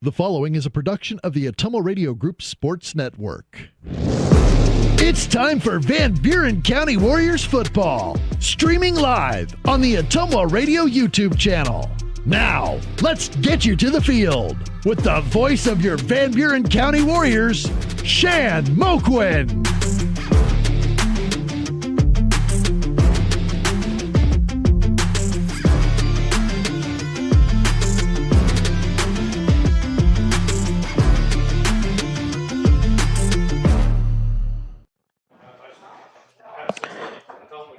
The following is a production of the Ottumwa Radio Group Sports Network. It's time for Van Buren County Warriors football, streaming live on the Ottumwa Radio YouTube channel. Now, let's get you to the field with the voice of your Van Buren County Warriors, Shan Moquin.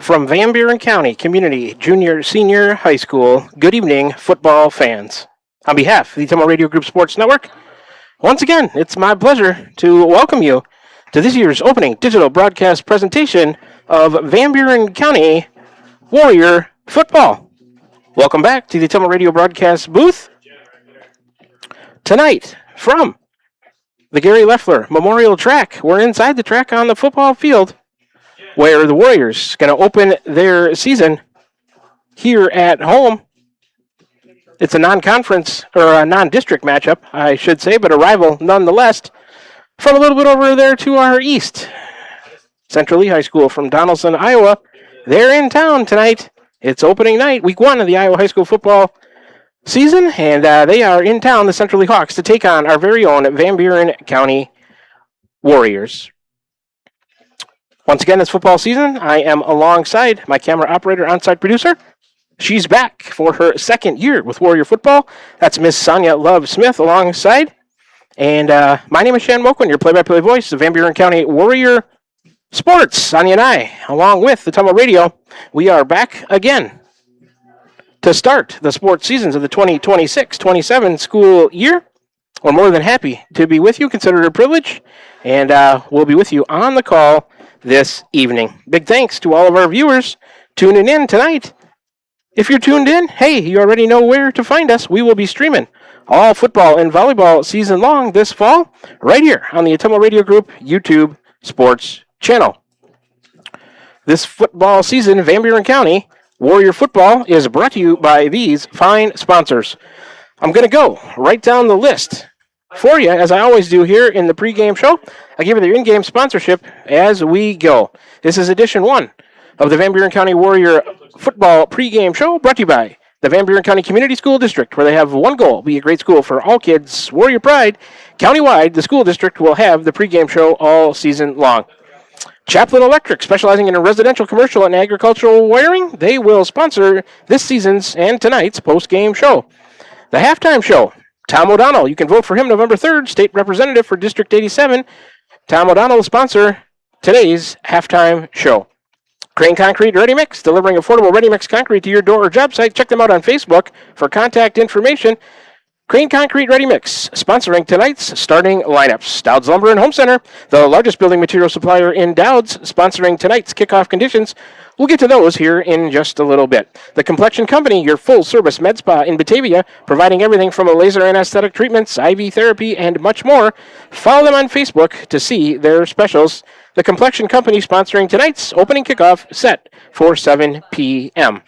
From Van Buren County Community Junior Senior High School, good evening, football fans. On behalf of the Ottumwa Radio Group Sports Network, once again, it's my pleasure to welcome you to this year's opening digital broadcast presentation of Van Buren County Warrior football. Welcome back to the Ottumwa Radio broadcast booth. Tonight, from the Gary Leffler Memorial Track, we're inside the track on the football field, where the Warriors going to open their season here at home. It's a non-conference, or a non-district matchup, I should say, but a rival nonetheless. From a little bit over there to our east, Central Lee High School from Donaldson, Iowa. They're in town tonight. It's opening night, week 1 of the Iowa high school football season, and they are in town, the Central Lee Hawks, to take on our very own Van Buren County Warriors. Once again, this football season, I am alongside my camera operator, on-site producer. She's back for her second year with Warrior football. That's Miss Sonia Love Smith alongside. And my name is Shan Moquin, your play-by-play voice of Van Buren County Warrior Sports. Sonia and I, along with the Ottumwa Radio, we are back again to start the sports seasons of the 2026-27 school year. We're more than happy to be with you. Consider it a privilege. And we'll be with you on the call this evening. Big thanks to all of our viewers tuning in tonight. If you're tuned in, hey, you already know where to find us. We will be streaming all football and volleyball season long this fall right here on the Ottumwa Radio Group YouTube Sports Channel. This football season, Van Buren County Warrior football is brought to you by these fine sponsors. I'm going to go right down the list for you, as I always do here in the pregame show. I give you their in-game sponsorship as we go. This is edition 1 of the Van Buren County Warrior football pregame show, brought to you by the Van Buren County Community School District, where they have one goal: be a great school for all kids. Warrior pride. Countywide, the school district will have the pregame show all season long. Chaplin Electric, specializing in residential, commercial, and agricultural wiring, they will sponsor this season's and tonight's postgame show. The halftime show, Tom O'Donnell. You can vote for him November 3rd, state representative for District 87. Tom O'Donnell will sponsor today's halftime show. Crane Concrete Ready Mix, delivering affordable ready mix concrete to your door or job site. Check them out on Facebook for contact information. Crane Concrete Ready Mix, sponsoring tonight's starting lineups. Dowd's Lumber and Home Center, the largest building material supplier in Dowd's, sponsoring tonight's kickoff conditions. We'll get to those here in just a little bit. The Complexion Company, your full-service med spa in Batavia, providing everything from laser and aesthetic treatments, IV therapy, and much more. Follow them on Facebook to see their specials. The Complexion Company sponsoring tonight's opening kickoff set for 7 p.m.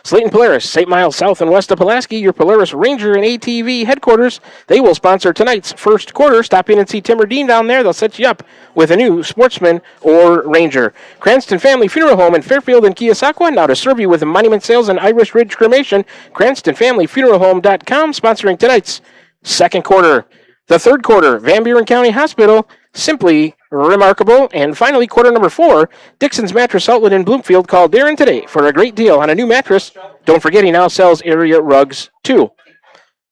Slayton Polaris, 8 miles south and west of Pulaski, your Polaris Ranger and ATV headquarters. They will sponsor tonight's first quarter. Stop in and see Tim or Dean down there. They'll set you up with a new Sportsman or Ranger. Cranston Family Funeral Home in Fairfield and Keosauqua, now to serve you with monument sales and Irish Ridge cremation. CranstonFamilyFuneralHome.com, sponsoring tonight's second quarter. The third quarter, Van Buren County Hospital, simply remarkable. And finally, quarter number 4, Dixon's Mattress Outlet in Bloomfield. Call Darren today for a great deal on a new mattress. Don't forget, he now sells area rugs too.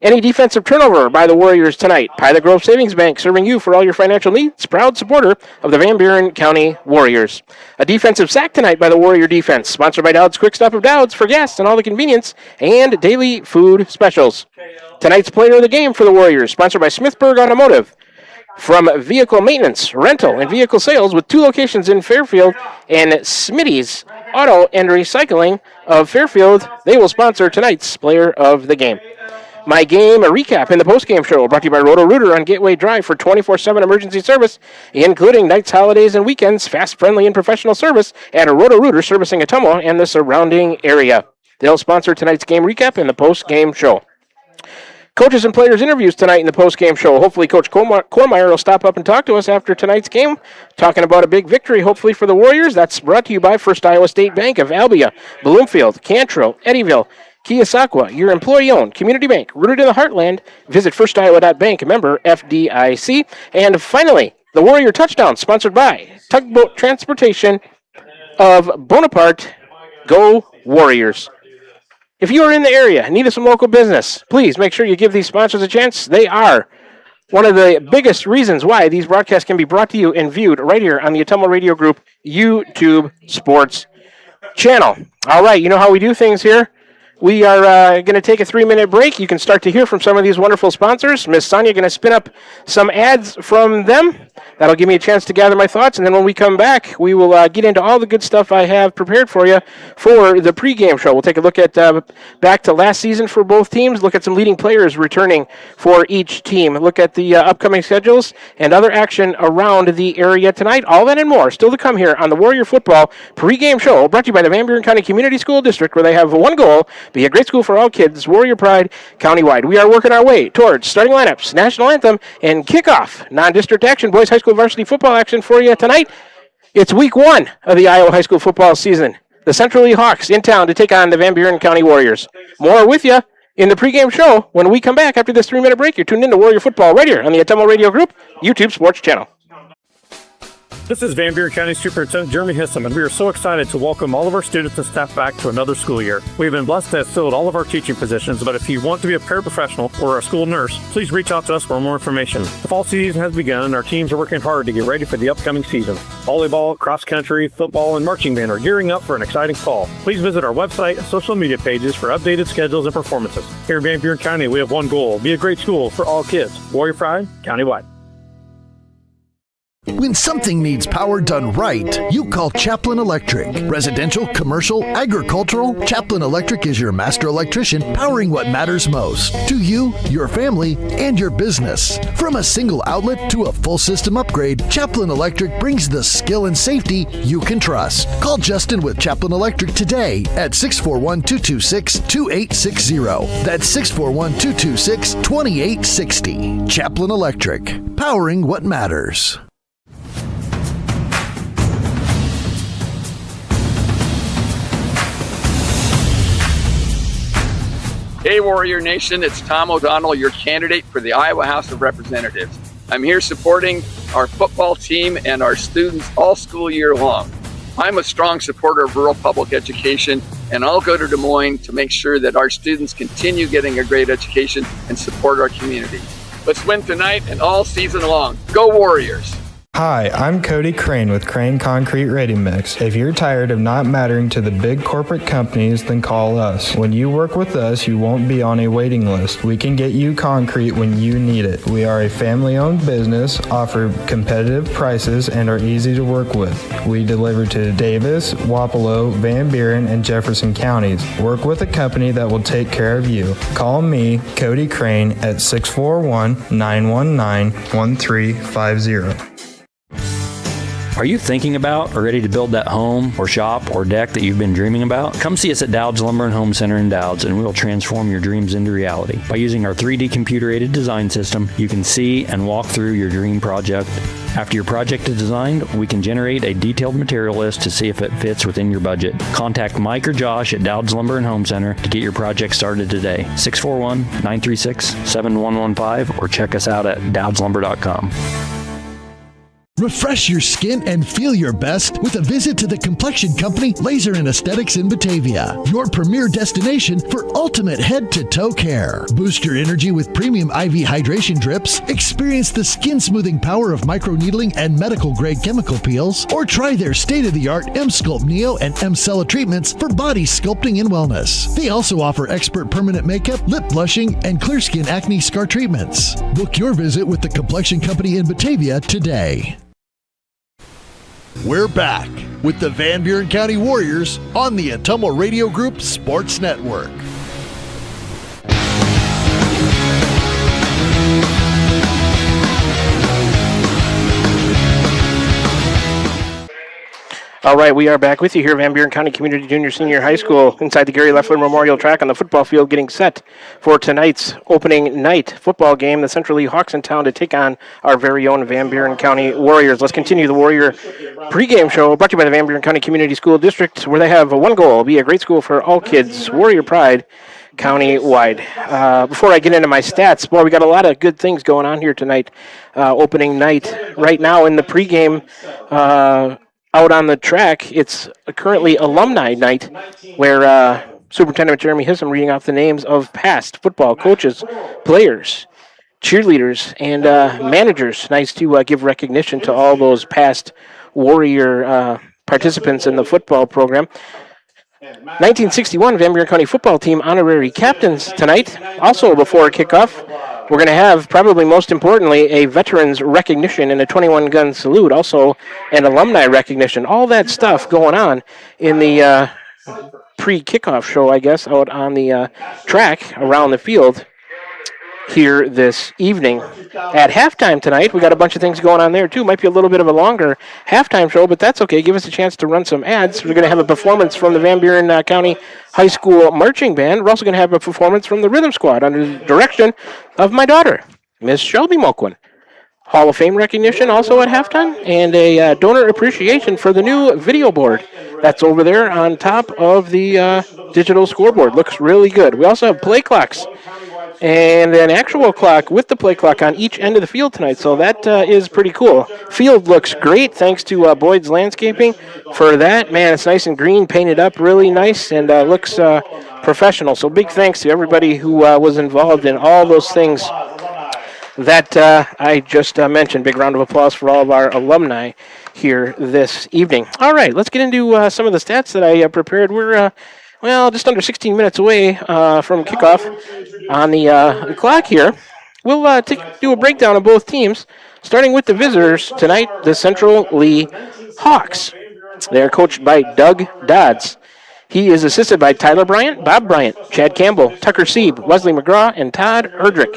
Any defensive turnover by the Warriors tonight? Pilot Grove Savings Bank, serving you for all your financial needs. Proud supporter of the Van Buren County Warriors. A defensive sack tonight by the Warrior defense. Sponsored by Dowd's Quick Stop of Dowd's for gas and all the convenience and daily food specials. Tonight's player of the game for the Warriors, sponsored by Smithburg Automotive. From vehicle maintenance, rental, and vehicle sales, with 2 locations in Fairfield, and Smitty's Auto and Recycling of Fairfield, they will sponsor tonight's player of the game. My game recap in the postgame show, brought to you by Roto-Rooter on Gateway Drive for 24/7 emergency service, including nights, holidays, and weekends. Fast, friendly, and professional service at a Roto-Rooter, servicing Ottumwa and the surrounding area. They'll sponsor tonight's game recap in the postgame show. coaches and players interviews tonight in the post-game show. Hopefully Coach Kormeyer will stop up and talk to us after tonight's game, talking about a big victory, hopefully, for the Warriors. That's brought to you by First Iowa State Bank of Albia, Bloomfield, Cantrell, Eddyville, Keosauqua, your employee-owned community bank rooted in the heartland. Visit firstiowa.bank, member FDIC. And finally, the Warrior Touchdown, sponsored by Tugboat Transportation of Bonaparte. Go Warriors. If you are in the area and need some local business, please make sure you give these sponsors a chance. They are one of the biggest reasons why these broadcasts can be brought to you and viewed right here on the Ottumwa Radio Group YouTube Sports channel. All right, you know how we do things here. We are going to take a 3-minute break. You can start to hear from some of these wonderful sponsors. Miss Sonia going to spin up some ads from them. That'll give me a chance to gather my thoughts. And then when we come back, we will get into all the good stuff I have prepared for you for the pregame show. We'll take a look at back to last season for both teams, look at some leading players returning for each team, look at the upcoming schedules and other action around the area tonight. All that and more still to come here on the Warrior Football pregame show, brought to you by the Van Buren County Community School District, where they have one goal: be a great school for all kids. Warrior Pride countywide. We are working our way towards starting lineups, national anthem, and kickoff non-district action, boys high school varsity football action for you tonight. It's week 1 of the Iowa high school football season. The Central Lee Hawks in town to take on the Van Buren County Warriors. More with you in the pregame show when we come back after this 3-minute break. You're tuned in to Warrior Football right here on the Ottumwa Radio Group YouTube Sports Channel. This is Van Buren County Superintendent Jeremy Hissam, and we are so excited to welcome all of our students and staff back to another school year. We have been blessed to have filled all of our teaching positions, but if you want to be a paraprofessional or a school nurse, please reach out to us for more information. The fall season has begun, and our teams are working hard to get ready for the upcoming season. Volleyball, cross country, football, and marching band are gearing up for an exciting fall. Please visit our website and social media pages for updated schedules and performances. Here in Van Buren County, we have one goal: be a great school for all kids. Warrior Pride, countywide. When something needs power done right, you call Chaplin Electric. Residential, commercial, agricultural, Chaplin Electric is your master electrician, powering what matters most to you, your family, and your business. From a single outlet to a full system upgrade, Chaplin Electric brings the skill and safety you can trust. Call Justin with Chaplin Electric today at 641-226-2860. That's 641-226-2860. Chaplin Electric, powering what matters. Hey Warrior Nation, it's Tom O'Donnell, your candidate for the Iowa House of Representatives. I'm here supporting our football team and our students all school year long. I'm a strong supporter of rural public education, and I'll go to Des Moines to make sure that our students continue getting a great education and support our community. Let's win tonight and all season long. Go Warriors! Hi, I'm Cody Crane with Crane Concrete Ready Mix. If you're tired of not mattering to the big corporate companies, then call us. When you work with us, you won't be on a waiting list. We can get you concrete when you need it. We are a family-owned business, offer competitive prices, and are easy to work with. We deliver to Davis, Wapello, Van Buren, and Jefferson counties. Work with a company that will take care of you. Call me, Cody Crane, at 641-919-1350. Are you thinking about or ready to build that home or shop or deck that you've been dreaming about? Come see us at Dowd's Lumber and Home Center in Dowd's, and we will transform your dreams into reality. By using our 3D computer-aided design system, you can see and walk through your dream project. After your project is designed, we can generate a detailed material list to see if it fits within your budget. Contact Mike or Josh at Dowd's Lumber and Home Center to get your project started today. 641-936-7115 or check us out at dowdslumber.com. Refresh your skin and feel your best with a visit to the complexion company Laser and Aesthetics in Batavia, your premier destination for ultimate head-to-toe care. Boost your energy with premium IV hydration drips, experience the skin-smoothing power of microneedling and medical-grade chemical peels, or try their state-of-the-art M-Sculpt Neo and M-Cella treatments for body sculpting and wellness. They also offer expert permanent makeup, lip blushing, and clear skin acne scar treatments. Book your visit with the complexion company in Batavia today. We're back with the Van Buren County Warriors on the Ottumwa Radio Group Sports Network. All right, we are back with you here at Van Buren County Community Junior Senior High School inside the Gary Leffler Memorial Track on the football field, getting set for tonight's opening night football game. The Central Lee Hawks in town to take on our very own Van Buren County Warriors. Let's continue the Warrior pregame show brought to you by the Van Buren County Community School District, where they have one goal: be a great school for all kids. Warrior pride county-wide. Before I get into my stats, boy, we got a lot of good things going on here tonight. Opening night right now in the pregame. Out on the track, it's currently alumni night, where Superintendent Jeremy Hissom reading off the names of past football coaches, players, cheerleaders, and managers. Nice to give recognition to all those past Warrior participants in the football program. 1961 Van Buren County football team honorary captains tonight. Also before kickoff, we're going to have, probably most importantly, a veterans recognition and a 21-gun salute. Also an alumni recognition. All that stuff going on in the pre-kickoff show, I guess, out on the track around the field here this evening. At halftime tonight, we got a bunch of things going on there too. Might be a little bit of a longer halftime show, but that's okay. Give us a chance to run some ads. We're going to have a performance from the Van Buren County High School Marching Band. We're also going to have a performance from the Rhythm Squad under the direction of my daughter, Miss Shelby Moquin. Hall of Fame recognition also at halftime, and a donor appreciation for the new video board that's over there on top of the digital scoreboard. Looks really good. We also have play clocks and an actual clock with the play clock on each end of the field tonight, so that is pretty cool. Field looks great, thanks to Boyd's Landscaping for that. Man, it's nice and green, painted up really nice, and looks professional. So big thanks to everybody who was involved in all those things that I just mentioned. Big round of applause for all of our alumni here this evening. All right, let's get into some of the stats that I prepared. We're just under 16 minutes away from kickoff on the clock here. We'll do a breakdown of both teams, starting with the visitors tonight, the Central Lee Hawks. They are coached by Doug Dodds. He is assisted by Tyler Bryant, Bob Bryant, Chad Campbell, Tucker Sieb, Wesley McGraw, and Todd Erdrich.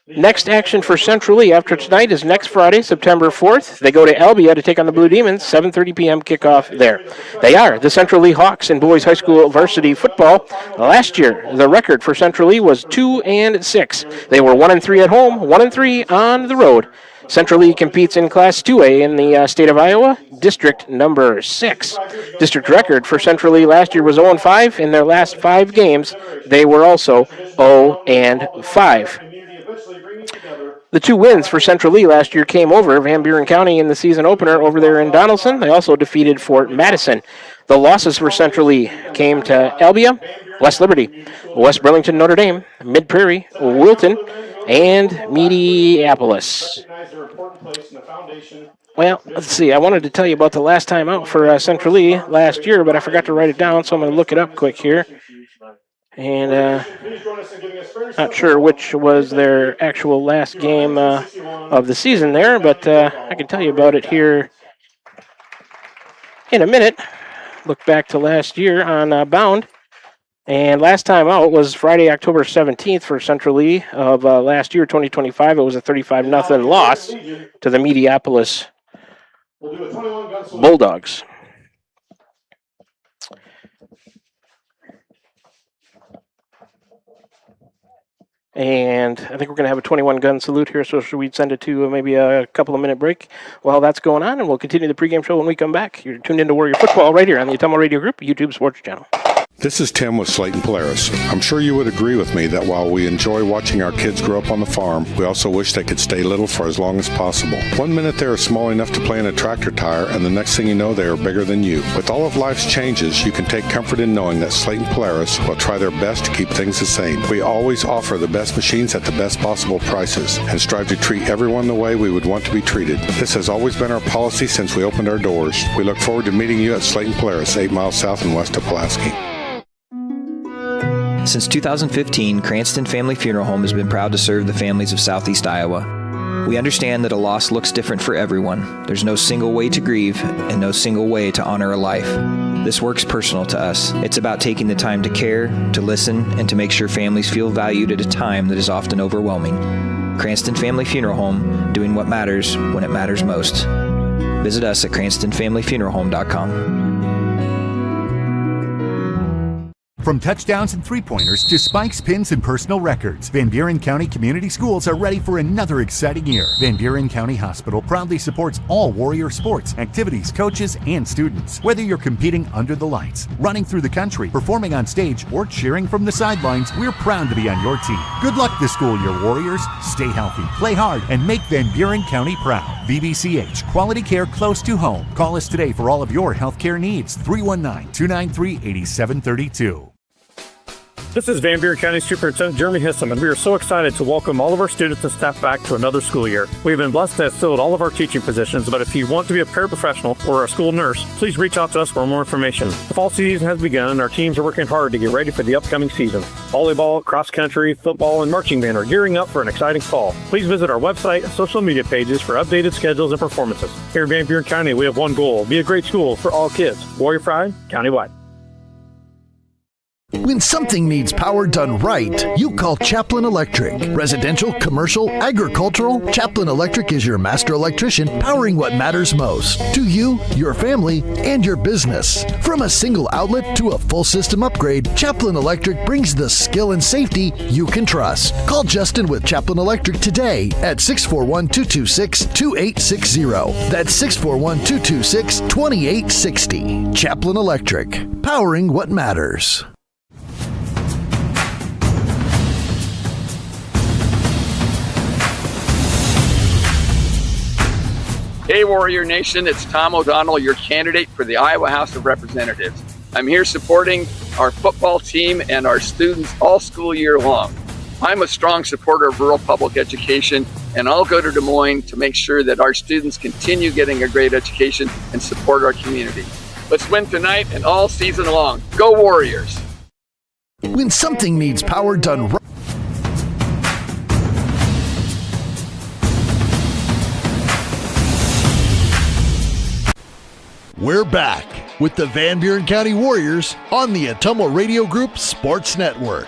Next action for Central Lee after tonight is next Friday, September 4th. They go to Albia to take on the Blue Demons, 7:30 p.m. kickoff there. They are the Central Lee Hawks in boys high school varsity football. Last year, the record for Central Lee was 2-6. They were 1-3 at home, 1-3 on the road. Central Lee competes in Class 2A in the state of Iowa, District number 6. District record for Central Lee last year was 0-5. In their last 5 games, they were also 0-5. The 2 wins for Central Lee last year came over Van Buren County in the season opener over there in Donaldson. They also defeated Fort Madison. The losses for Central Lee came to Albia, West Liberty, West Burlington, Notre Dame, Mid Prairie, Wilton, and Mediapolis. Well, let's see. I wanted to tell you about the last time out for Central Lee last year, but I forgot to write it down, so I'm going to look it up quick here. And not sure which was their actual last game of the season there, but I can tell you about it here in a minute. Look back to last year on Bound. And last time out was Friday, October 17th for Central Lee of last year, 2025. It was a 35-0 loss to the Mediapolis Bulldogs. And I think we're going to have a 21-gun salute here, so should we send it to maybe a couple of minute break while that's going on, and we'll continue the pregame show when we come back. You're tuned into Warrior Football right here on the Ottumwa Radio Group YouTube Sports Channel. This is Tim with Slayton Polaris. I'm sure you would agree with me that while we enjoy watching our kids grow up on the farm, we also wish they could stay little for as long as possible. 1 minute they are small enough to play in a tractor tire, and the next thing you know, they are bigger than you. With all of life's changes, you can take comfort in knowing that Slayton Polaris will try their best to keep things the same. We always offer the best machines at the best possible prices and strive to treat everyone the way we would want to be treated. This has always been our policy since we opened our doors. We look forward to meeting you at Slayton Polaris, 8 miles south and west of Pulaski. Since 2015, Cranston Family Funeral Home has been proud to serve the families of Southeast Iowa. We understand that a loss looks different for everyone. There's no single way to grieve and no single way to honor a life. This work's personal to us. It's about taking the time to care, to listen, and to make sure families feel valued at a time that is often overwhelming. Cranston Family Funeral Home, doing what matters when it matters most. Visit us at CranstonFamilyFuneralHome.com. From touchdowns and three-pointers to spikes, pins, and personal records, Van Buren County Community Schools are ready for another exciting year. Van Buren County Hospital proudly supports all Warrior sports, activities, coaches, and students. Whether you're competing under the lights, running through the country, performing on stage, or cheering from the sidelines, we're proud to be on your team. Good luck this school year, Warriors. Stay healthy, play hard, and make Van Buren County proud. VBCH, quality care close to home. Call us today for all of your healthcare needs. 319-293-8732. This is Van Buren County Superintendent Jeremy Hissom, and we are so excited to welcome all of our students and staff back to another school year. We've been blessed to have filled all of our teaching positions, but if you want to be a paraprofessional or a school nurse, please reach out to us for more information. The fall season has begun, and our teams are working hard to get ready for the upcoming season. Volleyball, cross country, football, and marching band are gearing up for an exciting fall. Please visit our website and social media pages for updated schedules and performances. Here in Van Buren County, we have one goal: be a great school for all kids. Warrior Pride, countywide. When something needs power done right, you call Chaplin Electric. Residential, commercial, agricultural, Chaplin Electric is your master electrician powering what matters most to you, your family, and your business. From a single outlet to a full system upgrade, Chaplin Electric brings the skill and safety you can trust. Call Justin with Chaplin Electric today at 641-226-2860. That's 641-226-2860. Chaplin Electric, powering what matters. Hey Warrior Nation, it's Tom O'Donnell, your candidate for the Iowa House of Representatives. I'm here supporting our football team and our students all school year long. I'm a strong supporter of rural public education, and I'll go to Des Moines to make sure that our students continue getting a great education and support our community. Let's win tonight and all season long. Go Warriors! When something needs power done right, we're back with the Van Buren County Warriors on the Ottumwa Radio Group Sports Network.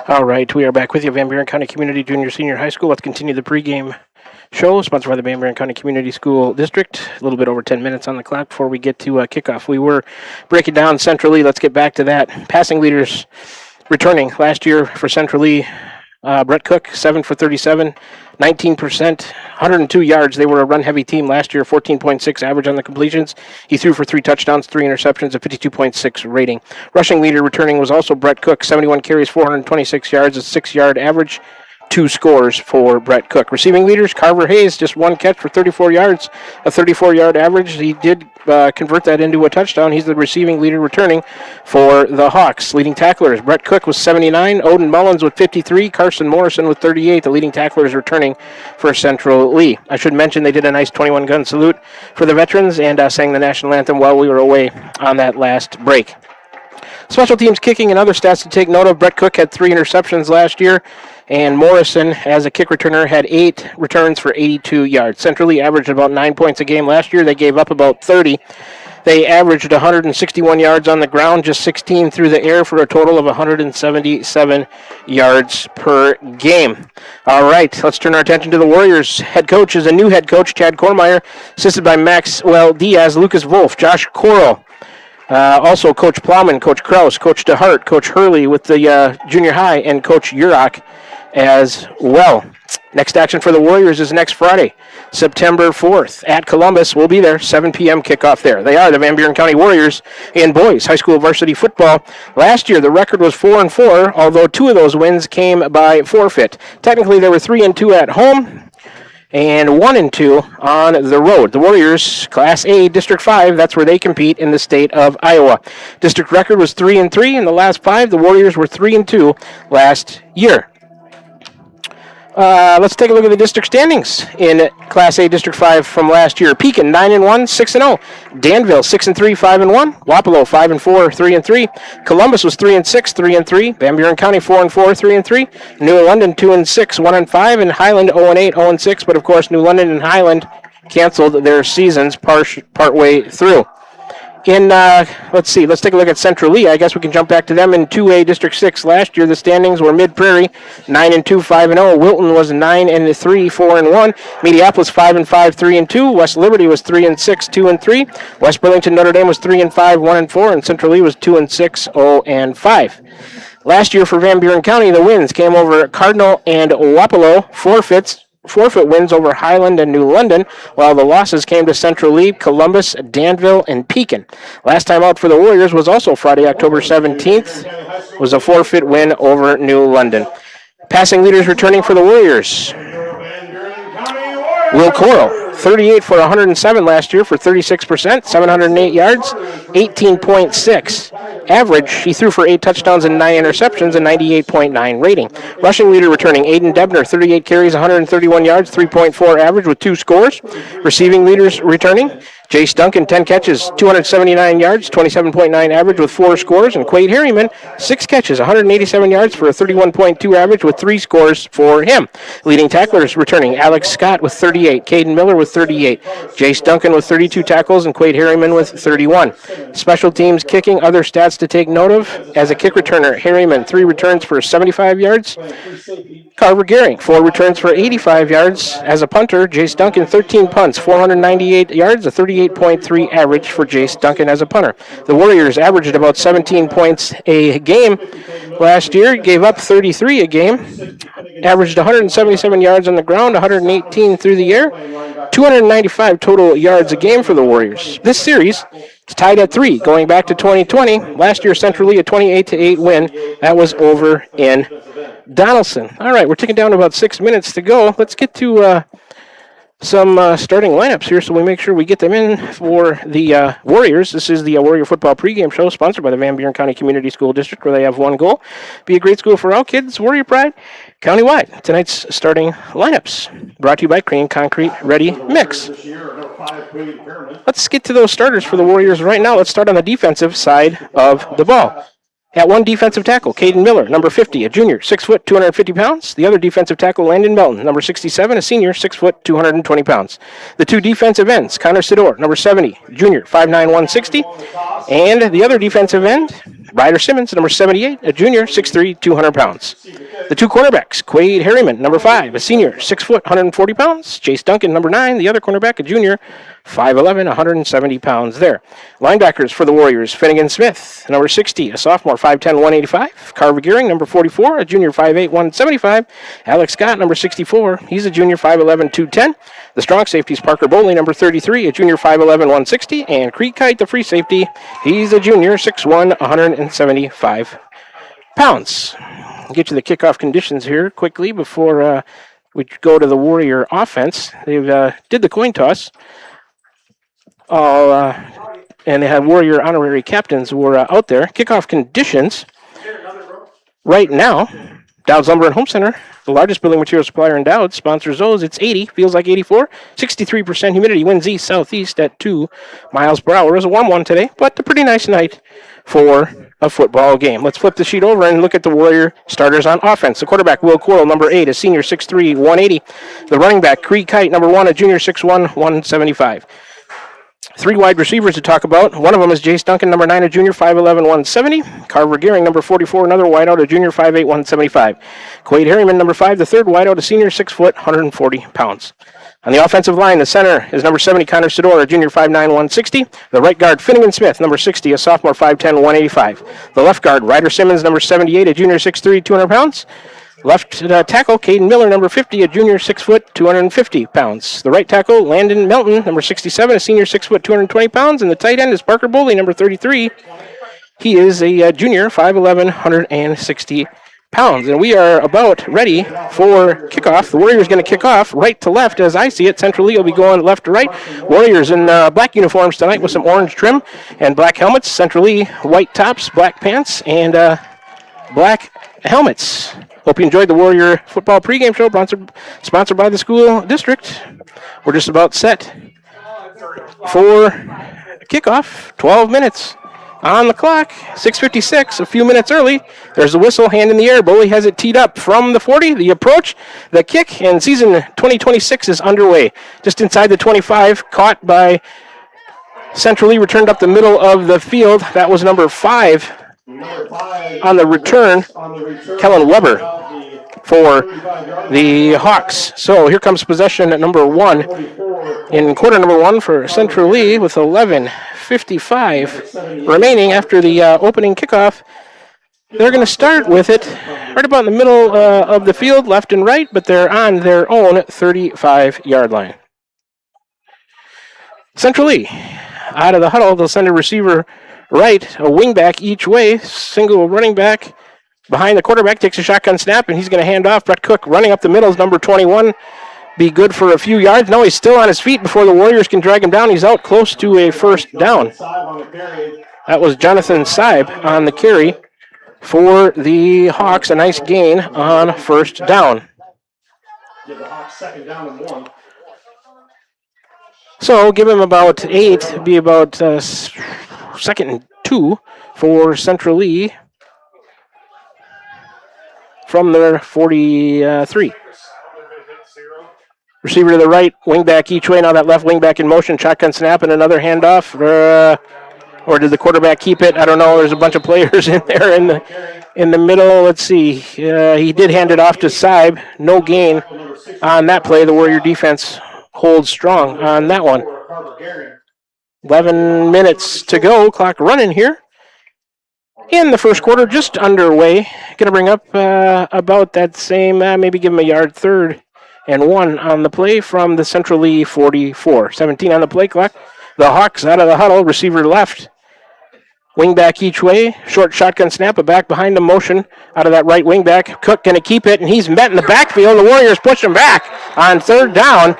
All right, we are back with you, Van Buren County Community Junior Senior High School. Let's continue the pregame show, sponsored by the Van Buren County Community School District. A little bit over 10 minutes on the clock before we get to kickoff. We were breaking down Central Lee. Let's get back to that. Passing leaders returning last year for Central Lee, Brett Cook, 7 for 37, 19%, 102 yards. They were a run-heavy team last year, 14.6 average on the completions. He threw for 3 touchdowns, 3 interceptions, a 52.6 rating. Rushing leader returning was also Brett Cook, 71 carries, 426 yards, a 6-yard average. 2 scores for Brett Cook. Receiving leaders, Carver Hayes, just 1 catch for 34 yards, a 34-yard average. He did convert that into a touchdown. He's the receiving leader returning for the Hawks. Leading tacklers, Brett Cook with 79, Odin Mullins with 53, Carson Morrison with 38. The leading tacklers returning for Central Lee. I should mention they did a nice 21-gun salute for the veterans and sang the national anthem while we were away on that last break. Special teams kicking and other stats to take note of. Brett Cook had 3 interceptions last year, and Morrison, as a kick returner, had 8 returns for 82 yards. Central Lee averaged about 9 points a game last year. They gave up about 30. They averaged 161 yards on the ground, just 16 through the air for a total of 177 yards per game. All right, let's turn our attention to the Warriors. Head coach is a new head coach, Chad Kormeyer, assisted by Maxwell Diaz, Lucas Wolf, Josh Coral. Also, Coach Plowman, Coach Kraus, Coach DeHart, Coach Hurley with the junior high, and Coach Urach as well. Next action for the Warriors is next Friday, September 4th at Columbus. We'll be there, 7 p.m. kickoff there. They are the Van Buren County Warriors in boys high school varsity football. Last year, the record was 4-4, although 2 of those wins came by forfeit. Technically, they were 3-2 at home and 1-2 on the road. The Warriors, Class A, District 5, that's where they compete in the state of Iowa. District record was 3-3 in the last 5. The Warriors were 3-2 last year. Let's take a look at the district standings in Class A District 5 from last year. Pekin 9-1, 6-0. Danville 6-3, 5-1. Wapello 5-4, 3-3. Columbus was 3-6, 3-3. Van Buren County 4-4, 3-3. New London 2-6, 1-5, and Highland 0-8, 0-6. But of course, New London and Highland canceled their seasons partway through. let's take a look at Central Lee. I guess we can jump back to them in 2A District 6. Last year, the standings were Mid-Prairie, 9-2, 5-0. Wilton was 9-3, 4-1. Mediapolis, 5-5, 3-2. West Liberty was 3-6, 2-3. West Burlington Notre Dame was 3-5, 1-4. And Central Lee was 2-6, 0-5. Last year for Van Buren County, the wins came over Cardinal and Wapello. Forfeit wins over Highland and New London, while the losses came to Central Lee, Columbus, Danville, and Pekin. Last time out for the Warriors was also Friday, October 17th, was a forfeit win over New London. Passing leaders returning for the Warriors. Will Coral, 38 for 107 last year for 36%, 708 yards, 18.6. Average, he threw for 8 touchdowns and 9 interceptions, a 98.9 rating. Rushing leader returning, Aiden Debner, 38 carries, 131 yards, 3.4 average with 2 scores. Receiving leaders returning, Jace Duncan, 10 catches, 279 yards, 27.9 average with 4 scores. And Quade Harriman, 6 catches, 187 yards for a 31.2 average with 3 scores for him. Leading tacklers returning, Alex Scott with 38, Caden Miller with 38, Jace Duncan with 32 tackles, and Quade Harriman with 31. Special teams kicking, other stats to take note of. As a kick returner, Harriman, 3 returns for 75 yards. Carver Gehring, 4 returns for 85 yards. As a punter, Jace Duncan, 13 punts, 498 yards, a 38.3 average for Jace Duncan as a punter. The Warriors averaged about 17 points a game last year, gave up 33 a game, averaged 177 yards on the ground, 118 through the air, 295 total yards a game for the Warriors. This series is tied at 3, going back to 2020. Last year, Central Lee, a 28-8 win. That was over in Donaldson. All right, we're ticking down to about 6 minutes to go. Let's get to some starting lineups here so we make sure we get them in for the Warriors. This is the Warrior Football pregame show sponsored by the Van Buren County Community School District, where they have one goal: be a great school for all kids, Warrior Pride, countywide. Tonight's starting lineups brought to you by Crane Concrete Ready Mix. Let's get to those starters for the Warriors right now. Let's start on the defensive side of the ball. At one defensive tackle, Caden Miller, number 50, a junior, 6 foot, 250 pounds. The other defensive tackle, Landon Melton, number 67, a senior, 6 foot, 220 pounds. The two defensive ends, Connor Sidor, number 70, junior, 5'9", 160. And the other defensive end, Ryder Simmons, number 78, a junior, 6'3", 200 pounds. The two cornerbacks, Quade Harriman, number 5, a senior, 6 foot, 140 pounds. Chase Duncan, number 9, the other cornerback, a junior, 5'11", 170 pounds there. Linebackers for the Warriors, Finnegan Smith, number 60, a sophomore, 5'10", 185. Carver Gehring, number 44, a junior, 5'8", 175. Alex Scott, number 64, he's a junior, 5'11", 210. The strong safeties, Parker Bowley, number 33, a junior, 5'11", 160. And Creek Kite, the free safety, he's a junior, 6'1", 175 pounds. I'll get you the kickoff conditions here quickly before we go to the Warrior offense. They've did the coin toss. And they had Warrior honorary captains who were out there. Kickoff conditions right now. Dowd's Lumber and Home Center, the largest building material supplier in Dowd, sponsors those. It's 80, feels like 84. 63% humidity, winds east, southeast at 2 miles per hour. It was a warm one today, but a pretty nice night for a football game. Let's flip the sheet over and look at the Warrior starters on offense. The quarterback, Will Coral, number 8, a senior, 6'3", 180. The running back, Creek Kite, number 1, a junior, 6'1", 175. 3 wide receivers to talk about. One of them is Jace Duncan, number 9, a junior, 5'11", 170. Carver Gehring, number 44, another wideout, a junior, 5'8", 175. Quade Harriman, number 5, the third wideout, a senior, 6 foot, 140 pounds. On the offensive line, the center is number 70, Connor Sidor, a junior, 5'9", 160. The right guard, Finnegan Smith, number 60, a sophomore, 5'10", 185. The left guard, Ryder Simmons, number 78, a junior, 6'3", 200 pounds. Left tackle, Caden Miller, number 50, a junior, 6 foot, 250 pounds. The right tackle, Landon Melton, number 67, a senior, 6 foot, 220 pounds. And the tight end is Parker Bowley, number 33. He is a junior, 5'11", 160 pounds. And we are about ready for kickoff. The Warriors going to kick off right to left as I see it. Central Lee will be going left to right. Warriors in black uniforms tonight with some orange trim and black helmets. Central Lee, white tops, black pants, and black helmets. Hope you enjoyed the Warrior Football pregame show sponsored by the school district. We're just about set for kickoff. 12 minutes on the clock. 6:56, a few minutes early. There's a whistle, hand in the air. Bowley has it teed up from the 40. The approach, the kick, and season 2026 is underway. Just inside the 25, caught by Central Lee returned up the middle of the field. That was number 5 on the return, Kellen Weber for the Hawks. So here comes possession at number 1 in quarter number 1 for Central Lee with 11:55 remaining after the opening kickoff. They're going to start with it right about in the middle of the field, left and right, but they're on their own 35-yard line. Central Lee out of the huddle. They'll send a receiver right, a wingback each way, single running back behind the quarterback, takes a shotgun snap, and he's going to hand off. Brett Cook running up the middle is number 21. Be good for a few yards. No, he's still on his feet before the Warriors can drag him down. He's out close to a first down. That was Jonathan Seib on the carry for the Hawks. A nice gain on first down. Give the Hawks second down and 1. So give him about 8, be about second and 2 for Central Lee from their 43. Receiver to the right, wingback each way. Now that left wingback in motion, shotgun snap and another handoff. Or did the quarterback keep it? I don't know. There's a bunch of players in there in the middle. Let's see. He did hand it off to Seib. No gain on that play. The Warrior defense holds strong on that one. 11 minutes to go. Clock running here. In the first quarter, just underway. Going to bring up about that same, maybe give him a yard, 3rd and 1 on the play from the Central Lee 44. 17 on the play clock. The Hawks out of the huddle. Receiver left. Wing back each way. Short shotgun snap. A back behind the motion out of that right wing back. Cook going to keep it, and he's met in the backfield. The Warriors push him back on 3rd down.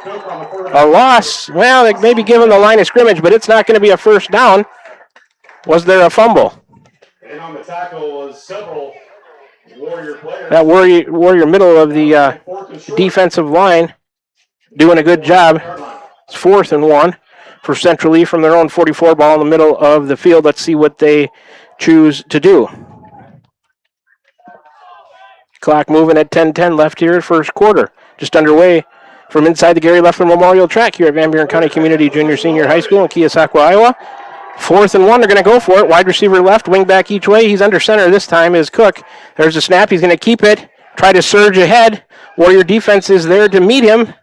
A loss. Well, they maybe give him the line of scrimmage, but it's not going to be a first down. Was there a fumble? And on the tackle was several Warrior players. That Warrior middle of the defensive line doing a good job. It's 4th and 1 for Central Lee from their own 44, ball in the middle of the field. Let's see what they choose to do. Clock moving at 10:10 left here, first quarter. Just underway from inside the Gary Leffler Memorial Track here at Van Buren County Community Junior Senior High School in Keosauqua, Iowa. 4th and 1, they're going to go for it. Wide receiver left, wing back each way. He's under center this time is Cook. There's a snap. He's going to keep it, try to surge ahead. Warrior defense is there to meet him.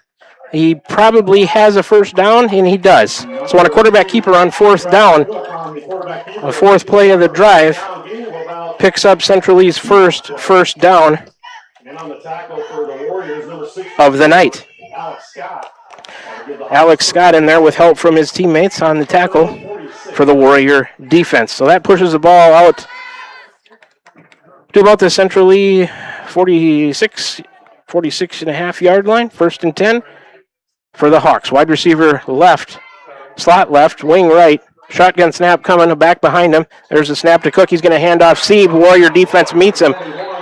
He probably has a first down, and he does. So on a quarterback keeper on 4th down, a 4th play of the drive, picks up Central Lee's first down of the night. Alex Scott in there with help from his teammates on the tackle for the Warrior defense. So that pushes the ball out to about the Central Lee 46 and a half yard line. 1st and 10 for the Hawks. Wide receiver left, slot left, wing right. Shotgun snap coming, back behind him. There's a snap to Cook. He's going to hand off Seib. Warrior defense meets him.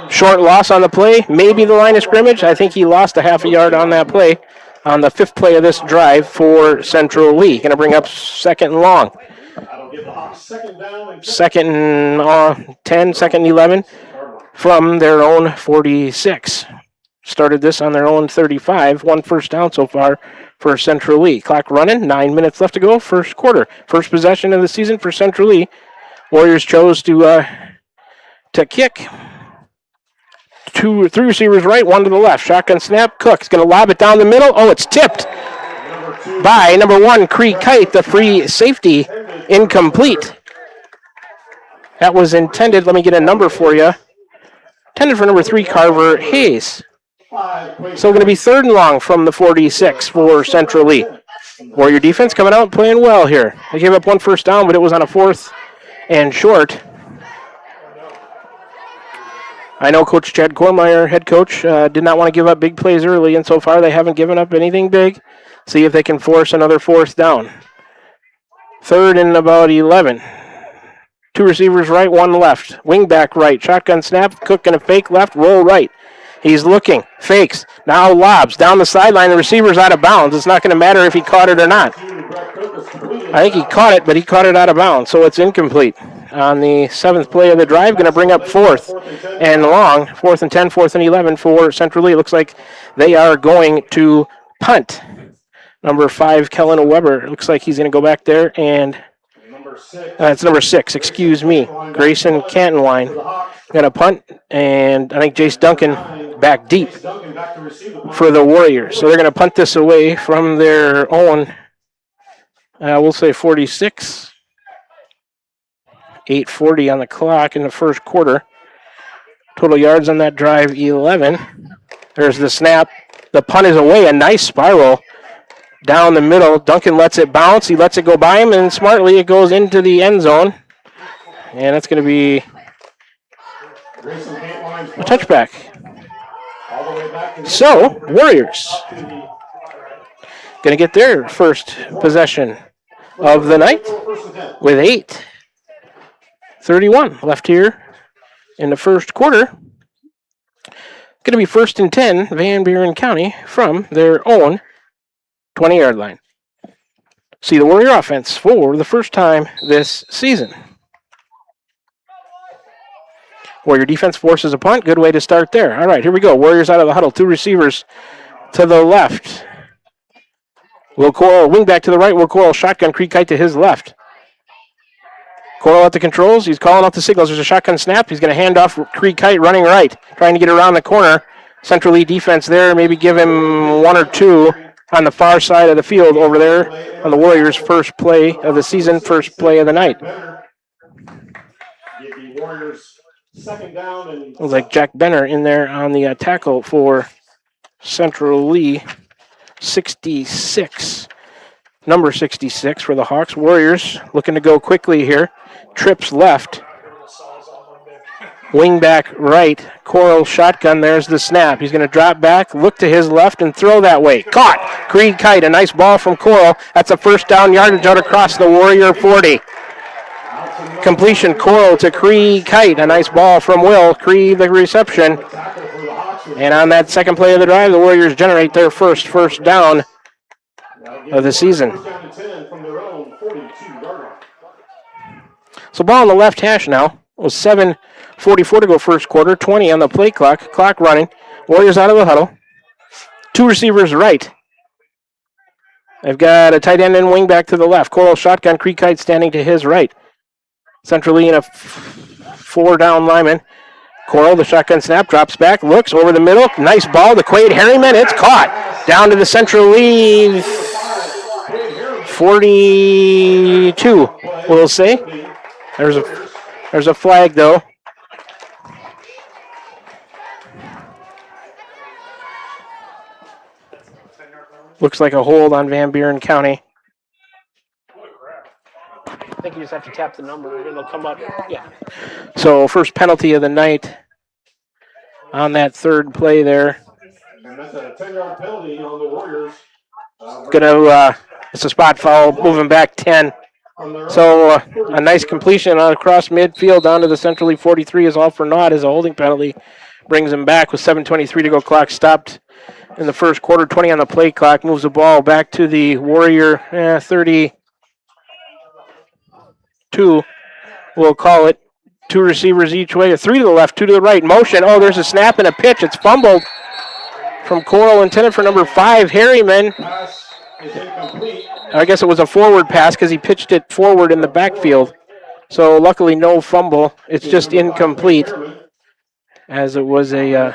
Short loss on the play. Maybe the line of scrimmage. I think he lost a half a yard on that play on the 5th play of this drive for Central Lee. Going to bring up 2nd and long. 2nd and 10, 2nd and 11 from their own 46. Started this on their own 35. 1 first down so far for Central Lee. Clock running. 9 minutes left to go. First quarter. First possession of the season for Central Lee. Warriors chose to kick. 3 receivers right, 1 to the left. Shotgun snap. Cook's going to lob it down the middle. Oh, it's tipped by number 1, Cree Kite, the free safety. Incomplete. That was intended. Let me get a number for you. Intended for number 3, Carver Hayes. So going to be 3rd and long from the 46 for Central Lee. Warrior defense coming out and playing well here. They gave up 1 first down, but it was on a 4th and short. I know Coach Chad Kormeyer, head coach, did not want to give up big plays early, and so far they haven't given up anything big. See if they can force another 4th down. 3rd and about 11. 2 receivers right, 1 left. Wing back right. Shotgun snap. Cook going to fake left, roll right. He's looking, fakes, now lobs down the sideline. The receiver's out of bounds. It's not going to matter if he caught it or not. I think he caught it, but he caught it out of bounds, so it's incomplete. On the 7th play of the drive, going to bring up 4th and long. 4th and 10, 4th and 11 for Central Lee. Looks like they are going to punt. Number 5, Kellen Weber. Looks like he's going to go back there and That's number 6, excuse me. Grayson Cantonwine going to punt, and I think Jace Duncan back deep for the Warriors. So they're going to punt this away from their own, we'll say 46. 8:40 on the clock in the first quarter. Total yards on that drive, 11. There's the snap. The punt is away. A nice spiral down the middle. Duncan lets it bounce. He lets it go by him, and smartly it goes into the end zone. And it's going to be a touchback. So, Warriors going to get their first possession of the night with 8:31 left here in the first quarter. Going to be 1st and 10, Van Buren County from their own 20-yard line. See the Warrior offense for the first time this season. Warrior defense forces a punt. Good way to start there. All right, here we go. Warriors out of the huddle. 2 receivers to the left. Will Coral wing back to the right. Will Coral shotgun Creek Kite to his left. Coral at the controls. He's calling out the signals. There's a shotgun snap. He's going to hand off Creek Kite running right, trying to get around the corner. Central Lee defense there. Maybe give him 1 or 2 on the far side of the field over there on the Warriors' first play of the season, first play of the night. Looks like Jack Benner in there on the tackle for Central Lee. 66. Number 66 for the Hawks. Warriors looking to go quickly here. Trips left. Wing back right. Coral shotgun. There's the snap. He's going to drop back, look to his left, and throw that way. Caught. Creed Kite. A nice ball from Coral. That's a first down yardage out across the Warrior 40. Completion. Coral to Creed Kite. A nice ball from Will. Creed the reception. And on that second play of the drive, the Warriors generate their first down of the season. So ball on the left hash now. It was 7:44 to go first quarter. 20 on the play clock. Clock running. Warriors out of the huddle. 2 receivers right. They've got a tight end and wing back to the left. Coral shotgun. Creek Kite standing to his right. Central Lee in a 4-down lineman. Coral, the shotgun snap, drops back, looks over the middle. Nice ball to Quaid Harriman. It's caught. Down to the Central Lee 42, we'll say. There's a flag, though. Looks like a hold on Van Buren County. I think you just have to tap the number and it'll come up. Yeah. So first penalty of the night on that third play there. And that's a 10-yard penalty on the Warriors. It's a spot foul, moving back 10. So a nice completion across midfield down to the Central Lee 43 is all for naught as a holding penalty. Brings him back with 7:23 to go. Clock stopped in the first quarter. 20 on the play clock. Moves the ball back to the Warrior 32. We'll call it. 2 receivers each way. 3 to the left, 2 to the right. Motion. Oh, there's a snap and a pitch. It's fumbled from Coral, intended for number 5, Harriman. I guess it was a forward pass because he pitched it forward in the backfield. So luckily no fumble. It's just incomplete as it was a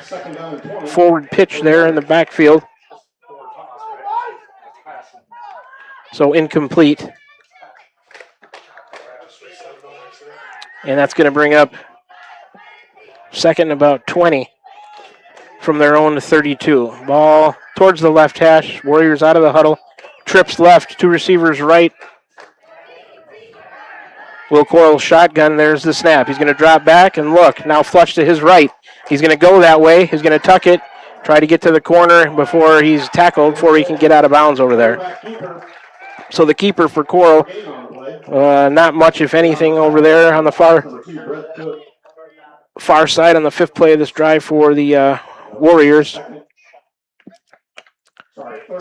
forward pitch there in the backfield. So incomplete. And that's going to bring up second and about 20 from their own 32. Ball towards the left hash. Warriors out of the huddle. Trips left. 2 receivers right. Will Coral shotgun. There's the snap. He's going to drop back and look. Now flush to his right. He's going to go that way. He's going to tuck it. Try to get to the corner before he's tackled, before he can get out of bounds over there. So the keeper for Coral, not much, if anything, over there on the far side on the 5th play of this drive for the Warriors.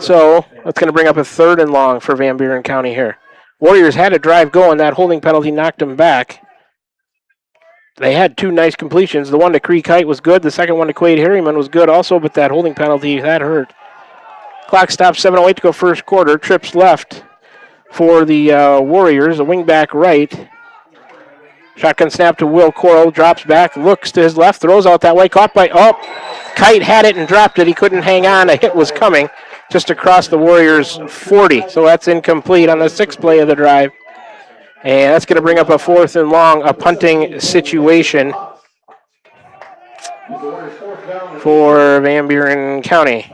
So that's going to bring up a 3rd and long for Van Buren County here. Warriors had a drive going. That holding penalty knocked them back. They had 2 nice completions. The one to Creek Kite was good. The second one to Quaid Harriman was good also, but that holding penalty, that hurt. Clock stops, 7:08 to go first quarter. Trips left for the Warriors, a wing back right. Shotgun snap to Will Coral, drops back, looks to his left, throws out that way, caught by, Kite had it and dropped it. He couldn't hang on. A hit was coming just across the Warriors' 40. So that's incomplete on the 6th play of the drive. And that's going to bring up a 4th and long, a punting situation for Van Buren County.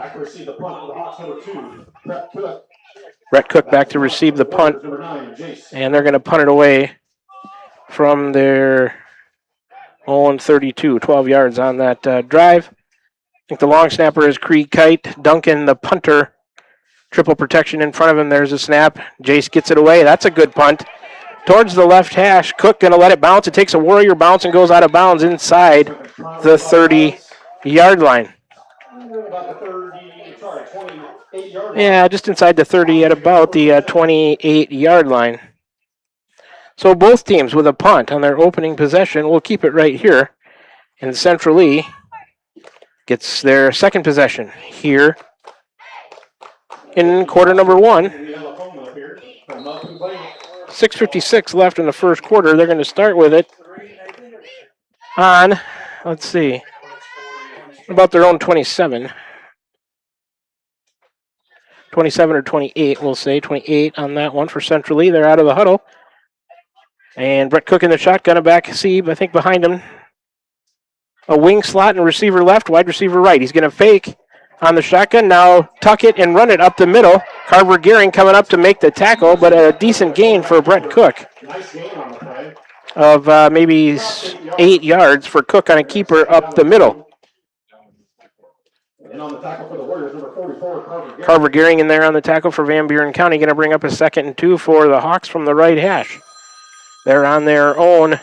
Brett Cook back to receive the punt. And they're going to punt it away from their own 32, 12 yards on that drive. I think the long snapper is Creed Kite. Duncan, the punter, triple protection in front of him. There's a snap. Jace gets it away. That's a good punt. Towards the left hash. Cook going to let it bounce. It takes a Warrior bounce and goes out of bounds inside the 30-yard line. Yeah, just inside the 30 at about the 28-yard line. So both teams with a punt on their opening possession will keep it right here. And Central Lee gets their second possession here in quarter number 1. 6:56 left in the first quarter. They're going to start with it on, let's see, about their own 27. 27 or 28, we'll say. 28 on that one for Central Lee. They're out of the huddle. And Brett Cook in the shotgun, a back Sieb, I think behind him. A wing slot and receiver left, wide receiver right. He's going to fake on the shotgun. Now tuck it and run it up the middle. Carver Gehring coming up to make the tackle, but a decent gain for Brett Cook of maybe 8 yards for Cook on a keeper up the middle. Carver Gehring in there on the tackle for Van Buren County. Going to bring up a 2nd and 2 for the Hawks from the right hash. They're on their own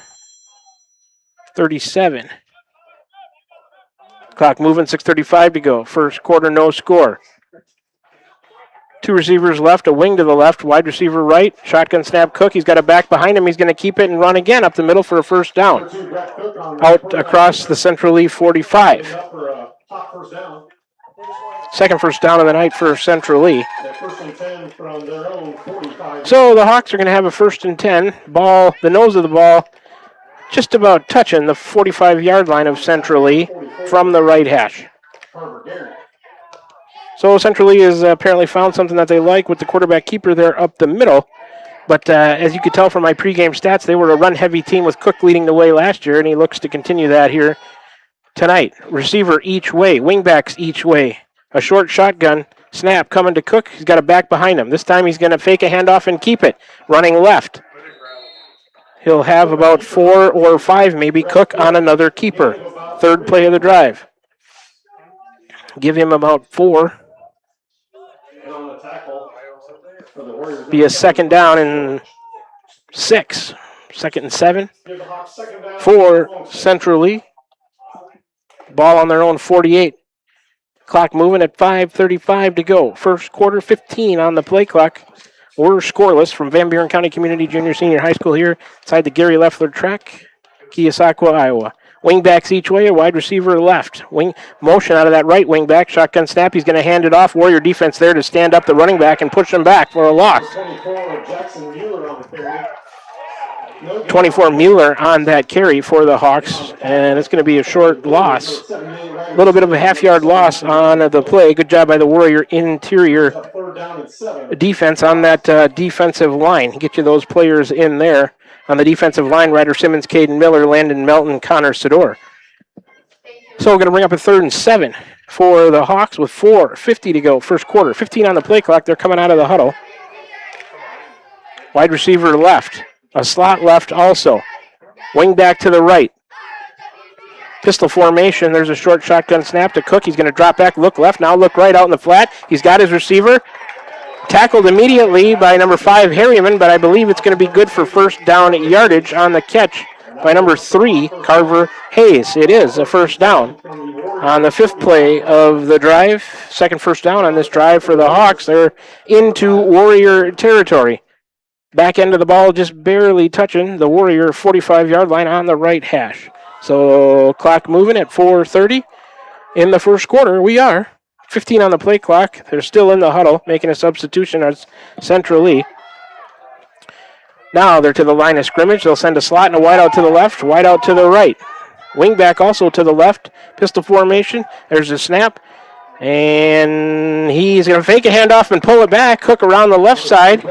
37. Clock moving, 6:35 to go. First quarter, no score. 2 receivers left, a wing to the left, wide receiver right. Shotgun snap Cook. He's got a back behind him. He's going to keep it and run again up the middle for a first down. Out across the Central Lee 45. Second first down of the night for Central Lee. So the Hawks are going to have a 1st and 10. Ball, the nose of the ball, just about touching the 45-yard line of Central Lee from the right hash. So Central Lee has apparently found something that they like with the quarterback keeper there up the middle. But as you could tell from my pregame stats, they were a run-heavy team with Cook leading the way last year, and he looks to continue that here tonight. Receiver each way, wingbacks each way. A short shotgun snap coming to Cook. He's got a back behind him. This time he's going to fake a handoff and keep it. Running left. He'll have about 4 or 5 maybe. Cook on another keeper. 3rd play of the drive. Give him about 4. Be a 2nd down and 6. 2nd and 7 for Central Lee. Ball on their own 48. Clock moving at 5:35 to go. First quarter, 15 on the play clock. We're scoreless from Van Buren County Community Junior Senior High School here inside the Gary Leffler track, Keosauqua, Iowa. Wingbacks each way, a wide receiver left. Wing motion out of that right wing back. Shotgun snap. He's going to hand it off. Warrior defense there to stand up the running back and push him back for a loss. 24 Mueller on that carry for the Hawks, and it's going to be a short loss. A little bit of a half-yard loss on the play. Good job by the Warrior interior defense on that defensive line. Get you those players in there. On the defensive line, Ryder Simmons, Caden Miller, Landon Melton, Connor Sador. So we're going to bring up a 3rd and 7 for the Hawks with 4:50 to go. First quarter, 15 on the play clock. They're coming out of the huddle. Wide receiver left. A slot left also. Wing back to the right. Pistol formation. There's a short shotgun snap to Cook. He's going to drop back, look left, now look right out in the flat. He's got his receiver. Tackled immediately by number 5, Harriman, but I believe it's going to be good for first down yardage on the catch by number 3, Carver Hayes. It is a first down on the 5th play of the drive. 2nd first down on this drive for the Hawks. They're into Warrior territory. Back end of the ball just barely touching the Warrior 45-yard line on the right hash. So clock moving at 4:30 in the first quarter. We are 15 on the play clock. They're still in the huddle, making a substitution as Central Lee. Now they're to the line of scrimmage. They'll send a slot and a wide out to the left, wide out to the right. Wingback also to the left. Pistol formation. There's a snap. And he's going to fake a handoff and pull it back. Cook around the left side.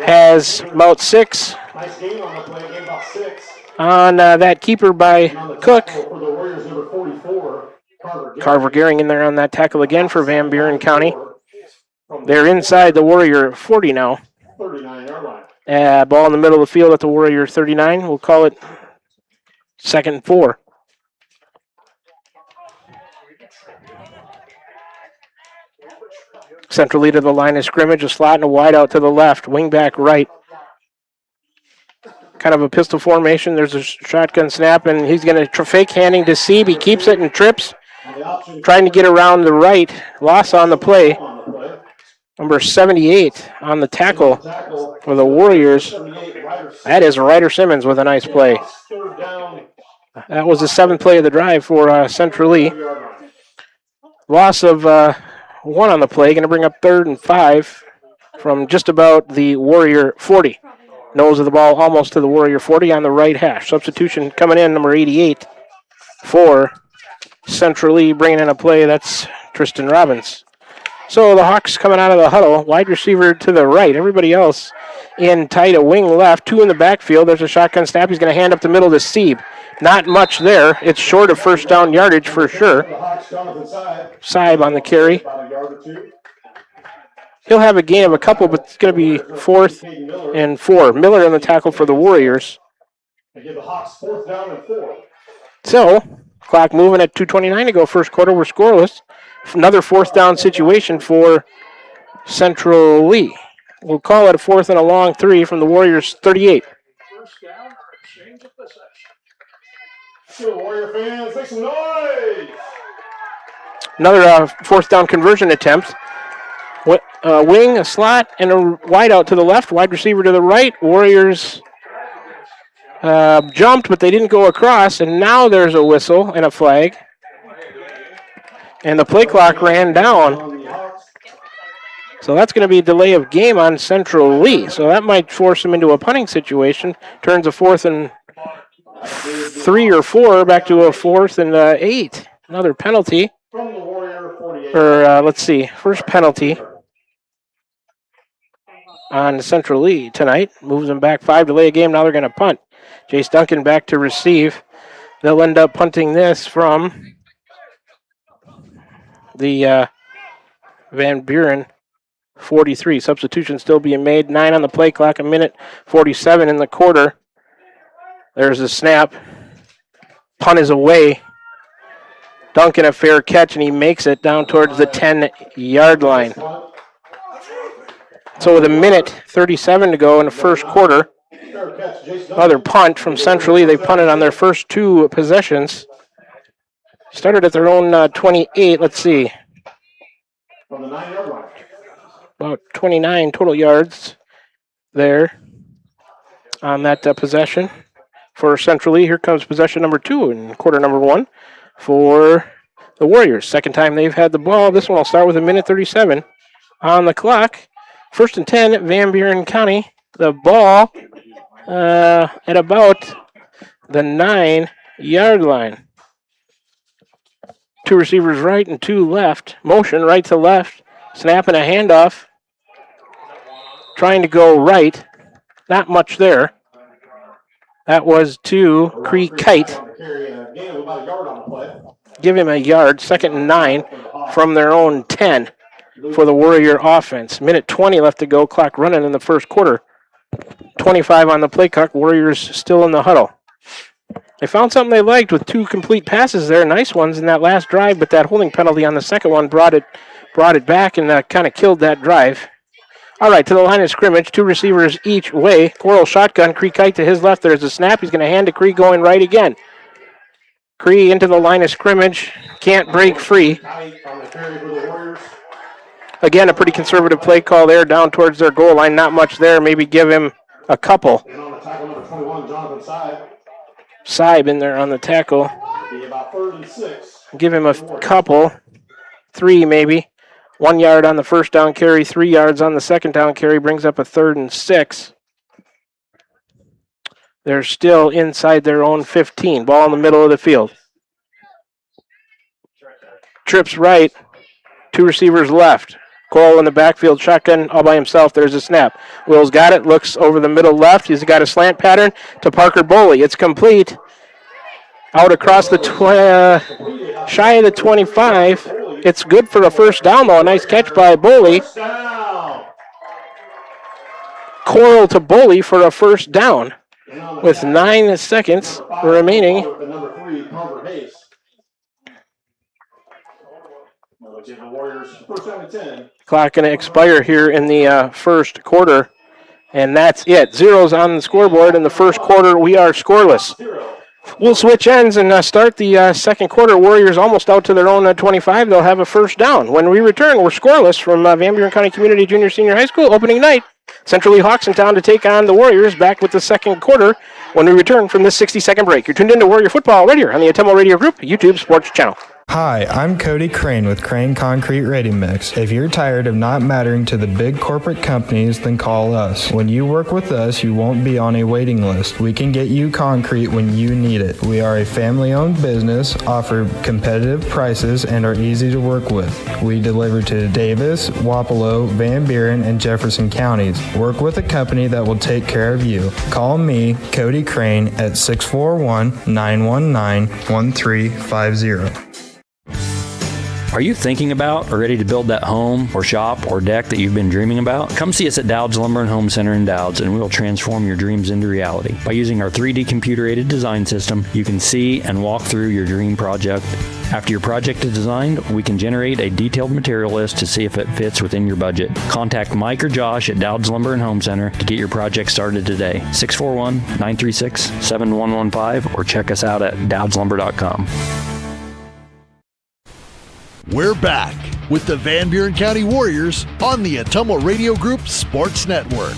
Has about 6 Nice game on the play, game about 6. on that keeper by Cook. For the Warriors, number 44, Carver Gehring in there on that tackle again for Van Buren County. They're inside the Warrior 40 now. 39-yard line. Ball in the middle of the field at the Warrior 39. We'll call it 2nd and 4. Centrally to the line of scrimmage, a slot and a wide out to the left, wing back right. Kind of a pistol formation. There's a shotgun snap, and he's going to fake handing to Sieb. He keeps it and trips. Trying to get around the right. Loss on the play. Number 78 on the tackle for the Warriors. That is Ryder Simmons with a nice play. That was the 7th play of the drive for Central Lee. Loss of 1 on the play. Going to bring up 3rd and 5 from just about the Warrior 40. Nose of the ball almost to the Warrior 40 on the right hash. Substitution coming in, number 88 for Central Lee, bringing in a play. That's Tristan Robbins. So the Hawks coming out of the huddle. Wide receiver to the right. Everybody else in tight, a wing left. 2 in the backfield. There's a shotgun snap. He's going to hand up the middle to Sieb. Not much there. It's short of first down yardage for sure. Sieb on the carry. He'll have a gain of a couple, but it's going to be 4th and 4. Miller on the tackle for the Warriors. They give the Hawks 4th down and 4. So, clock moving at 2:29 to go. First quarter, we're scoreless. Another 4th down situation for Central Lee. We'll call it a 4th and a long 3 from the Warriors 38. Warrior fans, make some noise! Another 4th down conversion attempt. Wing, a slot, and a wide out to the left. Wide receiver to the right. Warriors jumped, but they didn't go across. And now there's a whistle and a flag. And the play clock ran down. So that's going to be a delay of game on Central Lee. So that might force them into a punting situation. Turns a 4th and 3 or 4 back to a 4th and 8. Another penalty. Or let's see, first penalty on Central Lee tonight. Moves them back 5, delay a game. Now they're going to punt. Jace Duncan back to receive. They'll end up punting this from the Van Buren 43. Substitution still being made. 9 on the play clock, 1:47 in the quarter. There's a snap. Punt is away. Duncan a fair catch, and he makes it down towards the 10-yard line. So with 1:37 to go in the first quarter, another punt from Central Lee. They punted on their first 2 possessions. Started at their own 28. Let's see. From the 9-yard line. About 29 total yards there on that possession for Central Lee. Here comes possession number 2 in quarter number 1 for the Warriors. Second time they've had the ball. This one will start with 1:37 on the clock. 1st and 10, Van Buren County. The ball at about the 9-yard line. 2 receivers right and 2 left. Motion right to left. Snapping a handoff. Trying to go right. Not much there. That was to Cree Kite. Give him a yard. 2nd and 9 from their own 10 for the Warrior offense. 1:20 left to go. Clock running in the first quarter. 25 on the play clock. Warriors still in the huddle. They found something they liked with 2 complete passes there. Nice ones in that last drive, but that holding penalty on the second one brought it back and kind of killed that drive. All right, to the line of scrimmage, 2 receivers each way. Coral shotgun, Cree Kite to his left. There's a snap. He's going to hand to Cree going right again. Cree into the line of scrimmage. Can't break free. Again, a pretty conservative play call there down towards their goal line. Not much there. Maybe give him a couple. Sieb in there on the tackle. Give him a couple. 3 maybe. 1 yard on the first down carry, 3 yards on the second down carry, brings up a 3rd and 6. They're still inside their own 15. Ball in the middle of the field. Trips right. 2 receivers left. Coral in the backfield, shotgun all by himself. There's a snap. Will's got it, looks over the middle left. He's got a slant pattern to Parker Boley. It's complete. Out across the shy of the 25. It's good for a first down, though. A nice catch by Boley. Coral to Boley for a first down with 9 seconds remaining. Clock going to expire here in the first quarter, and that's it. Zeros on the scoreboard in the first quarter. We are scoreless. We'll switch ends and start the second quarter. Warriors almost out to their own 25. They'll have a first down. When we return, we're scoreless from Van Buren County Community Junior Senior High School opening night. Central Lee Hawks in town to take on the Warriors. Back with the second quarter when we return from this 60-second break. You're tuned into Warrior Football right here on the Ottumwa Radio Group YouTube Sports Channel. Hi, I'm Cody Crane with Crane Concrete Ready Mix. If you're tired of not mattering to the big corporate companies, then call us. When you work with us, you won't be on a waiting list. We can get you concrete when you need it. We are a family-owned business, offer competitive prices, and are easy to work with. We deliver to Davis, Wapello, Van Buren, and Jefferson counties. Work with a company that will take care of you. Call me, Cody Crane, at 641-919-1350. Are you thinking about or ready to build that home or shop or deck that you've been dreaming about? Come see us at Dowd's Lumber and Home Center in Dowd's, and we'll transform your dreams into reality. By using our 3D computer-aided design system, you can see and walk through your dream project. After your project is designed, we can generate a detailed material list to see if it fits within your budget. Contact Mike or Josh at Dowd's Lumber and Home Center to get your project started today. 641-936-7115 or check us out at dowdslumber.com. We're back with the Van Buren County Warriors on the Ottumwa Radio Group Sports Network.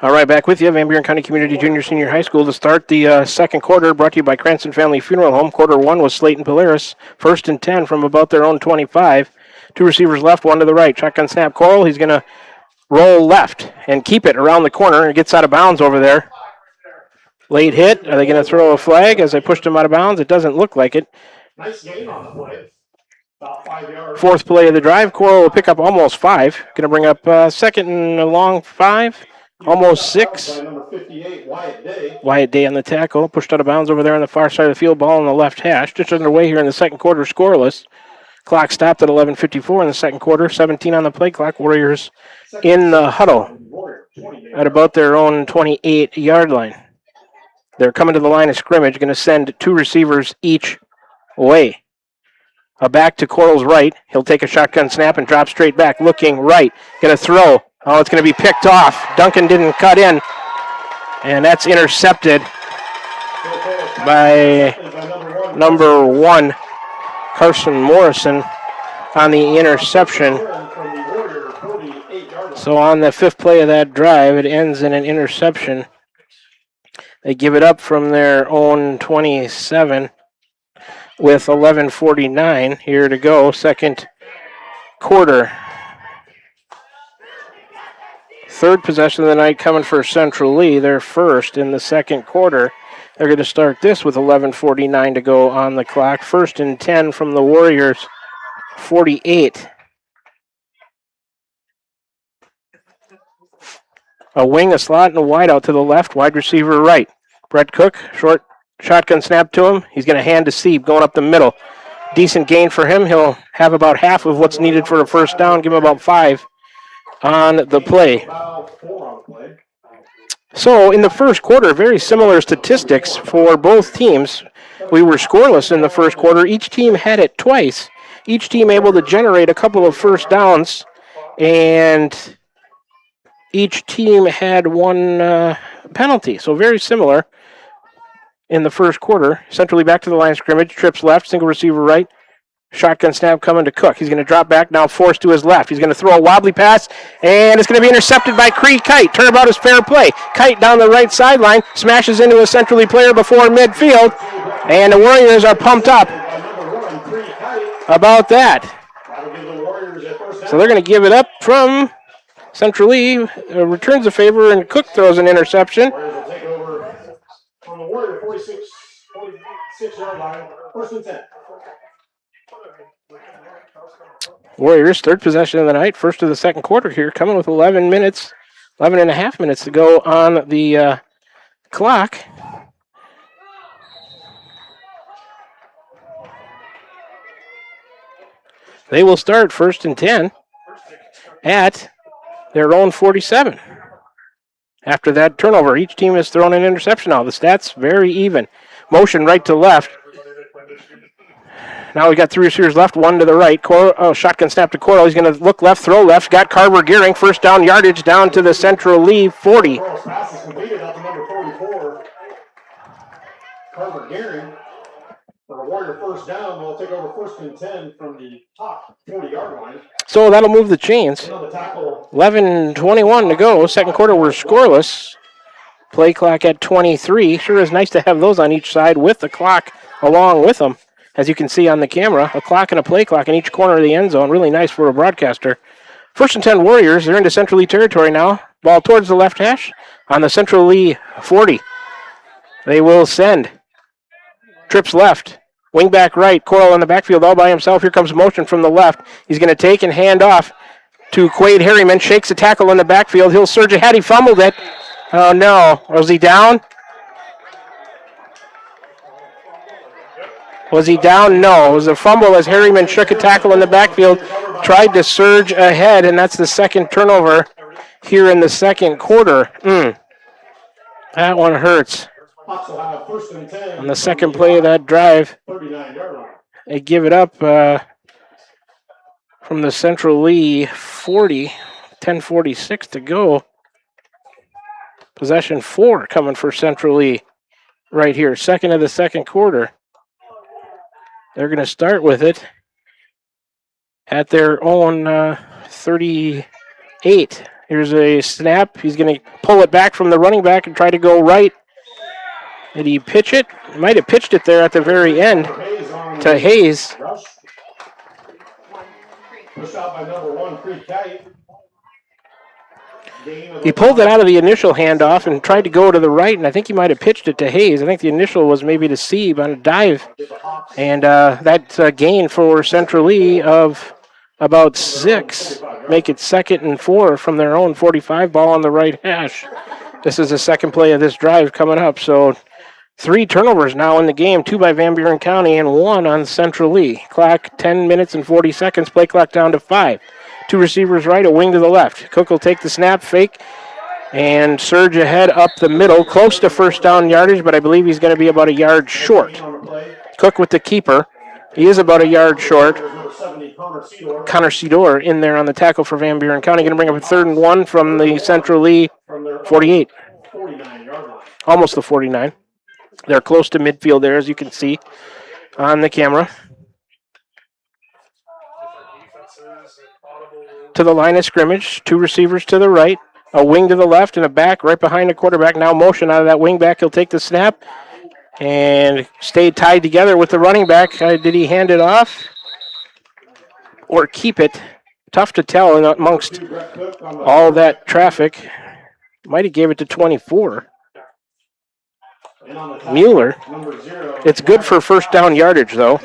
All right, back with you, Van Buren County Community Junior Senior High School to start the second quarter, brought to you by Cranston Family Funeral Home. Quarter one was Slayton Polaris, 1st and 10 from about their own 25. 2 receivers left, 1 to the right. Shotgun snap, Coral. He's going to roll left and keep it around the corner, and gets out of bounds over there. Late hit. Are they going to throw a flag as they pushed him out of bounds? It doesn't look like it. Nice gain on the play. About 5 yards. 4th play of the drive. Coral will pick up almost 5. Going to bring up 2nd and a long 5. Almost 6. By number 58, Wyatt Day. Wyatt Day on the tackle. Pushed out of bounds over there on the far side of the field. Ball on the left hash. Just underway here in the second quarter, scoreless. Clock stopped at 11:54 in the second quarter. 17 on the play clock. Warriors in the huddle at about their own 28-yard line. They're coming to the line of scrimmage. Going to send 2 receivers each way. A back to Coral's right. He'll take a shotgun snap and drop straight back. Looking right. Going to throw. Oh, it's going to be picked off. Duncan didn't cut in. And that's intercepted by number 1. Carson Morrison on the interception. So on the 5th play of that drive, it ends in an interception. They give it up from their own 27 with 11:49 here to go, second quarter. 3rd possession of the night coming for Central Lee. They're first in the second quarter. They're going to start this with 11:49 to go on the clock. 1st and 10 from the Warriors, 48. A wing, a slot, and a wide out to the left. Wide receiver right. Brett Cook, short shotgun snap to him. He's going to hand to Sieb going up the middle. Decent gain for him. He'll have about half of what's needed for a first down. Give him about 5 on the play. So in the first quarter, very similar statistics for both teams. We were scoreless in the first quarter. Each team had it twice. Each team able to generate a couple of first downs, and each team had 1 penalty. So very similar in the first quarter. Centrally back to the line of scrimmage. Trips left, single receiver right. Shotgun snap coming to Cook. He's going to drop back, now forced to his left. He's going to throw a wobbly pass, and it's going to be intercepted by Cree Kite. Turnabout is fair play. Kite down the right sideline, smashes into a Centrally player before midfield, and the Warriors are pumped up. about that? That'll give the Warriors a first down. So they're going to give it up from Central Lee. Returns the favor, and Cook throws an interception. Warriors will take over from the Warrior 46 yard line. First and 10. Warriors, third possession of the night, first of the second quarter here, coming with 11 and a half minutes to go on the clock. They will start first and 10 at their own 47. After that turnover, each team has thrown an interception now. The stats very even. Motion right to left. Now we got three receivers left, one to the right. Shotgun snap to Coral. He's going to look left, throw left. Got Carver Gearing. First down yardage down to the Central Lee 40. Coral's pass is completed out to number 44. Carver Gearing. For a Warrior first down, they'll take over first and 10 from the top 40-yard line. So that'll move the chains. 11:21 to go. Second quarter, we're scoreless. Play clock at 23. Sure is nice to have those on each side with the clock along with them. As you can see on the camera, a clock and a play clock in each corner of the end zone. Really nice for a broadcaster. First and 10 Warriors. They're into Central Lee territory now. Ball towards the left hash on the Central Lee 40. They will send. Trips left. Wing back right. Coral in the backfield all by himself. Here comes motion from the left. He's going to take and hand off to Quade Harriman. Shakes a tackle in the backfield. He'll surge ahead. He fumbled it. Oh, no. Was he down? Was he down? No. It was a fumble as Harriman shook a tackle in the backfield. Tried to surge ahead, and that's the second turnover here in the second quarter. That one hurts. On the second play of that drive, they give it up from the Central Lee 40, 10:46 to go. Possession 4 coming for Central Lee right here, second of the second quarter. They're going to start with it at their own 38. Here's a snap. He's going to pull it back from the running back and try to go right. Did he pitch it? He might have pitched it there at the very end to Hayes. He pulled it out of the initial handoff and tried to go to the right, and I think he might have pitched it to Hayes. I think the initial was maybe to Sieb on a dive. And that's a gain for Central Lee of about 6. Make it 2nd and 4 from their own 45, ball on the right hash. This is the second play of this drive coming up, so 3 turnovers now in the game, 2 by Van Buren County and 1 on Central Lee. Clock 10 minutes and 40 seconds, play clock down to 5. 2 receivers right, a wing to the left. Cook will take the snap, fake, and surge ahead up the middle, close to first down yardage, but I believe he's going to be about a yard short. Cook with the keeper. He is about a yard short. Connor Sidor in there on the tackle for Van Buren County. Going to bring up a 3rd and 1 from the Central Lee 48. Almost the 49. They're close to midfield there, as you can see on the camera. To the line of scrimmage, 2 receivers to the right, a wing to the left, and a back right behind the quarterback. Now motion out of that wing back. He'll take the snap and stay tied together with the running back. Did he hand it off or keep it? Tough to tell amongst all that traffic. Might have gave it to 24. Mueller. It's good for first down yardage, though.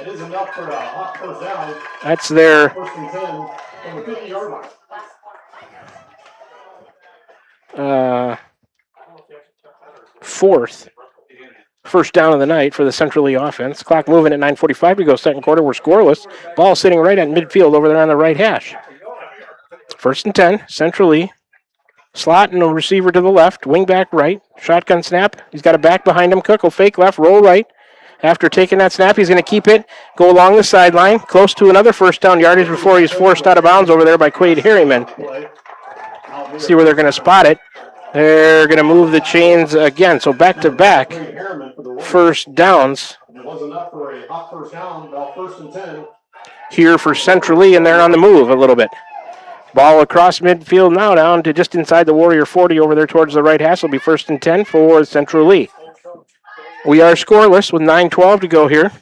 That's their 4th first down of the night for the Central Lee offense. Clock moving at 9:45 to go second quarter. We're scoreless. Ball sitting right at midfield over there on the right hash. 1st and 10, Central Lee. Slot and a receiver to the left, wing back right, shotgun snap. He's got a back behind him. Cook will fake left, roll right. After taking that snap, he's going to keep it, go along the sideline, close to another first down yardage before he's forced out of bounds over there by Quade Harriman. See where they're going to spot it. They're going to move the chains again, so back-to-back first downs here for Central Lee, and they're on the move a little bit. Ball across midfield now, down to just inside the Warrior 40 over there towards the right hash. Will be 1st and 10 for Central Lee. We are scoreless with 9:12 to go here.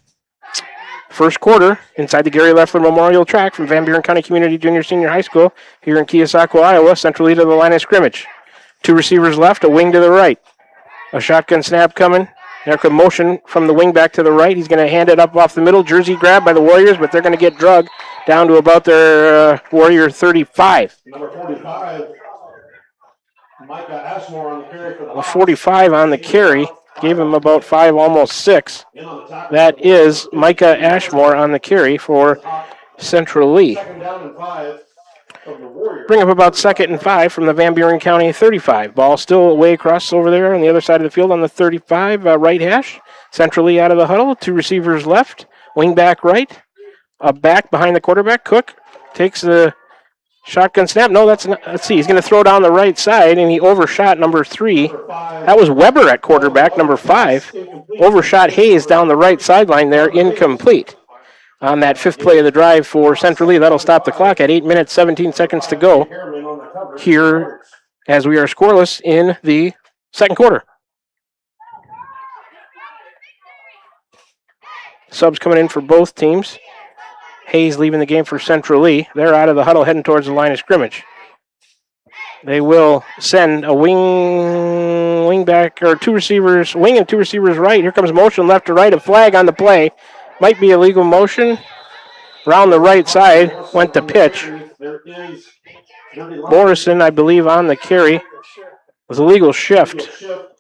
First quarter inside the Gary Leffler Memorial Track from Van Buren County Community Junior Senior High School here in Keosauqua, Iowa. Central lead to the line of scrimmage. 2 receivers left, a wing to the right. A shotgun snap coming. There comes motion from the wing back to the right. He's going to hand it up off the middle. Jersey grab by the Warriors, but they're going to get drugged down to about their Warrior 35. Number 45, Micah Ashmore on the carry for the A 45 on the carry. Gave him about 5, almost 6. That is Micah Ashmore on the carry for Central Lee. Second down and 5 of the Warriors. Bring up about 2nd and 5 from the Van Buren County 35. Ball still way across over there on the other side of the field on the 35 right hash. Central Lee out of the huddle. 2 receivers left. Wing back right. A back behind the quarterback. Cook takes the shotgun snap. No, that's not. Let's see. He's going to throw down the right side, and he overshot number 3. That was Weber at quarterback, number 5. Overshot Hayes down the right sideline there, incomplete. On that 5th play of the drive for Central Lee, that'll stop the clock at 8 minutes, 17 seconds to go here as we are scoreless in the second quarter. Subs coming in for both teams. Hayes leaving the game for Central Lee. They're out of the huddle heading towards the line of scrimmage. They will send a wing back, or 2 receivers, wing and 2 receivers right. Here comes motion left to right, a flag on the play. Might be illegal motion. Around the right side, went to pitch. Morrison, I believe, on the carry. Was a legal shift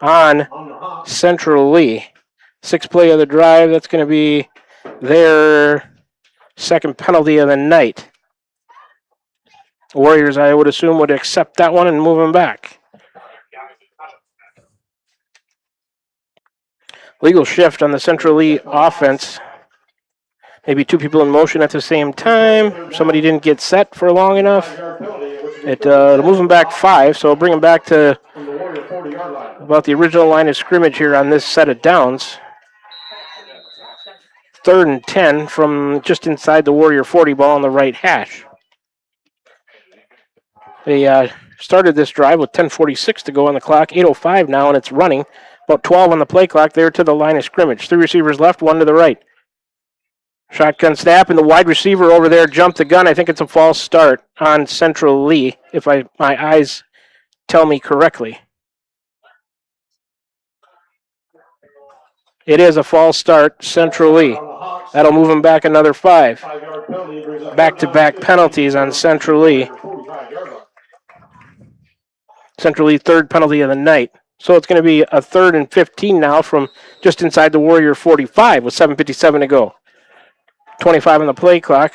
on Central Lee. 6th play of the drive, that's going to be their second penalty of the night. Warriors, I would assume, would accept that one and move him back. Legal shift on the Central Lee offense. Maybe 2 people in motion at the same time. Somebody didn't get set for long enough. It'll move him back 5, so it'll bring him back to about the original line of scrimmage here on this set of downs. 3rd and 10 from just inside the Warrior 40, ball on the right hash. They started this drive with 10:46 to go on the clock, 8:05 now, and it's running. About 12 on the play clock there to the line of scrimmage. 3 receivers left, 1 to the right. Shotgun snap, and the wide receiver over there jumped the gun. I think it's a false start on Central Lee, if my eyes tell me correctly. It is a false start, Central Lee. That'll move him back another 5. Back-to-back penalties on Central Lee. Central Lee 3rd penalty of the night. So it's going to be a 3rd and 15 now from just inside the Warrior 45 with 7:57 to go. 25 on the play clock.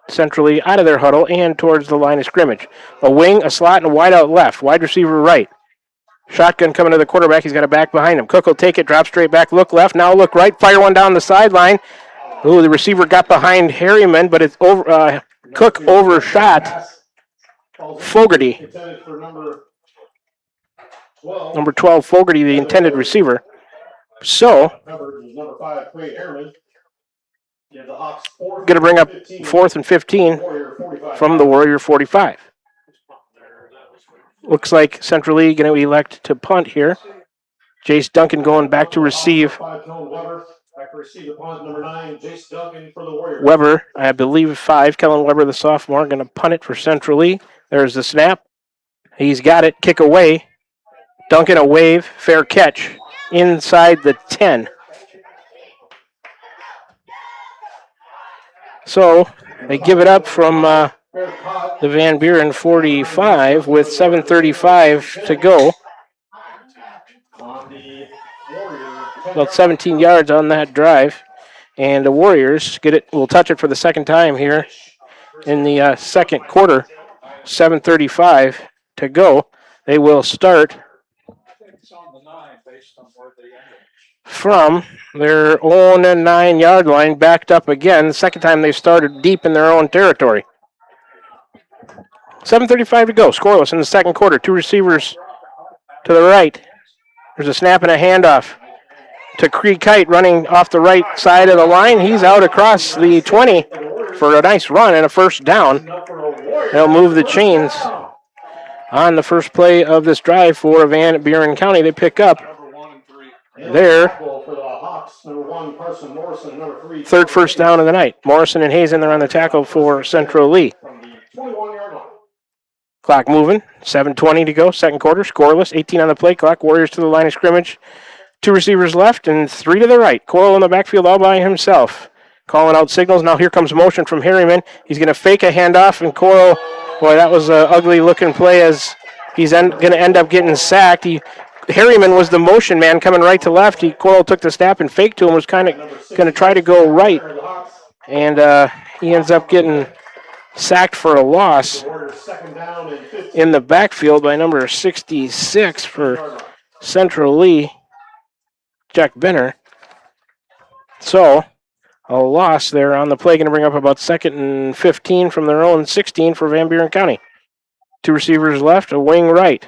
Central Lee out of their huddle and towards the line of scrimmage. A wing, a slot, and a wide out left. Wide receiver right. Shotgun coming to the quarterback. He's got a back behind him. Cook will take it, drop straight back, look left, now look right, fire one down the sideline. Ooh, the receiver got behind Harriman, but it's over. Cook overshot Fogarty. Number 12, Fogarty, the intended receiver. So, going to bring up 4th and 15 from the Warrior 45. Looks like Central Lee going to elect to punt here. Jace Duncan going back to receive. Weber, I believe 5. Kellen Weber, the sophomore, going to punt it for Central Lee. There's the snap. He's got it. Kick away. Duncan a wave. Fair catch. Inside the 10. So they give it up from the Van Buren 45 with 7:35 to go. About 17 yards on that drive. And the Warriors get it. Will touch it for the second time here in the second quarter. 7:35 to go. They will start from their own 9-yard line, backed up again. The second time they started deep in their own territory. 7:35 to go. Scoreless in the second quarter. 2 receivers to the right. There's a snap and a handoff to Cree Kite running off the right side of the line. He's out across the 20 for a nice run and a first down. They'll move the chains on the first play of this drive for Van Buren County. They pick up there. For the Hawks, number 1, Carson Morrison, number 3. Third first down of the night. Morrison and Hayes in there on the tackle for Central Lee. From the 21-yard line. Clock moving. 7:20 to go. Second quarter. Scoreless. 18 on the play clock. Warriors to the line of scrimmage. 2 receivers left and 3 to the right. Coral in the backfield all by himself. Calling out signals. Now here comes motion from Harriman. He's going to fake a handoff, and Coral, boy, that was an ugly-looking play as he's going to end up getting sacked. Harriman was the motion man coming right to left. Coral took the snap and faked to him, was kind of going to try to go right, and he ends up getting sacked for a loss in the backfield by number 66 for Central Lee, Jack Benner. So a loss there on the play, going to bring up about 2nd and 15 from their own 16 for Van Buren County. 2 receivers left, a wing right.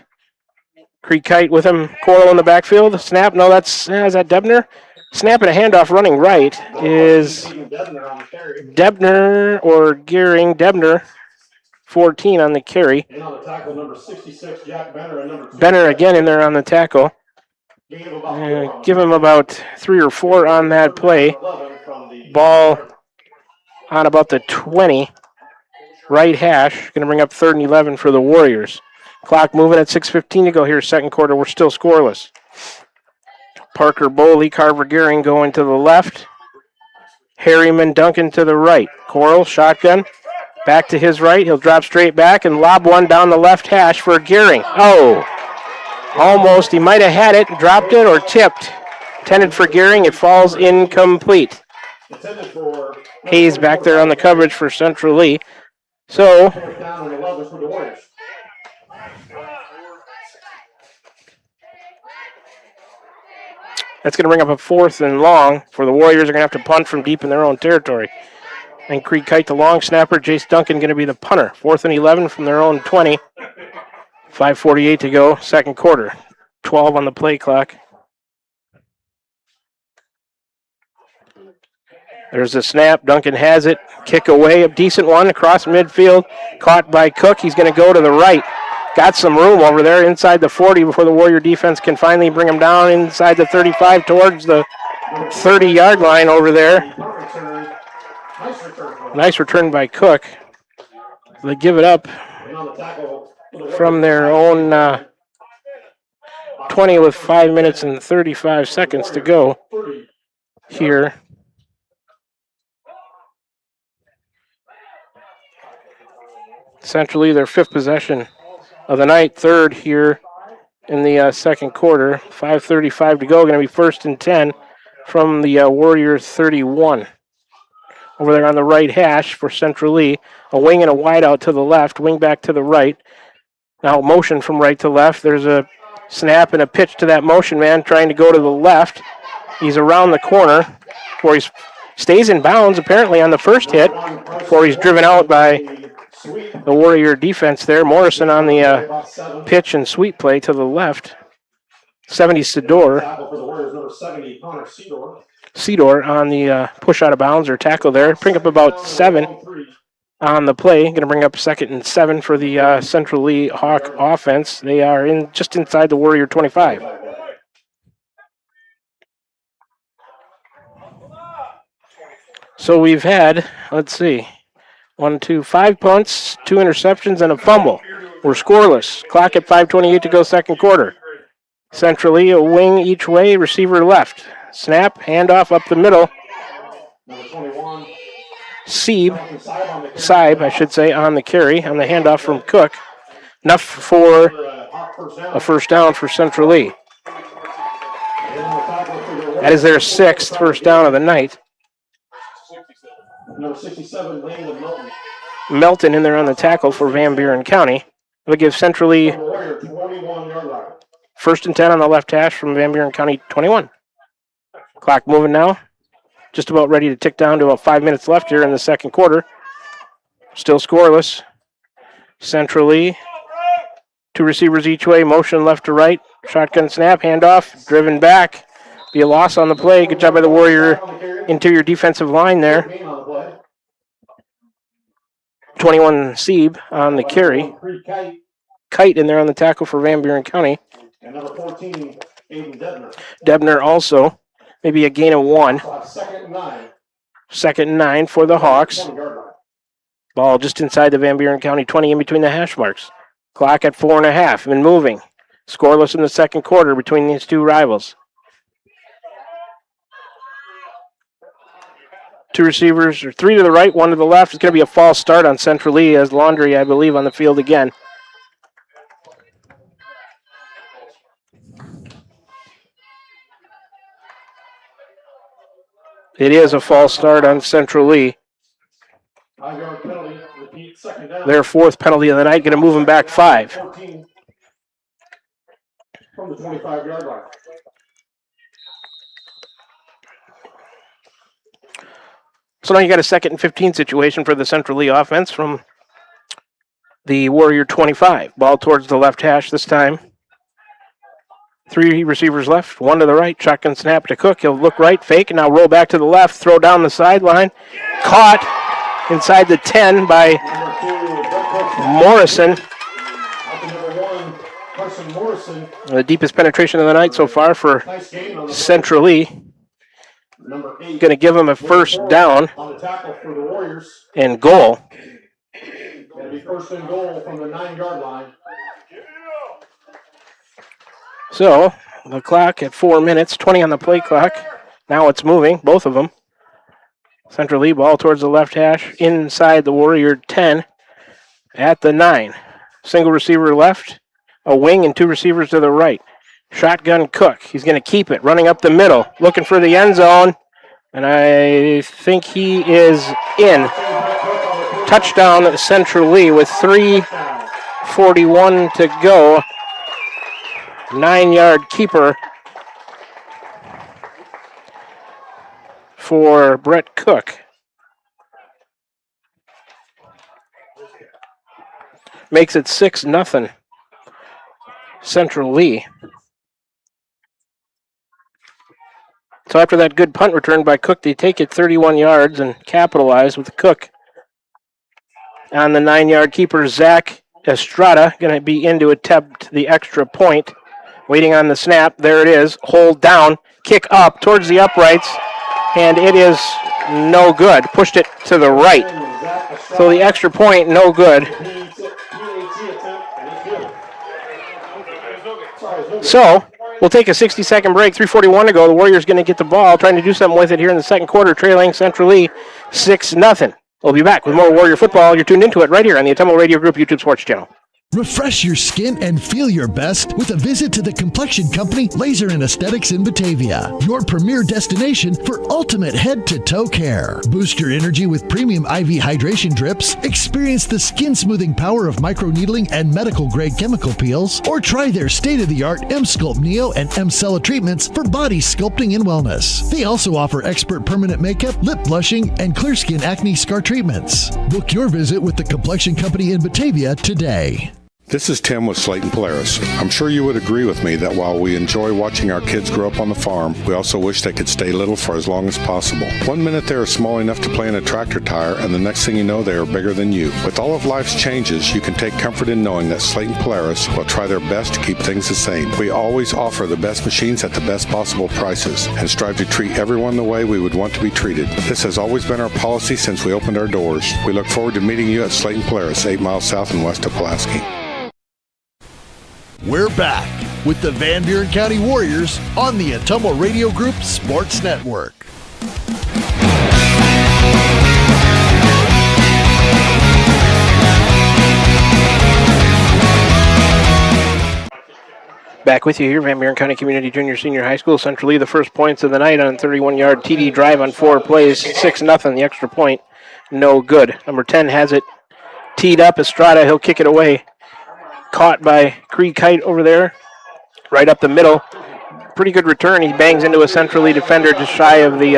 Creek Kite with him, Coral in the backfield. Snap, no, is that Debner? Snap and a handoff running right is Debner or Gearing. Debner, 14 on the carry. And on the tackle, number 66, Jack Benner, and number 2. Benner again in there on the tackle. Give him about 3 or 4 on that play. Ball on about the 20. Right hash. Going to bring up 3rd and 11 for the Warriors. Clock moving at 6:15 to go here. Second quarter. We're still scoreless. Parker Boley, Carver Gearing going to the left. Harriman Duncan to the right. Coral, shotgun. Back to his right. He'll drop straight back and lob one down the left hash for Gearing. Oh, almost. He might have had it, dropped it, or tipped. Intended for Gearing. It falls incomplete. Hayes back there on the coverage for Central Lee. So that's going to bring up a 4th and long for the Warriors. Are going to have to punt from deep in their own territory. And Creek Kite, the long snapper. Jace Duncan going to be the punter. 4th and 11 from their own 20. 5:48 to go, second quarter. 12 on the play clock. There's the snap. Duncan has it. Kick away. A decent one across midfield. Caught by Cook. He's going to go to the right. Got some room over there inside the 40 before the Warrior defense can finally bring him down inside the 35 towards the 30-yard line over there. Nice return by Cook. They give it up from their own 20 with 5 minutes and 35 seconds to go here. Centrally, their 5th possession of the night, 3rd here in the second quarter. 5:35 to go, going to be 1st and 10 from the Warriors 31. Over there on the right hash for Central Lee, a wing and a wide out to the left, wing back to the right. Now motion from right to left. There's a snap and a pitch to that motion man trying to go to the left. He's around the corner before he stays in bounds apparently on the first hit before he's driven out by the Warrior defense there. Morrison on the pitch and sweep play to the left. 70 Sidor. Sidor on the push out of bounds or tackle there. Bring up about 7 on the play. Going to bring up 2nd and 7 for the Central Lee Hawk offense. They are in just inside the Warrior 25. So we've had, let's see, 5 punts, 2 interceptions, and a fumble. We're scoreless. Clock at 5:28 to go, second quarter. Central Lee, a wing each way, receiver left. Snap, handoff up the middle. Saib, I should say, on the carry, on the handoff from Cook. Enough for a first down for Central Lee. That is their 6th first down of the night. Number 67, Landon Melton. Melton in there on the tackle for Van Buren County. It'll give Central Lee 1st and 10 on the left hash from Van Buren County 21. Clock moving now. Just about ready to tick down to about 5 minutes left here in the second quarter. Still scoreless. Central Lee, 2 receivers each way, motion left to right. Shotgun snap, handoff, driven back. Be a loss on the play. Good job by the Warrior interior defensive line there. 21 Sieb on the carry. Kite in there on the tackle for Van Buren County. And number 14, Aiden Debner. Debner also. Maybe a gain of 1. Second and 9. Second and 9 for the Hawks. 20-yard line. Ball just inside the Van Buren County 20 in between the hash marks. Clock at 4.5 and moving. Scoreless in the second quarter between these two rivals. Two receivers, or 3 to the right, 1 to the left. It's going to be a false start on Central Lee as Laundry, I believe, on the field again. It is a false start on Central Lee. 5-yard penalty. Repeat, second down. Their 4th penalty of the night, going to move them back 5. 14 from the 25-yard line. So now you got a 2nd and 15 situation for the Central Lee offense from the Warrior 25. Ball towards the left hash this time. 3 receivers left, 1 to the right. Shotgun snap to Cook. He'll look right, fake, and now roll back to the left. Throw down the sideline. Caught inside the 10 by Morrison. The deepest penetration of the night so far for Central Lee. Going to give him a first down On the tackle for the Warriors. and goal. It'll be first and goal from the 9-yard line. So the clock at 4 minutes, 20 on the play clock. Now it's moving, both of them. Central Lee ball towards the left hash, inside the Warrior 10 at the 9. Single receiver left, a wing, and 2 receivers to the right. Shotgun Cook. He's going to keep it, running up the middle, looking for the end zone. And I think he is in. Touchdown Central Lee with 3:41 to go. 9-yard keeper for Brett Cook. Makes it 6-0. Central Lee. So after that good punt return by Cook, they take it 31 yards and capitalize with Cook. On the 9-yard keeper, Zach Estrada, going to be in to attempt the extra point. Waiting on the snap. There it is. Hold down. Kick up towards the uprights. And it is no good. Pushed it to the right. So the extra point, no good. So we'll take a 60-second break. 3:41 to go. The Warriors going to get the ball, trying to do something with it here in the second quarter, trailing Central Lee 6-0. We'll be back with more Warrior football. You're tuned into it right here on the Ottumwa Radio Group YouTube Sports Channel. Refresh your skin and feel your best with a visit to the complexion company Laser and Aesthetics in Batavia, your premier destination for ultimate head-to-toe care. Boost your energy with premium IV hydration drips, experience the skin-smoothing power of microneedling and medical-grade chemical peels, or try their state-of-the-art M-Sculpt Neo and M-Cella treatments for body sculpting and wellness. They also offer expert permanent makeup, lip blushing, and clear skin acne scar treatments. Book your visit with the complexion company in Batavia today. This is Tim with Slayton Polaris. I'm sure you would agree with me that while we enjoy watching our kids grow up on the farm, we also wish they could stay little for as long as possible. 1 minute they are small enough to play in a tractor tire, and the next thing you know, they are bigger than you. With all of life's changes, you can take comfort in knowing that Slayton Polaris will try their best to keep things the same. We always offer the best machines at the best possible prices and strive to treat everyone the way we would want to be treated. This has always been our policy since we opened our doors. We look forward to meeting you at Slayton Polaris, 8 miles south and west of Pulaski. We're back with the Van Buren County Warriors on the Ottumwa Radio Group Sports Network. Back with you here, Van Buren County Community Junior Senior High School. Central Lee, the first points of the night on a 31-yard TD drive on 4 plays. 6-0, the extra point, no good. Number 10 has it teed up. Estrada, he'll kick it away. Caught by Creed Kite over there, right up the middle. Pretty good return. He bangs into a Central Lee defender just shy of the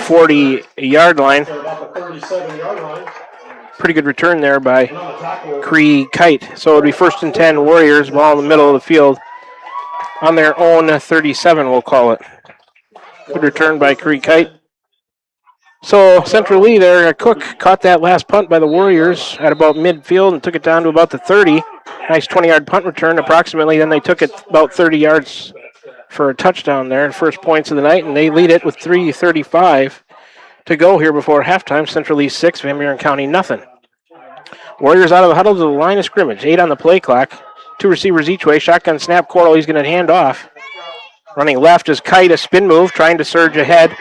40-yard line. Pretty good return there by Creed Kite. So it'll be 1st and 10 Warriors, ball in the middle of the field on their own 37, we'll call it. Good return by Creed Kite. So Central Lee there, Cook caught that last punt by the Warriors at about midfield and took it down to about the 30. Nice 20-yard punt return approximately. Then they took it about 30 yards for a touchdown there. First points of the night, and they lead it with 3:35 to go here before halftime. Central East 6, Van Buren County nothing. Warriors out of the huddle to the line of scrimmage. 8 on the play clock. 2 receivers each way. Shotgun snap. Coral, he's going to hand off. Running left is Kite, a spin move, trying to surge ahead.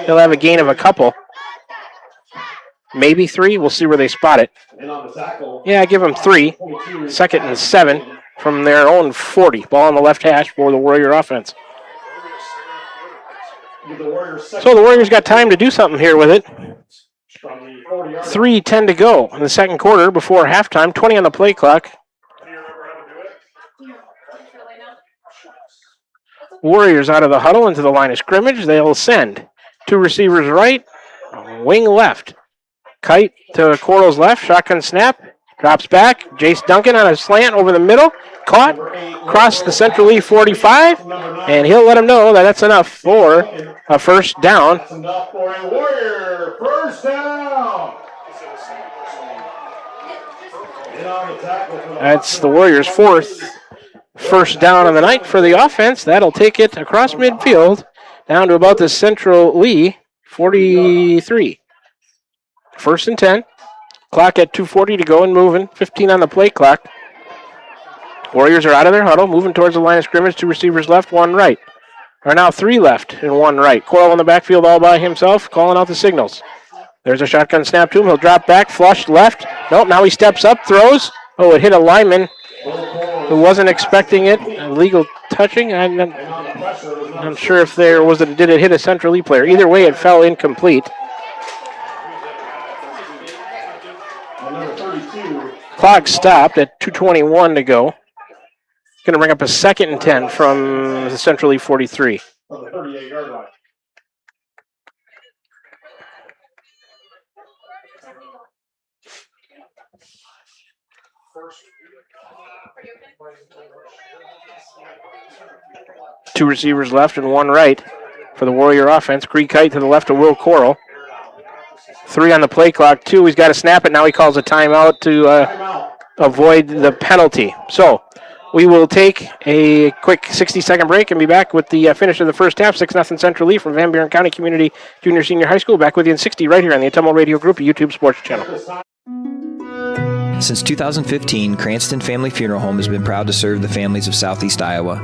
He'll have a gain of a couple. Maybe 3. We'll see where they spot it. Yeah, give them 3. 2nd and 7 from their own 40. Ball on the left hash for the Warrior offense. So the Warriors got time to do something here with it. 3:10 to go in the second quarter before halftime. 20 on the play clock. Warriors out of the huddle into the line of scrimmage. They'll send 2 receivers right, wing left. Kite to Coral's left, shotgun snap, drops back. Jace Duncan on a slant over the middle, caught, across the Central Lee 45, and he'll let him know that that's enough for a first down. That's enough for a Warrior first down. That's the Warriors' 4th first down of the night for the offense. That'll take it across midfield down to about the Central Lee 43. 1st and 10. Clock at 2:40 to go and moving. 15 on the play clock. Warriors are out of their huddle, moving towards the line of scrimmage. 2 receivers left, 1 right. Are now 3 left and 1 right. Coral in the backfield all by himself, calling out the signals. There's a shotgun snap to him. He'll drop back, flush left. Nope, now he steps up, throws. Oh, it hit a lineman who wasn't expecting it. Illegal touching. I'm not sure if there was did it hit a Central Lee player. Either way, it fell incomplete. Clock stopped at 2:21 to go. Going to bring up a 2nd and 10 from the Central Lee 43. On the 38-yard line. Two receivers left and 1 right for the Warrior offense. Creek Kite to the left of Will Coral. 3 on the play clock. 2, he's got to snap it. Now he calls a timeout to avoid the penalty. So we will take a quick 60-second break and be back with the finish of the first half. 6-0 Central Lee from Van Buren County Community Junior Senior High School. Back with you in 60 right here on the Ottumwa Radio Group, a YouTube sports channel. Since 2015, Cranston Family Funeral Home has been proud to serve the families of Southeast Iowa.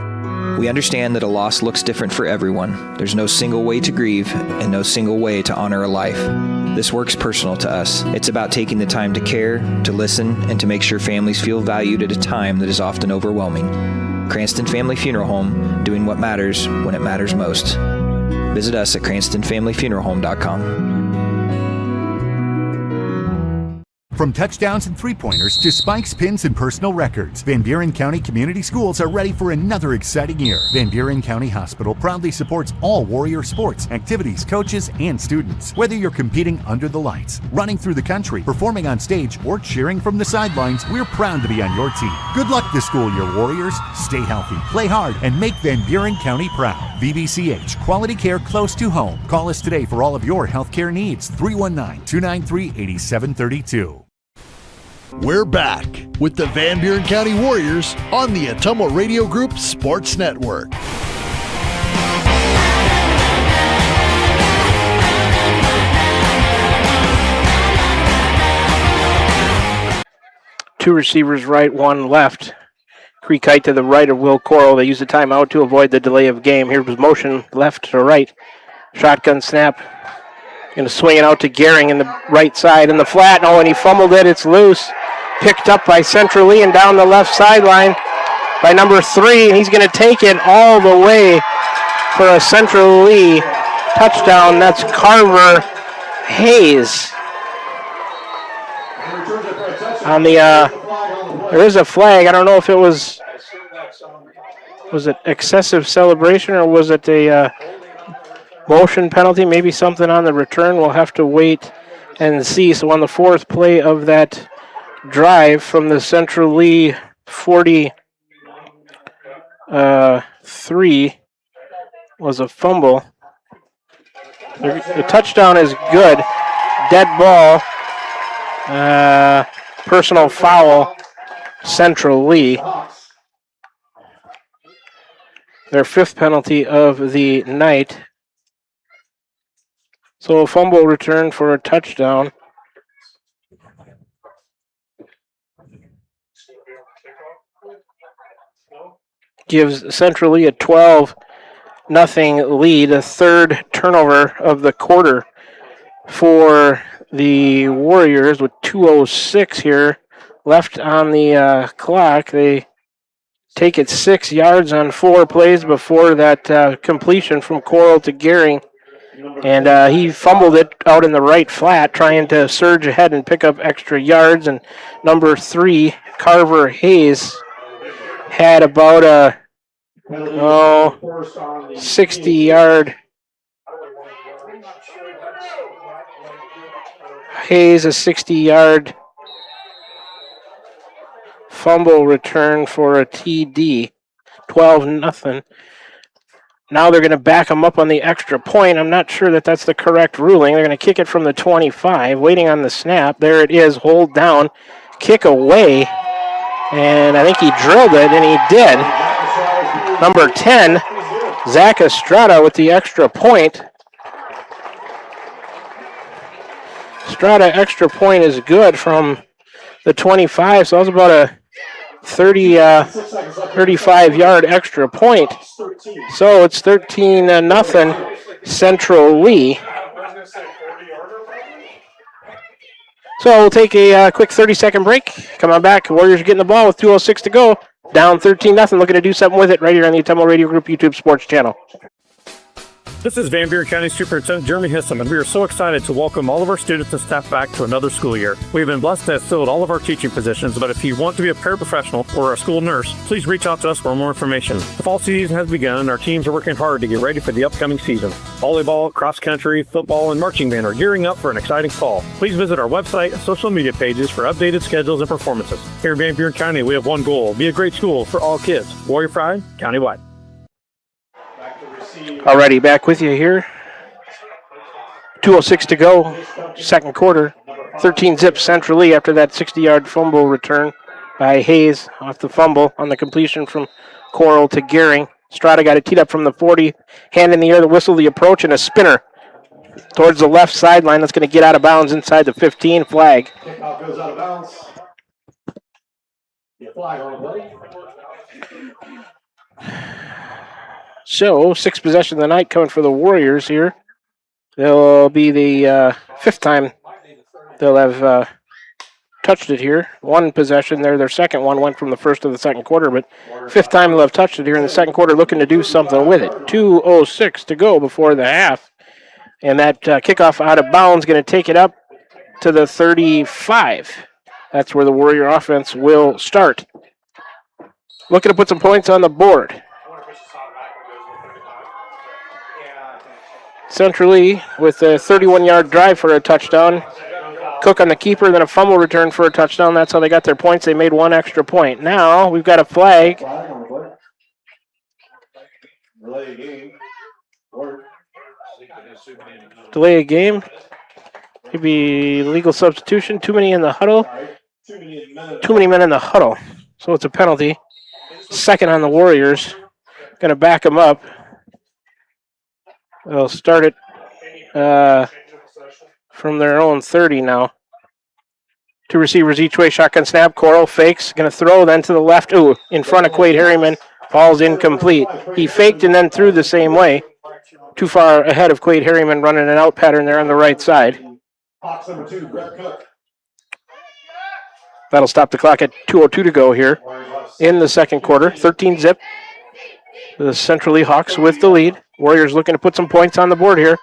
We understand that a loss looks different for everyone. There's no single way to grieve and no single way to honor a life. This work's personal to us. It's about taking the time to care, to listen, and to make sure families feel valued at a time that is often overwhelming. Cranston Family Funeral Home, doing what matters when it matters most. Visit us at cranstonfamilyfuneralhome.com. From touchdowns and three-pointers to spikes, pins, and personal records, Van Buren County Community Schools are ready for another exciting year. Van Buren County Hospital proudly supports all Warrior sports, activities, coaches, and students. Whether you're competing under the lights, running through the country, performing on stage, or cheering from the sidelines, we're proud to be on your team. Good luck this school year, Warriors. Stay healthy, play hard, and make Van Buren County proud. VBCH, quality care close to home. Call us today for all of your healthcare needs. 319-293-8732. We're back with the Van Buren County Warriors on the Ottumwa Radio Group Sports Network. Two receivers right, 1 left. Creek Kite to the right of Will Coral. They use the timeout to avoid the delay of game. Here was motion left to right. Shotgun snap. Going to swing it out to Gehring in the right side in the flat. Oh, and he fumbled it. It's loose. Picked up by Central Lee and down the left sideline by number 3. And he's going to take it all the way for a Central Lee touchdown. That's Carver Hayes. On the, there is a flag. I don't know if it was it excessive celebration or was it a motion penalty? Maybe something on the return. We'll have to wait and see. So on the 4th play of that drive from the Central Lee 43 was a fumble. The touchdown is good. Dead ball. Personal foul. Central Lee. Their 5th penalty of the night. So a fumble return for a touchdown. Gives Centrally a 12-0 lead, a 3rd turnover of the quarter for the Warriors with 2:06 here left on the clock. They take it 6 yards on 4 plays before that completion from Coral to Gehring. And he fumbled it out in the right flat, trying to surge ahead and pick up extra yards. And number 3, Carver Hayes, had about a 60-yard. Hayes, a 60-yard fumble return for a TD. 12-0. Now they're going to back them up on the extra point. I'm not sure that that's the correct ruling. They're going to kick it from the 25, waiting on the snap. There it is, hold down, kick away. And I think he drilled it, and he did. Number 10, Zach Estrada with the extra point. Estrada extra point is good from the 25, so that was about a 35-yard extra point. So it's 13-0 Central Lee. So we'll take a quick 30-second break. Come on back. Warriors are getting the ball with 2:06 to go. Down 13-0. Looking to do something with it right here on the Ottumwa Radio Group YouTube Sports channel. This is Van Buren County Superintendent Jeremy Hissom, and we are so excited to welcome all of our students and staff back to another school year. We've been blessed to have filled all of our teaching positions, but if you want to be a paraprofessional or a school nurse, please reach out to us for more information. The fall season has begun, and our teams are working hard to get ready for the upcoming season. Volleyball, cross country, football, and marching band are gearing up for an exciting fall. Please visit our website and social media pages for updated schedules and performances. Here in Van Buren County, we have one goal: be a great school for all kids. Warrior Pride, countywide. Alrighty, back with you here. 2:06 to go, second quarter. 13-0 Central Lee after that 60-yard fumble return by Hayes off the fumble on the completion from Coral to Gehring. Strada got it teed up from the 40, hand in the air, the whistle, the approach, and a spinner towards the left sideline. That's going to get out of bounds inside the 15 flag. Kickoff goes out of bounds. The flag on the play. So, 6th possession of the night coming for the Warriors here. They'll be the 5th time they'll have touched it here. 1 possession there. Their second one went from the first to the second quarter, but 5th time they'll have touched it here in the second quarter, looking to do something with it. 2:06 to go before the half. And that kickoff out of bounds going to take it up to the 35. That's where the Warrior offense will start. Looking to put some points on the board. Central Lee with a 31-yard drive for a touchdown. Cook on the keeper, then a fumble return for a touchdown. That's how they got their points. They made 1 extra point. Now we've got a flag. Delay a game. Could be legal substitution. Too many in the huddle. Too many men in the huddle. So it's a penalty. Second on the Warriors. Going to back them up. They'll start it from their own 30 now. 2 receivers each way, shotgun snap. Coral fakes, going to throw then to the left. Ooh, in front of Quade Harriman. Ball's incomplete. He faked and then threw the same way. Too far ahead of Quade Harriman, running an out pattern there on the right side. That'll stop the clock at 2:02 to go here in the second quarter. 13-0. The Central Lee Hawks with the lead. Warriors looking to put some points on the board here.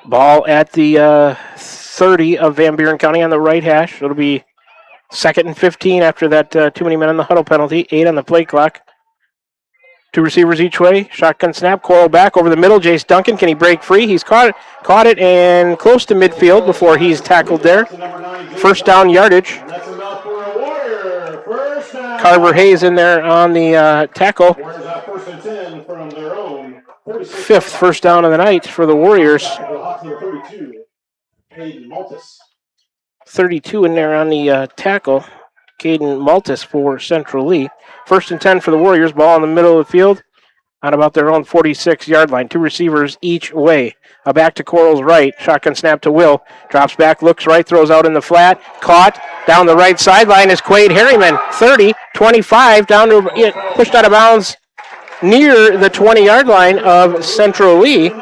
Ball at the 30 of Van Buren County on the right hash. It'll be 2nd and 15 after that too many men in the huddle penalty. 8 on the play clock. 2 receivers each way. Shotgun snap. Coral back over the middle. Jace Duncan, can he break free? He's caught it and close to midfield before he's tackled there. First down yardage. Carver Hayes in there on the tackle. 5th first down of the night for the Warriors. 32 in there on the tackle. Caden Maltis for Central Lee. 1st and 10 for the Warriors. Ball in the middle of the field on about their own 46-yard line. 2 receivers each way. A back to Coral's right. Shotgun snap to Will. Drops back, looks right, throws out in the flat. Caught down the right sideline is Quade Harriman. 30, 25, down to pushed out of bounds near the 20-yard line of Central Lee.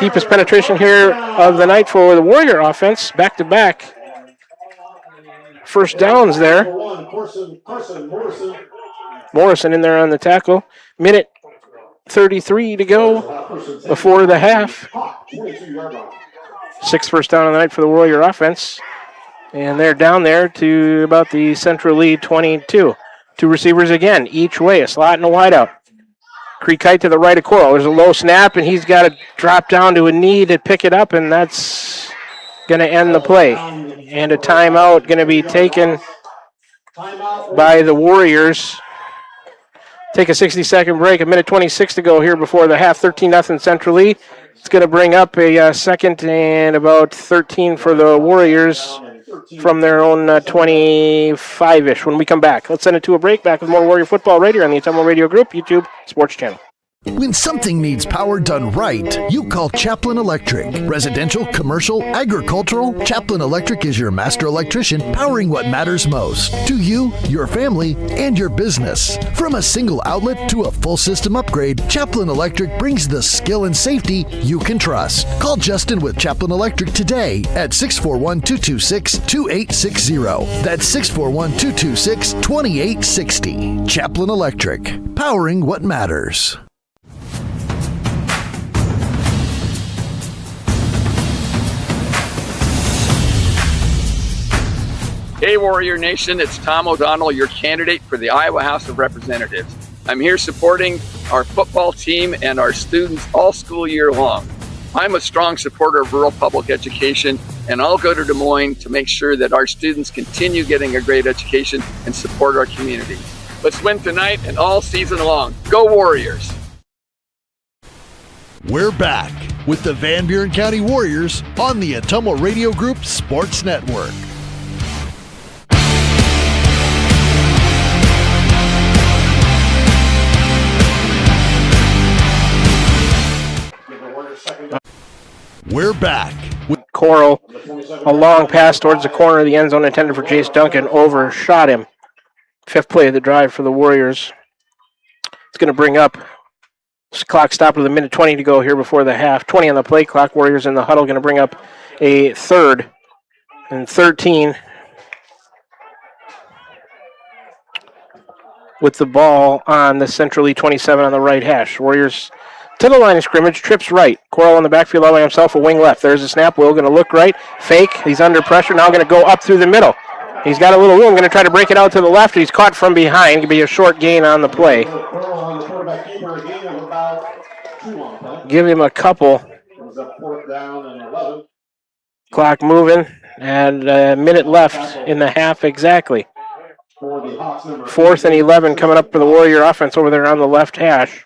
Deepest penetration here of the night for the Warrior offense. Back-to-back first downs there. Morrison in there on the tackle. Minute 33 to go before the half. 6th first down of the night for the Warrior offense. And they're down there to about the Central Lee 22. 2 receivers again, each way, a slot and a wideout. Creekite to the right of Coral. There's a low snap, and he's got to drop down to a knee to pick it up, and that's going to end the play. And a timeout going to be taken by the Warriors. Take a 60-second break, a minute 26 to go here before the half. 13-0 Central Lee. It's going to bring up a second and about 13 for the Warriors from their own 25-ish when we come back. Let's send it to a break. Back with more Warrior Football right here on the Ottumwa Radio Group, YouTube, Sports Channel. When something needs power done right, you call Chaplin Electric. Residential, commercial, agricultural, Chaplin Electric is your master electrician, powering what matters most to you, your family, and your business. From a single outlet to a full system upgrade, Chaplin Electric brings the skill and safety you can trust. Call Justin with Chaplin Electric today at 641-226-2860. That's 641-226-2860. Chaplin Electric, powering what matters. Hey, Warrior Nation, it's Tom O'Donnell, your candidate for the Iowa House of Representatives. I'm here supporting our football team and our students all school year long. I'm a strong supporter of rural public education, and I'll go to Des Moines to make sure that our students continue getting a great education and support our community. Let's win tonight and all season long. Go Warriors! We're back with the Van Buren County Warriors on the Ottumwa Radio Group Sports Network. We're back with Coral. A long pass towards the corner of the end zone intended for Jace Duncan. Overshot him. 5th play of the drive for the Warriors. It's going to bring up clock stop with a minute 20 to go here before the half. 20 on the play clock. Warriors in the huddle going to bring up a 3rd and 13 with the ball on the Central Lee 27 on the right hash. Warriors to the line of scrimmage, trips right. Coral on the backfield all by himself, a wing left. There's a snap. Will going to look right. Fake. He's under pressure. Now going to go up through the middle. He's got a little room. Going to try to break it out to the left. He's caught from behind. Going to be a short gain on the play. Give him a couple. Clock moving. And a minute left in the half exactly. 4th and 11 coming up for the Warrior offense over there on the left hash.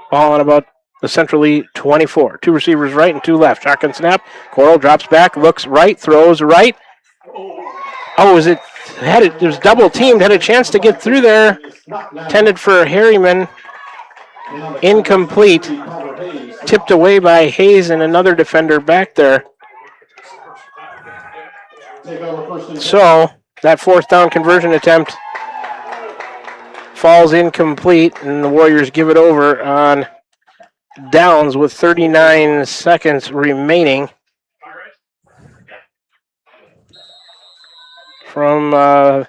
Ball on about the Central Lee 24. 2 receivers right and 2 left. Shotgun snap. Coral drops back, looks right, throws right. Oh, it was double teamed, had a chance to get through there. Intended for Harriman. Incomplete. Tipped away by Hayes and another defender back there. So, that 4th down conversion attempt falls incomplete, and the Warriors give it over on downs with 39 seconds remaining from the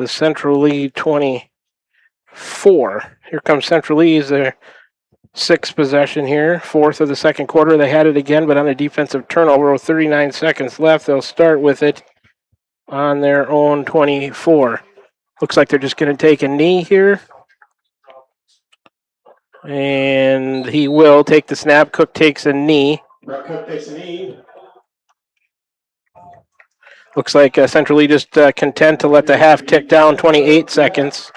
Central Lee 24. Here comes Central Lee, their 6th possession here, 4th of the second quarter. They had it again, but on a defensive turnover with 39 seconds left. They'll start with it on their own 24. Looks like they're just going to take a knee here. And he will take the snap. Cook takes a knee. Looks like Central Lee just content to let the half tick down 28 seconds.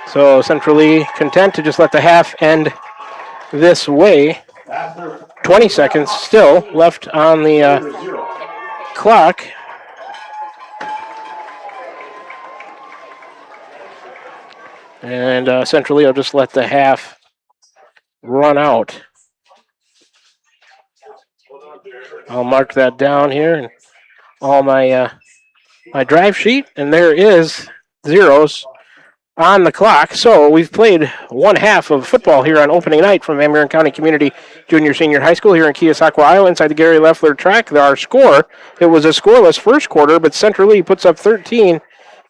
So Central Lee content to just let the half end this way. 20 seconds still left on the clock. And Central Lee will just let the half run out. I'll mark that down here and all my my drive sheet, and there is zeros on the clock. So we've played one half of football here on opening night from Van Buren County Community Junior Senior High School here in Keosauqua, Iowa, inside the Gary Leffler track. Our score, it was a scoreless first quarter, but Central Lee puts up 13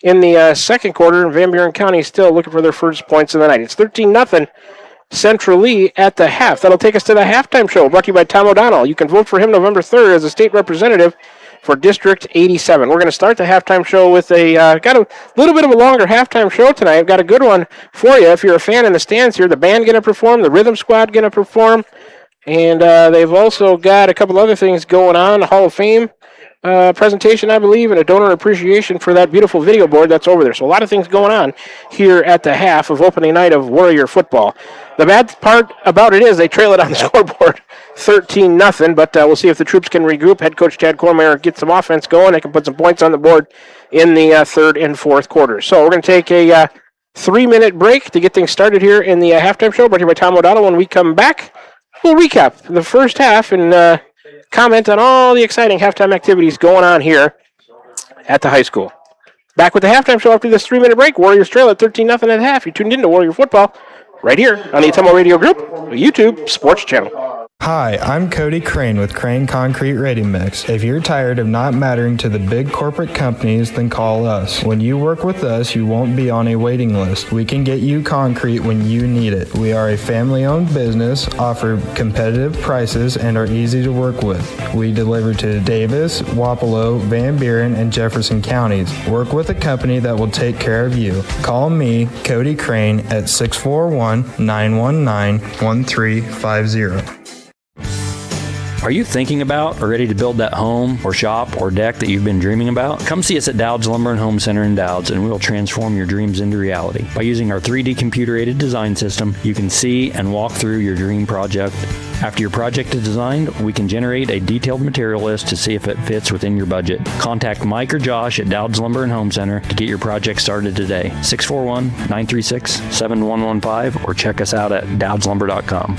in the second quarter, and Van Buren County is still looking for their first points of the night. It's 13-0 Central Lee at the half. That'll take us to the halftime show, brought to you by Tom O'Donnell. You can vote for him November 3rd as a state representative for District 87. We're going to start the halftime show with got a little bit of a longer halftime show tonight. I've got a good one for you. If you're a fan in the stands here, the band going to perform, the rhythm squad going to perform, and they've also got a couple other things going on, the Hall of Fame presentation, I believe, and a donor appreciation for that beautiful video board that's over there. So a lot of things going on here at the half of opening night of Warrior football. The bad part about it is they trail it on the scoreboard 13-0, but we'll see if the troops can regroup. Head coach Chad Cormier gets some offense going. They can put some points on the board in the third and fourth quarters. So we're going to take a 3-minute break to get things started here in the halftime show, brought here by Tom O'Donnell. When we come back, we'll recap the first half and comment on all the exciting halftime activities going on here at the high school. Back with the halftime show after this 3-minute break. Warriors trail at 13-0 at the half. You tuned in to Warrior Football right here on the Ottumwa Radio Group, a YouTube sports channel. Hi, I'm Cody Crane with Crane Concrete Ready Mix. If you're tired of not mattering to the big corporate companies, then call us. When you work with us, you won't be on a waiting list. We can get you concrete when you need it. We are a family-owned business, offer competitive prices, and are easy to work with. We deliver to Davis, Wapello, Van Buren, and Jefferson counties. Work with a company that will take care of you. Call me, Cody Crane, at 641-919-1350. Are you thinking about or ready to build that home or shop or deck that you've been dreaming about? Come see us at Dowd's Lumber and Home Center in Dowd's, and we'll transform your dreams into reality. By using our 3D computer-aided design system, you can see and walk through your dream project. After your project is designed, we can generate a detailed material list to see if it fits within your budget. Contact Mike or Josh at Dowd's Lumber and Home Center to get your project started today. 641-936-7115 or check us out at dowdslumber.com.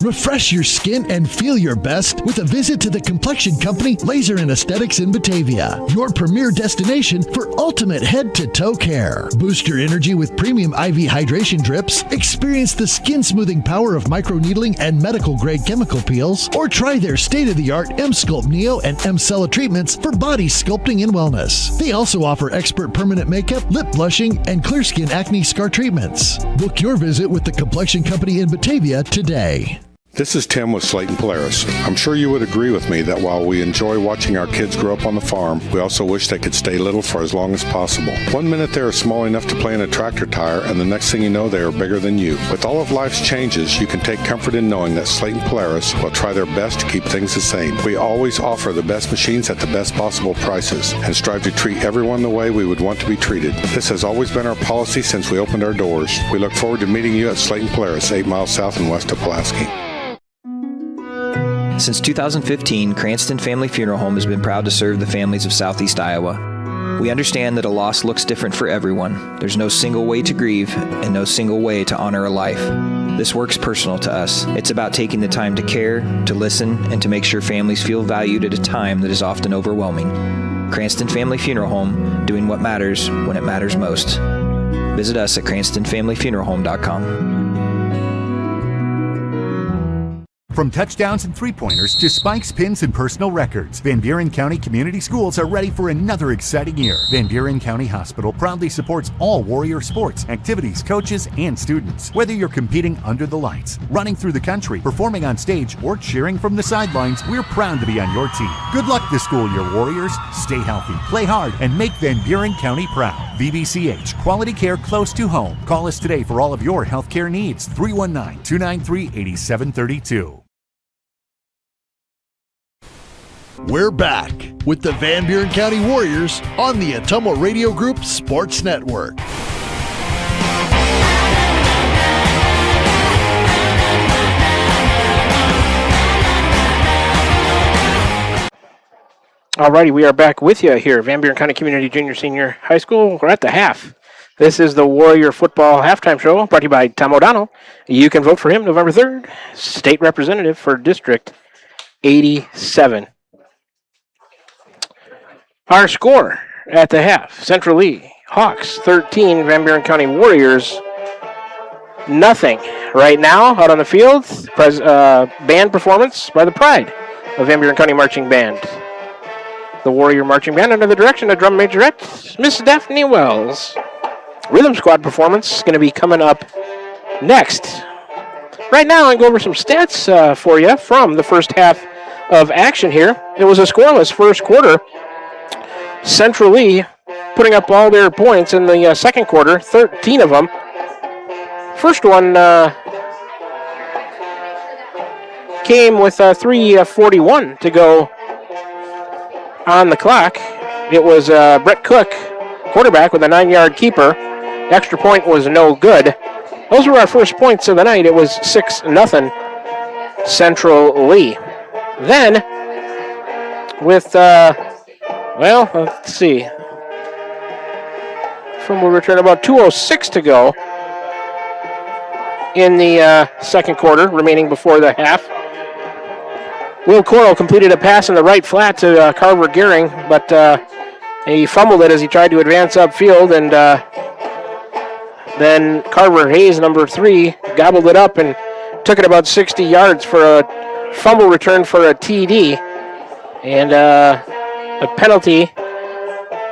Refresh your skin and feel your best with a visit to the complexion company Laser and Aesthetics in Batavia, your premier destination for ultimate head-to-toe care. Boost your energy with premium IV hydration drips, experience the skin-smoothing power of microneedling and medical-grade chemical peels, or try their state-of-the-art M-Sculpt Neo and M-Cella treatments for body sculpting and wellness. They also offer expert permanent makeup, lip blushing, and clear skin acne scar treatments. Book your visit with the complexion company in Batavia today. This is Tim with Slayton Polaris. I'm sure you would agree with me that while we enjoy watching our kids grow up on the farm, we also wish they could stay little for as long as possible. 1 minute they are small enough to play in a tractor tire, and the next thing you know they are bigger than you. With all of life's changes, you can take comfort in knowing that Slayton Polaris will try their best to keep things the same. We always offer the best machines at the best possible prices and strive to treat everyone the way we would want to be treated. This has always been our policy since we opened our doors. We look forward to meeting you at Slayton Polaris, 8 miles south and west of Pulaski. Since 2015, Cranston Family Funeral Home has been proud to serve the families of Southeast Iowa. We understand that a loss looks different for everyone. There's no single way to grieve and no single way to honor a life. This work's personal to us. It's about taking the time to care, to listen, and to make sure families feel valued at a time that is often overwhelming. Cranston Family Funeral Home, doing what matters when it matters most. Visit us at cranstonfamilyfuneralhome.com. From touchdowns and three-pointers to spikes, pins, and personal records, Van Buren County Community Schools are ready for another exciting year. Van Buren County Hospital proudly supports all Warrior sports, activities, coaches, and students. Whether you're competing under the lights, running through the country, performing on stage, or cheering from the sidelines, we're proud to be on your team. Good luck this school year, Warriors. Stay healthy, play hard, and make Van Buren County proud. VBCH, quality care close to home. Call us today for all of your healthcare needs. 319-293-8732. We're back with the Van Buren County Warriors on the Ottumwa Radio Group Sports Network. Alrighty, we are back with you here, Van Buren County Community Junior Senior High School. We're at the half. This is the Warrior Football Halftime Show brought to you by Tom O'Donnell. You can vote for him November 3rd, State Representative for District 87. Our score at the half, Central Lee Hawks 13, Van Buren County Warriors nothing. Right now, out on the field, band performance by the Pride of Van Buren County Marching Band. The Warrior Marching Band under the direction of Drum Majorette, Miss Daphne Wells. Rhythm Squad performance is going to be coming up next. Right now, I'll go over some stats for you from the first half of action here. It was a scoreless first quarter. Central Lee putting up all their points in the second quarter, 13 of them. First one came with 3:41 to go on the clock. It was Brett Cook, quarterback, with a 9-yard keeper. Extra point was no good. Those were our first points of the night. It was 6-0 Central Lee. Then, with, let's see. Fumble return, about 2:06 to go in the second quarter, remaining before the half. Will Coral completed a pass in the right flat to Carver Gehring, but he fumbled it as he tried to advance upfield, and then Carver Hayes, number 3, gobbled it up and took it about 60 yards for a fumble return for a TD. And a penalty,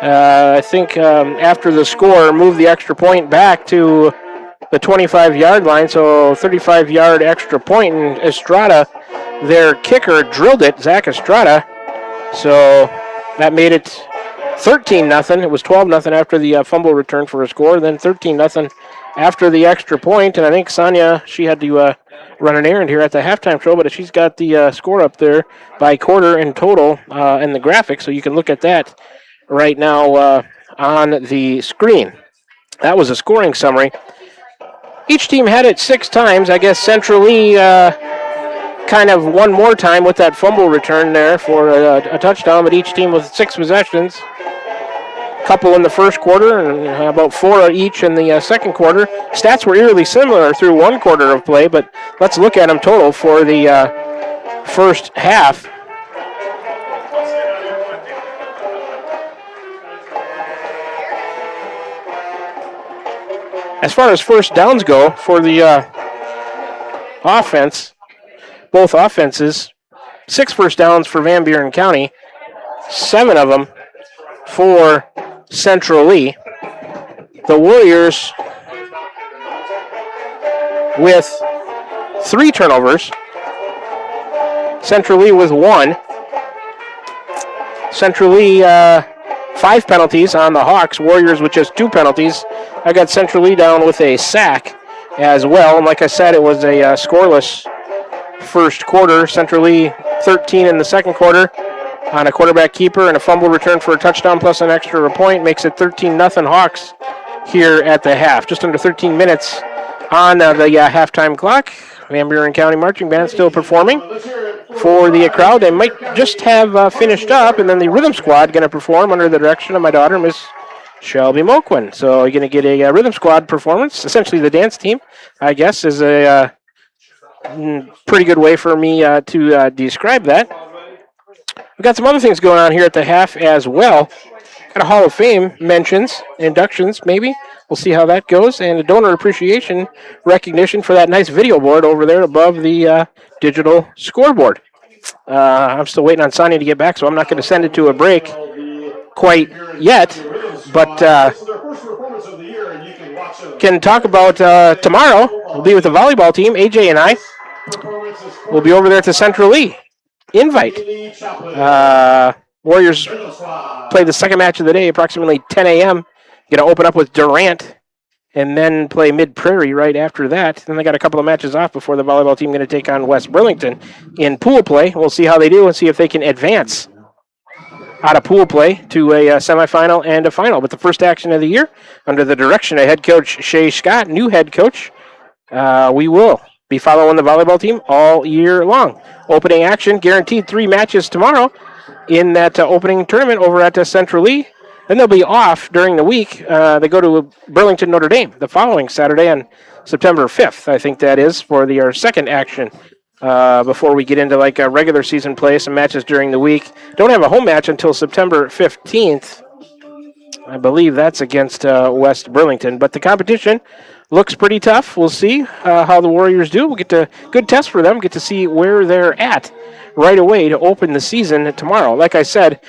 I think, after the score, moved the extra point back to the 25-yard line, so 35-yard extra point, and Estrada, their kicker, drilled it, Zach Estrada. So that made it 13-0. It was 12-0 after the fumble return for a score, then 13-0 after the extra point. And I think Sonia, she had to run an errand here at the halftime show, but she's got the score up there by quarter in total in the graphic, so you can look at that right now on the screen. That was a scoring summary. Each team had it 6 times. I guess Central Lee kind of one more time with that fumble return there for a touchdown, but each team with 6 possessions. Couple in the first quarter and about 4 each in the second quarter. Stats were eerily similar through one quarter of play, but let's look at them total for the first half. As far as first downs go for the offense, both offenses, 6 first downs for Van Buren County, 7 of them for Central Lee. The Warriors with 3 turnovers. Central Lee with 1. Central Lee 5 penalties on the Hawks. Warriors with just 2 penalties. I got Central Lee down with a sack as well. And like I said, it was a scoreless first quarter. Central Lee 13 in the second quarter on a quarterback keeper and a fumble return for a touchdown plus an extra point. Makes it 13-0 Hawks here at the half. Just under 13 minutes on the halftime clock. Van Buren County Marching Band still performing for the crowd. They might just have finished up, and then the Rhythm Squad going to perform under the direction of my daughter, Miss Shelby Moquin. So you're going to get a Rhythm Squad performance. Essentially the dance team, I guess, is a pretty good way for me to describe that. We've got some other things going on here at the half as well. Got a Hall of Fame mentions, inductions maybe. We'll see how that goes. And a donor appreciation recognition for that nice video board over there above the digital scoreboard. I'm still waiting on Sonia to get back, so I'm not going to send it to a break quite yet. But can talk about tomorrow. We'll be with the volleyball team. AJ and I will be over there at the Central Lee. Invite. Warriors play the second match of the day, approximately 10 a.m. Going to open up with Durant and then play Mid-Prairie right after that. Then they got a couple of matches off before the volleyball team going to take on West Burlington in pool play. We'll see how they do and see if they can advance out of pool play to a semifinal and a final. But the first action of the year, under the direction of head coach Shay Scott, new head coach, we will be following the volleyball team all year long. Opening action, guaranteed 3 matches tomorrow. in that opening tournament over at Central Lee. Then they'll be off during the week. They go to Burlington, Notre Dame the following Saturday on September 5th, I think that is, for our second action before we get into like a regular season play, some matches during the week. Don't have a home match until September 15th. I believe that's against West Burlington, but the competition looks pretty tough. We'll see how the Warriors do. We'll get to good test for them, get to see where they're at right away to open the season tomorrow. Like I said,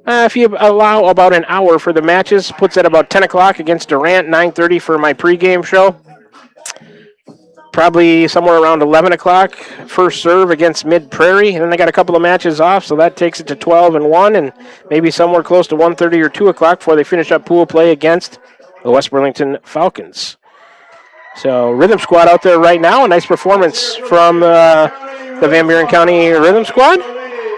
if you allow about an hour for the matches, puts at about 10 o'clock against Durant, 9:30 for my pregame show. Probably somewhere around 11 o'clock, first serve against Mid-Prairie. And then they got a couple of matches off, so that takes it to 12 and 1, and maybe somewhere close to 1:30 or 2 o'clock before they finish up pool play against the West Burlington Falcons. So Rhythm Squad out there right now. A nice performance from the Van Buren County Rhythm Squad.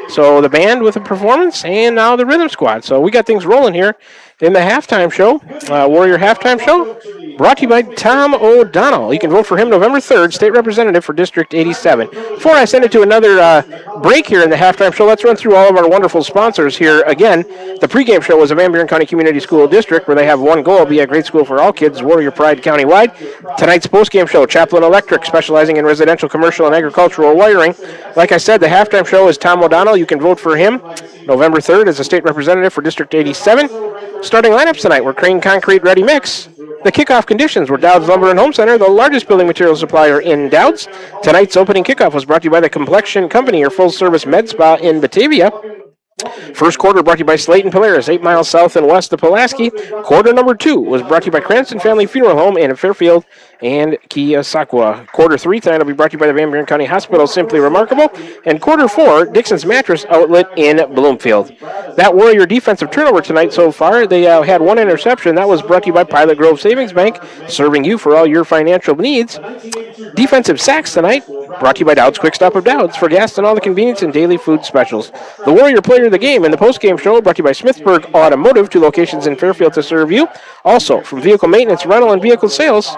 So the band with a performance, and now the Rhythm Squad. So we got things rolling here in the halftime show, Warrior halftime show, brought to you by Tom O'Donnell. You can vote for him November 3rd, state representative for District 87. Before I send it to another break here in the halftime show, let's run through all of our wonderful sponsors here. Again, the pregame show is a Van Buren County Community School District where they have one goal, be a great school for all kids, Warrior Pride countywide. Tonight's postgame show, Chaplin Electric, specializing in residential, commercial, and agricultural wiring. Like I said, the halftime show is Tom O'Donnell. You can vote for him November 3rd as a state representative for District 87. Starting lineups tonight were Crane Concrete Ready Mix. The kickoff conditions were Dowd's Lumber and Home Center, the largest building materials supplier in Dowd's. Tonight's opening kickoff was brought to you by the Complexion Company, your full-service med spa in Batavia. First quarter brought to you by Slayton Polaris, 8 miles south and west of Pulaski. Quarter number 2 was brought to you by Cranston Family Funeral Home in Fairfield and Keosauqua. Quarter 3 tonight will be brought to you by the Van Buren County Hospital, Simply Remarkable. And quarter 4, Dixon's Mattress Outlet in Bloomfield. That Warrior defensive turnover tonight so far, they had one interception. That was brought to you by Pilot Grove Savings Bank, serving you for all your financial needs. Defensive sacks tonight, brought to you by Dowd's Quick Stop of Dowd's for gas and all the convenience and daily food specials. The Warrior player of the game in the postgame show brought to you by Smithburg Automotive, 2 locations in Fairfield to serve you. Also from Vehicle Maintenance, Rental, and Vehicle Sales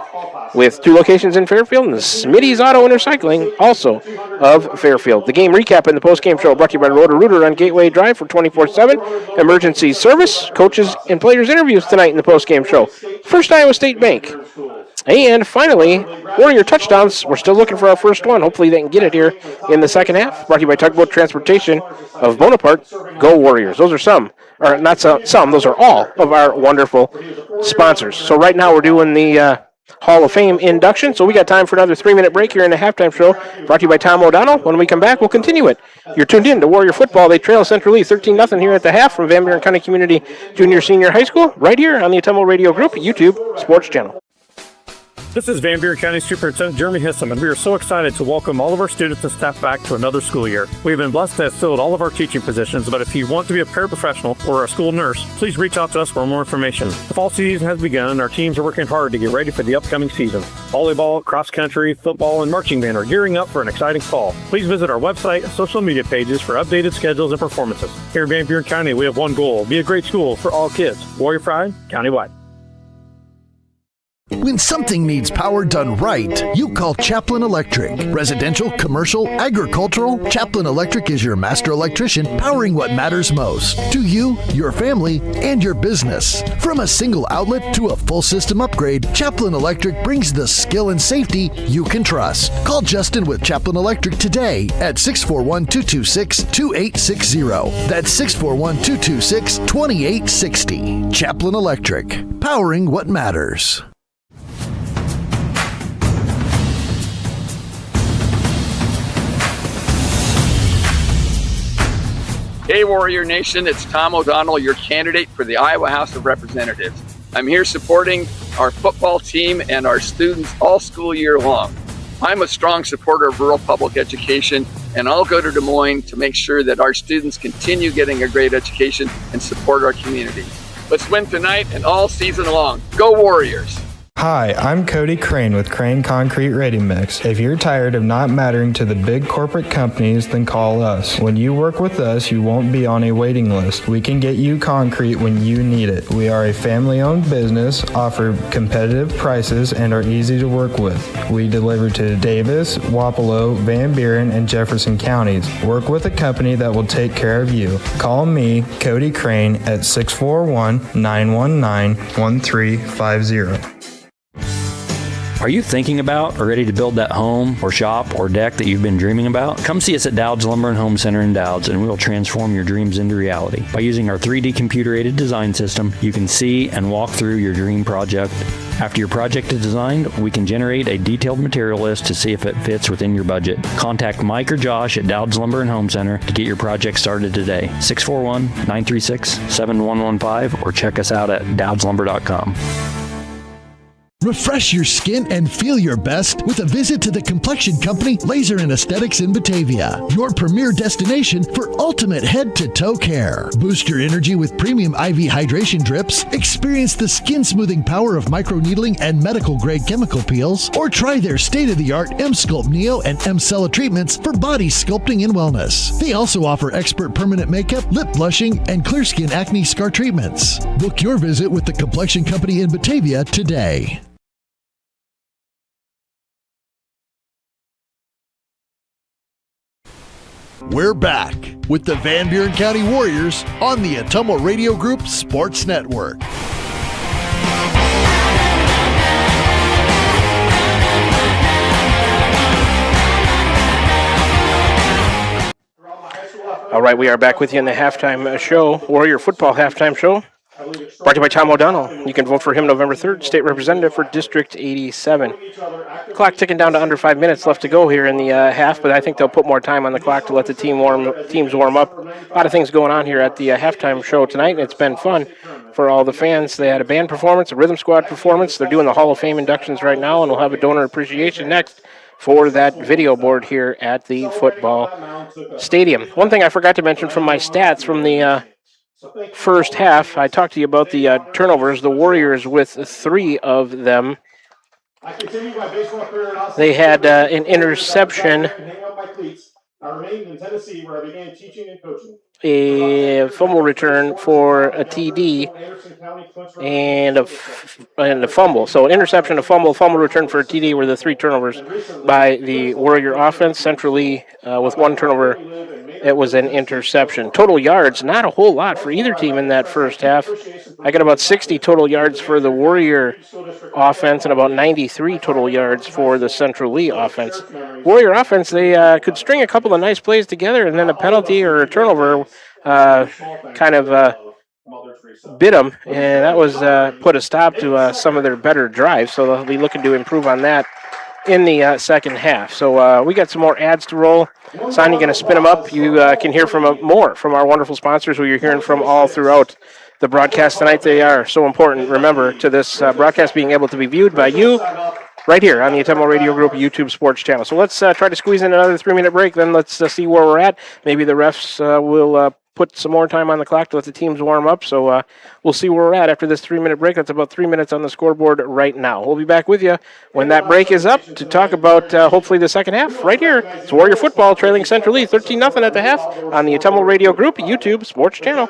with 2 locations in Fairfield, and the Smitty's Auto and Recycling, also of Fairfield. The game recap in the postgame show brought to you by Roto-Rooter on Gateway Drive for 24/7 emergency service. Coaches and players interviews tonight in the postgame show. First Iowa State Bank. And finally, Warrior touchdowns. We're still looking for our first one. Hopefully they can get it here in the second half. Brought to you by Tugboat Transportation of Bonaparte. Go Warriors. Those are some, or not some, those are all of our wonderful sponsors. So right now we're doing the Hall of Fame induction. So we got time for another 3-minute break here in the halftime show. Brought to you by Tom O'Donnell. When we come back, we'll continue it. You're tuned in to Warrior Football. They trail Central Lee 13-0 here at the half from Van Buren County Community Junior Senior High School, right here on the Ottumwa Radio Group YouTube Sports Channel. This is Van Buren County Superintendent Jeremy Hissam, and we are so excited to welcome all of our students and staff back to another school year. We have been blessed to have filled all of our teaching positions, but if you want to be a paraprofessional or a school nurse, please reach out to us for more information. The fall season has begun, and our teams are working hard to get ready for the upcoming season. Volleyball, cross country, football, and marching band are gearing up for an exciting fall. Please visit our website and social media pages for updated schedules and performances. Here in Van Buren County, we have one goal: be a great school for all kids. Warrior Pride, countywide. When something needs power done right, you call Chaplin Electric. Residential, commercial, agricultural, Chaplin Electric is your master electrician, powering what matters most to you, your family, and your business. From a single outlet to a full system upgrade, Chaplin Electric brings the skill and safety you can trust. Call Justin with Chaplin Electric today at 641-226-2860. That's 641-226-2860. Chaplin Electric, powering what matters. Hey Warrior Nation, it's Tom O'Donnell, your candidate for the Iowa House of Representatives. I'm here supporting our football team and our students all school year long. I'm a strong supporter of rural public education, and I'll go to Des Moines to make sure that our students continue getting a great education and support our community. Let's win tonight and all season long. Go Warriors! Hi, I'm Cody Crane with Crane Concrete Ready Mix. If you're tired of not mattering to the big corporate companies, then call us. When you work with us, you won't be on a waiting list. We can get you concrete when you need it. We are a family-owned business, offer competitive prices, and are easy to work with. We deliver to Davis, Wapello, Van Buren, and Jefferson counties. Work with a company that will take care of you. Call me, Cody Crane, at 641-919-1350. Are you thinking about or ready to build that home or shop or deck that you've been dreaming about? Come see us at Dowd's Lumber and Home Center in Dowd's, and we will transform your dreams into reality. By using our 3D computer-aided design system, you can see and walk through your dream project. After your project is designed, we can generate a detailed material list to see if it fits within your budget. Contact Mike or Josh at Dowd's Lumber and Home Center to get your project started today. 641-936-7115 or check us out at dowdslumber.com. Refresh your skin and feel your best with a visit to the complexion company Laser and Aesthetics in Batavia, your premier destination for ultimate head-to-toe care. Boost your energy with premium IV hydration drips, experience the skin-smoothing power of microneedling and medical-grade chemical peels, or try their state-of-the-art M-Sculpt Neo and M-Cella treatments for body sculpting and wellness. They also offer expert permanent makeup, lip blushing, and clear skin acne scar treatments. Book your visit with the complexion company in Batavia today. We're back with the Van Buren County Warriors on the Ottumwa Radio Group Sports Network. All right, we are back with you in the halftime show, Warrior Football Halftime Show, brought to you by Tom O'Donnell. You can vote for him November 3rd, State Representative for District 87. Clock ticking down to under 5 minutes left to go here in the half, but I think they'll put more time on the clock to let the teams warm up. A lot of things going on here at the halftime show tonight, and it's been fun for all the fans. They had a band performance, a rhythm squad performance. They're doing the Hall of Fame inductions right now, and we'll have a donor appreciation next for that video board here at the football stadium. One thing I forgot to mention from my stats from the first half, I talked to you about the turnovers. The Warriors with 3 of them. They had an interception, a fumble return for a TD, and a fumble. So an interception, a fumble return for a TD were the 3 turnovers by the Warrior offense. Centrally, with 1 turnover, it was an interception. Total yards, not a whole lot for either team in that first half. I got about 60 total yards for the Warrior offense and about 93 total yards for the Central Lee offense. Warrior offense, they could string a couple of nice plays together, and then a penalty or a turnover kind of bit them, and that was put a stop to some of their better drives, so they'll be looking to improve on that in the second half. So we got some more ads to roll. Sonia going to spin them up. You can hear from more from our wonderful sponsors who you're hearing from all throughout the broadcast tonight. They are so important, remember, to this broadcast being able to be viewed by you right here on the Ottumwa Radio Group YouTube Sports Channel. So let's try to squeeze in another 3-minute break. Then let's see where we're at. Maybe the refs will put some more time on the clock to let the teams warm up. So we'll see where we're at after this 3-minute break. That's about 3 minutes on the scoreboard right now. We'll be back with you when that break is up to talk about hopefully the second half right here. It's Warrior Football trailing Central Lee 13-0 at the half on the Ottumwa Radio Group YouTube Sports Channel.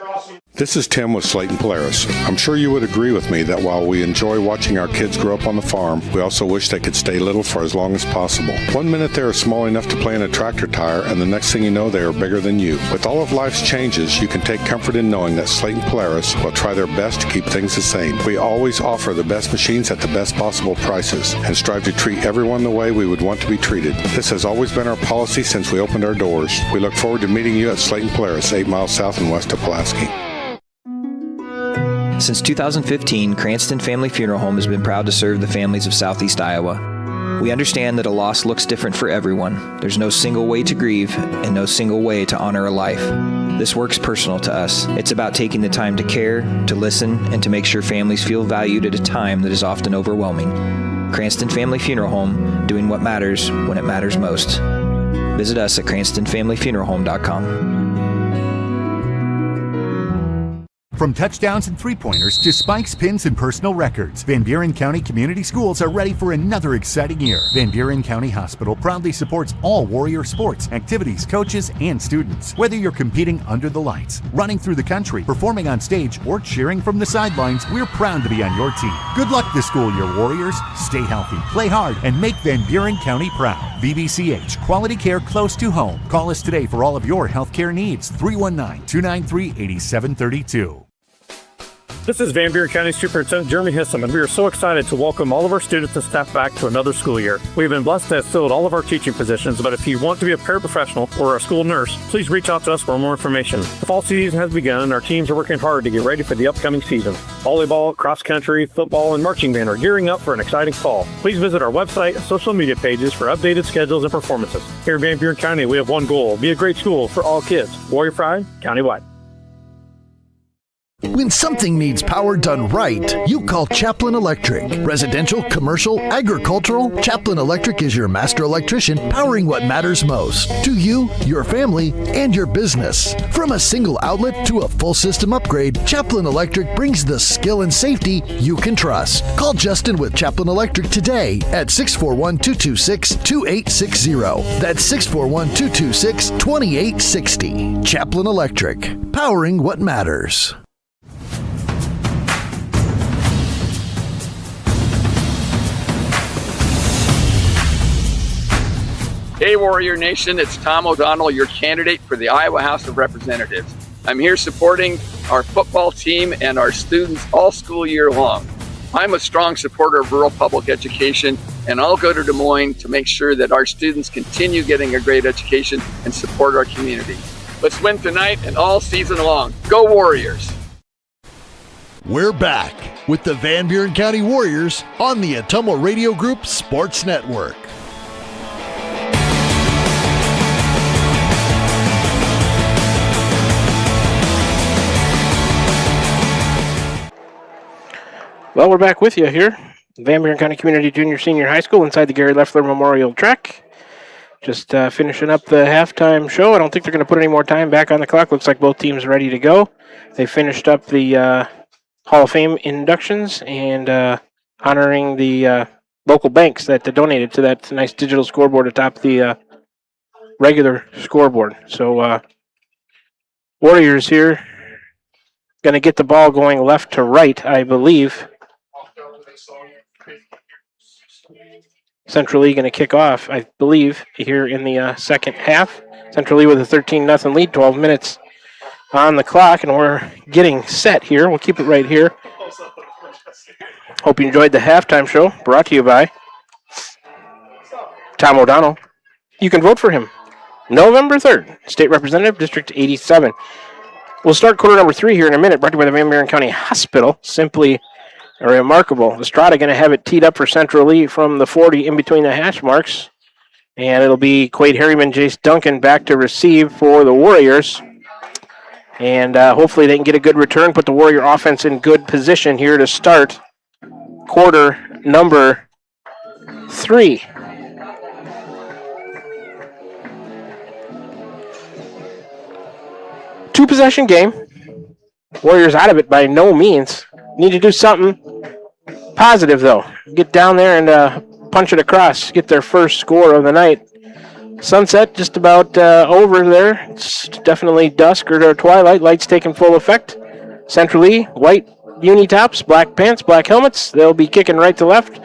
This is Tim with Slayton Polaris. I'm sure you would agree with me that while we enjoy watching our kids grow up on the farm, we also wish they could stay little for as long as possible. 1 minute they are small enough to play in a tractor tire, and the next thing you know, they are bigger than you. With all of life's changes, you can take comfort in knowing that Slayton Polaris will try their best to keep things the same. We always offer the best machines at the best possible prices and strive to treat everyone the way we would want to be treated. This has always been our policy since we opened our doors. We look forward to meeting you at Slayton Polaris, 8 miles south and west of Pulaski. Since 2015, Cranston Family Funeral Home has been proud to serve the families of Southeast Iowa. We understand that a loss looks different for everyone. There's no single way to grieve and no single way to honor a life. This work's personal to us. It's about taking the time to care, to listen, and to make sure families feel valued at a time that is often overwhelming. Cranston Family Funeral Home, doing what matters when it matters most. Visit us at cranstonfamilyfuneralhome.com. From touchdowns and three-pointers to spikes, pins, and personal records, Van Buren County Community Schools are ready for another exciting year. Van Buren County Hospital proudly supports all Warrior sports, activities, coaches, and students. Whether you're competing under the lights, running through the country, performing on stage, or cheering from the sidelines, we're proud to be on your team. Good luck this school year, Warriors. Stay healthy, play hard, and make Van Buren County proud. VBCH, quality care close to home. Call us today for all of your healthcare needs. 319-293-8732. This is Van Buren County Superintendent Jeremy Hissom, and we are so excited to welcome all of our students and staff back to another school year. We've been blessed to have filled all of our teaching positions, but if you want to be a paraprofessional or a school nurse, please reach out to us for more information. The fall season has begun, and our teams are working hard to get ready for the upcoming season. Volleyball, cross country, football, and marching band are gearing up for an exciting fall. Please visit our website and social media pages for updated schedules and performances. Here in Van Buren County, we have one goal: be a great school for all kids. Warrior Pride, countywide. When something needs power done right, you call Chaplin Electric. Residential, commercial, agricultural, Chaplin Electric is your master electrician, powering what matters most to you, your family, and your business. From a single outlet to a full system upgrade, Chaplin Electric brings the skill and safety you can trust. Call Justin with Chaplin Electric today at 641-226-2860. That's 641-226-2860. Chaplin Electric, powering what matters. Hey Warrior Nation, it's Tom O'Donnell, your candidate for the Iowa House of Representatives. I'm here supporting our football team and our students all school year long. I'm a strong supporter of rural public education, and I'll go to Des Moines to make sure that our students continue getting a great education and support our community. Let's win tonight and all season long. Go Warriors! We're back with the Van Buren County Warriors on the Ottumwa Radio Group Sports Network. Well, we're back with you here. Van Buren County Community Junior Senior High School inside the Gary Leffler Memorial Track. Just finishing up the halftime show. I don't think they're going to put any more time back on the clock. Looks like both teams are ready to go. They finished up the Hall of Fame inductions and honoring the local banks that donated to that nice digital scoreboard atop the regular scoreboard. So Warriors here going to get the ball going left to right, I believe. Central Lee going to kick off, I believe, here in the second half. Central Lee with a 13-0 lead, 12 minutes on the clock, and we're getting set here. We'll keep it right here. Hope you enjoyed the halftime show, brought to you by Tom O'Donnell. You can vote for him November 3rd, State Representative, District 87. We'll start quarter number 3 here in a minute, brought to you by the Van Buren County Hospital. Simply remarkable. Estrada going to have it teed up for Central Lee from the 40 in between the hash marks. And it'll be Quade Harriman, Jace Duncan back to receive for the Warriors. And hopefully they can get a good return, put the Warrior offense in good position here to start quarter number 3. Two-possession game. Warriors out of it by no means. Need to do something positive, though. Get down there and punch it across. Get their first score of the night. Sunset just about over there. It's definitely dusk or twilight. Lights taking full effect. Central Lee, white uni tops, black pants, black helmets. They'll be kicking right to left. A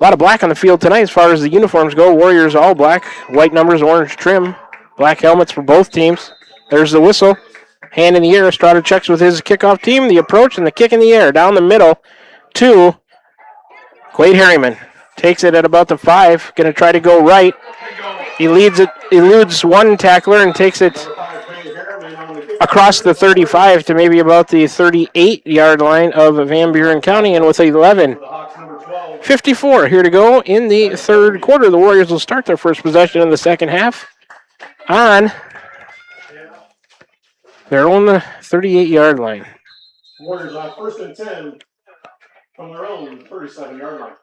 lot of black on the field tonight as far as the uniforms go. Warriors all black. White numbers, orange trim. Black helmets for both teams. There's the whistle. Hand in the air. Estrada checks with his kickoff team. The approach and the kick in the air. Down the middle to Quade Harriman. Takes it at about the 5. Going to try to go right. He eludes one tackler and takes it across the 35 to maybe about the 38-yard line of Van Buren County. And with 11:54 here to go in the third quarter, the Warriors will start their first possession in the second half on their own 38-yard line. Warriors on 1st and 10 from their own 37-yard line.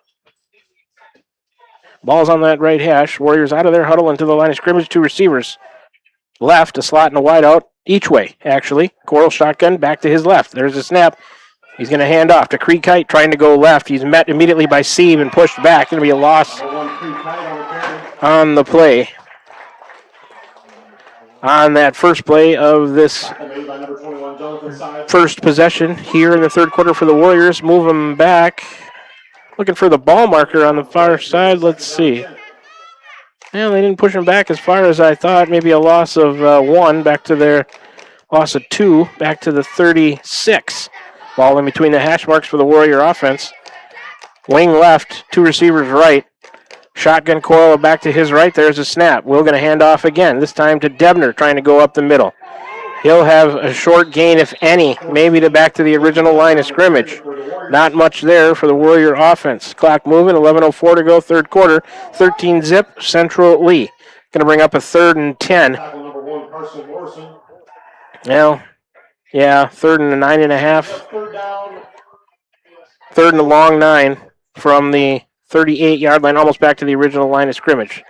Ball's on that right hash. Warriors out of their huddle into the line of scrimmage. 2 receivers. Left, a slot and a wide out. each way, actually. Coral shotgun back to his left. There's a snap. He's going to hand off to Creekite, trying to go left. He's met immediately by Sieve and pushed back. Going to be a loss on the play. On that first play of this first possession here in the third quarter for the Warriors. Move them back. Looking for the ball marker on the far side. Let's see. Well, they didn't push him back as far as I thought. Maybe a loss of 1 back to their loss of 2 back to the 36. Ball in between the hash marks for the Warrior offense. Wing left, 2 receivers right. Shotgun Coral back to his right. There's a snap. Will going to hand off again, this time to Debner, trying to go up the middle. He'll have a short gain, if any, maybe back to the original line of scrimmage. Not much there for the Warrior offense. Clock moving, 11:04 to go, third quarter. 13-zip, Central Lee. Going to bring up a 3rd and 10. Now, yeah, 3rd and a 9.5. 3rd and a long 9 from the 38-yard line, almost back to the original line of scrimmage.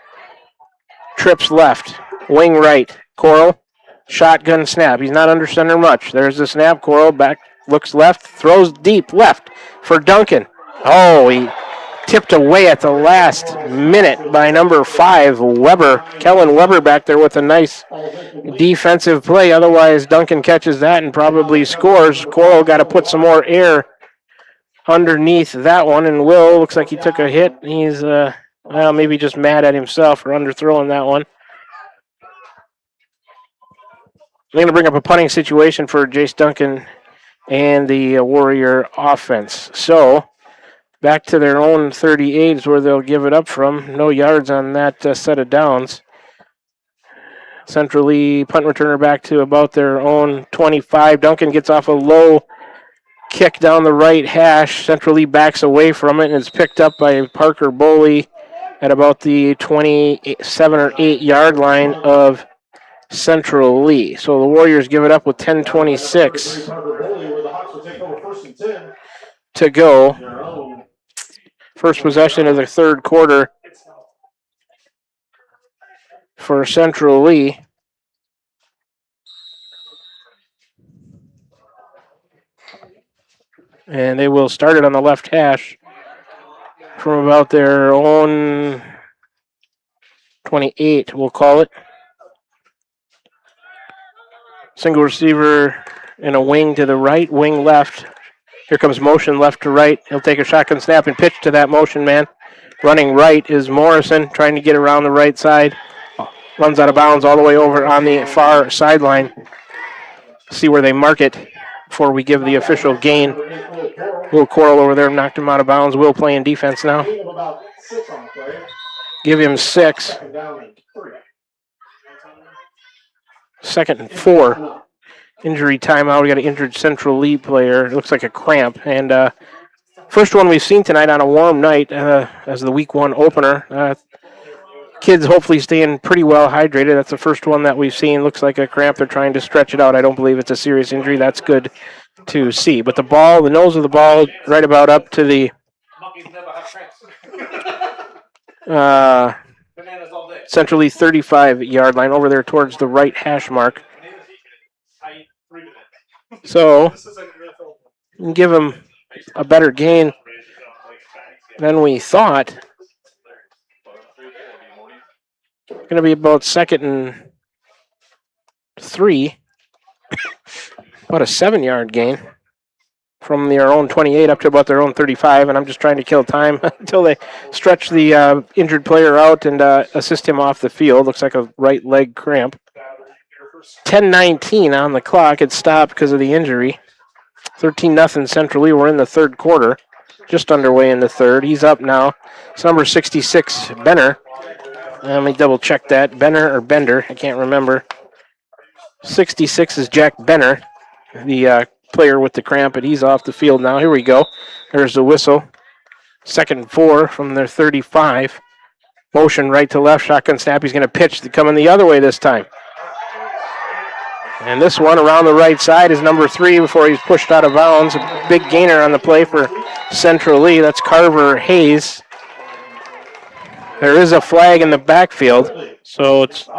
Trips left, wing right. Coral, shotgun snap. He's not under center much. There's the snap. Coral back, looks left, throws deep left for Duncan. Oh, he tipped away at the last minute by number 5, Weber. Kellen Weber back there with a nice defensive play. Otherwise, Duncan catches that and probably scores. Coral got to put some more air underneath that one, and Will looks like he took a hit. He's maybe just mad at himself for underthrowing that one. They're going to bring up a punting situation for Jace Duncan and the Warrior offense. So back to their own 38 is where they'll give it up from. No yards on that set of downs. Central Lee punt returner back to about their own 25. Duncan gets off a low kick down the right hash. Central Lee backs away from it and is picked up by Parker Boley at about the 27 or 8 yard line of Central Lee. So the Warriors give it up with 10:26 to go. First possession of the third quarter for Central Lee. And they will start it on the left hash from about their own 28, we'll call it. Single receiver and a wing to the right, wing left. Here comes motion left to right. He'll take a shotgun snap and pitch to that motion man. Running right is Morrison, trying to get around the right side. Runs out of bounds all the way over on the far sideline. See where they mark it before we give the official gain. Will Coral over there knocked him out of bounds. Will playing defense now. Give him 6. 2nd and 4. Injury timeout. We got an injured Central Lee player. It looks like a cramp. And first one we've seen tonight on a warm night as the week 1 opener. Kids hopefully staying pretty well hydrated. That's the first one that we've seen. Looks like a cramp. They're trying to stretch it out. I don't believe it's a serious injury. That's good to see. But the ball, the nose of the ball, right about up to the Central Lee 35-yard line, over there towards the right hash mark. So, give them a better gain than we thought. Going to be about 2nd and 3. About a 7-yard gain from their own 28 up to about their own 35, and I'm just trying to kill time until they stretch the injured player out and assist him off the field. Looks like a right leg cramp. 10:19 on the clock. It stopped because of the injury. 13-0 Central Lee. We're in the third quarter, just underway in the third. He's up now. It's number 66, Benner. Let me double check that. Benner or Bender, I can't remember. 66 is Jack Benner, the player with the cramp, but he's off the field now. Here we go. There's the whistle. 2nd and 4 from their 35. Motion right to left, shotgun snap. He's going to pitch, coming the other way this time. And this one around the right side is number 3 before he's pushed out of bounds. A big gainer on the play for Central Lee. That's Carver Hayes. There is a flag in the backfield, so it's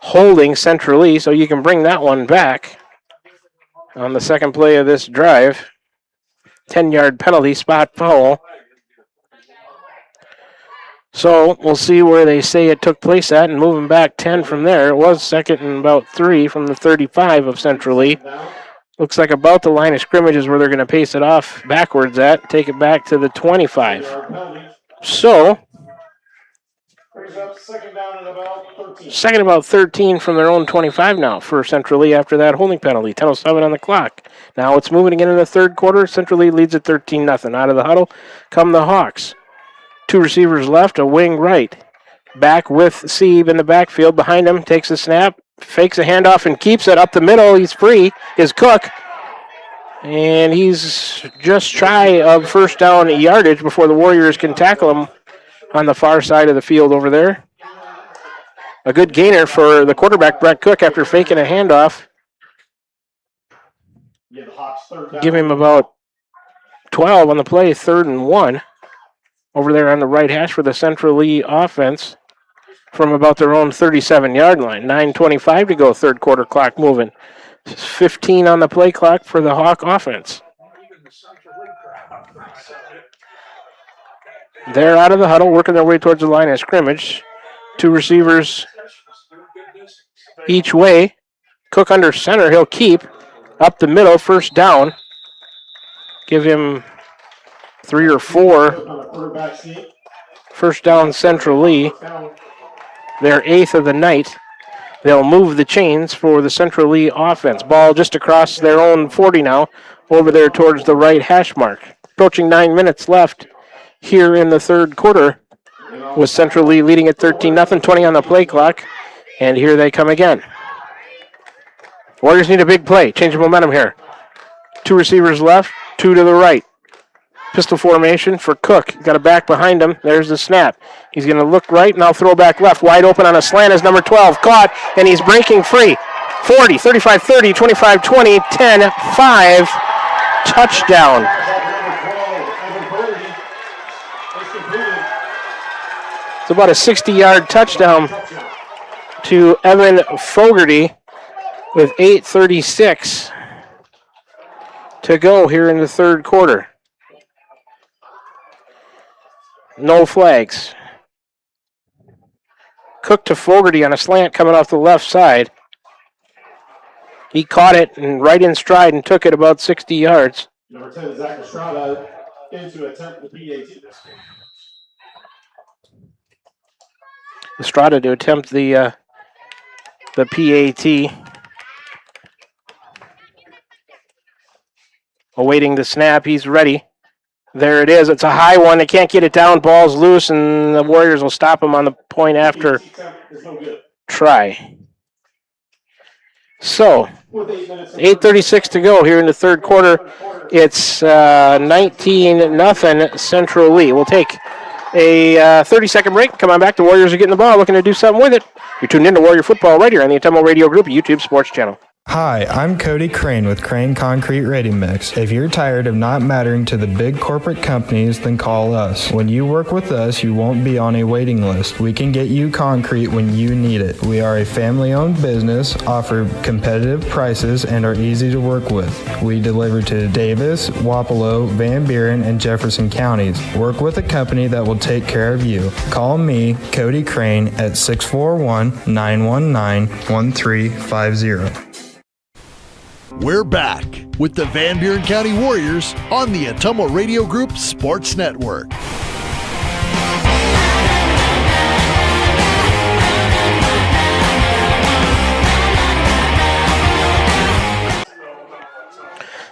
holding centrally, so you can bring that one back on the second play of this drive. 10-yard penalty, spot foul. So we'll see where they say it took place at and moving back 10 from there. It was second and about 3 from the 35 of Central Lee. Looks like about the line of scrimmage is where they're going to pace it off backwards at, take it back to the 25. So, second about 13 from their own 25 now for Central Lee after that holding penalty. 10:07 on the clock. Now it's moving again in the third quarter. Central Lee leads at 13-0. Out of the huddle come the Hawks. 2 receivers left, a wing right. Back with Sieb in the backfield. Behind him, takes a snap, fakes a handoff and keeps it up the middle. He's free, is Cook. And he's just shy of first down yardage before the Warriors can tackle him on the far side of the field over there. A good gainer for the quarterback, Brett Cook, after faking a handoff. Give him about 12 on the play, 3rd and 1. Over there on the right hash for the Central Lee offense from about their own 37-yard line. 9:25 to go, third quarter clock moving. 15 on the play clock for the Hawk offense. They're out of the huddle, working their way towards the line of scrimmage. 2 receivers each way. Cook under center, he'll keep. Up the middle, first down. Give him 3 or 4. First down, Central Lee. Their 8th of the night. They'll move the chains for the Central Lee offense. Ball just across their own 40 now, over there towards the right hash mark. Approaching 9 minutes left here in the third quarter, with Central Lee leading at 13-0, 20 on the play clock. And here they come again. Warriors need a big play. Change of momentum here. 2 receivers left, 2 to the right. Pistol formation for Cook. Got a back behind him. There's the snap. He's going to look right, and I'll throw back left. Wide open on a slant is number 12. Caught, and he's breaking free. 40, 35, 30, 25, 20, 10, 5. Touchdown. It's about a 60-yard touchdown to Evan Fogarty with 8:36 to go here in the third quarter. No flags. Cook to Fogarty on a slant coming off the left side. He caught it and right in stride and took it about 60 yards. Number 10, Zach Estrada, into attempt the PAT. Estrada to attempt the PAT. Awaiting the snap. He's ready. There it is. It's a high one. They can't get it down. Ball's loose, and the Warriors will stop him on the point after try. So, 8:36 to go here in the third quarter. It's 19-0 Central Lee. We'll take a 30-second break. Come on back. The Warriors are getting the ball, looking to do something with it. You're tuned in to Warrior Football right here on the Ottumwa Radio Group YouTube Sports Channel. Hi, I'm Cody Crane with Crane Concrete Ready Mix. If you're tired of not mattering to the big corporate companies, then call us. When you work with us, you won't be on a waiting list. We can get you concrete when you need it. We are a family-owned business, offer competitive prices, and are easy to work with. We deliver to Davis, Wapello, Van Buren, and Jefferson counties. Work with a company that will take care of you. Call me, Cody Crane, at 641-919-1350. We're back with the Van Buren County Warriors on the Ottumwa Radio Group Sports Network.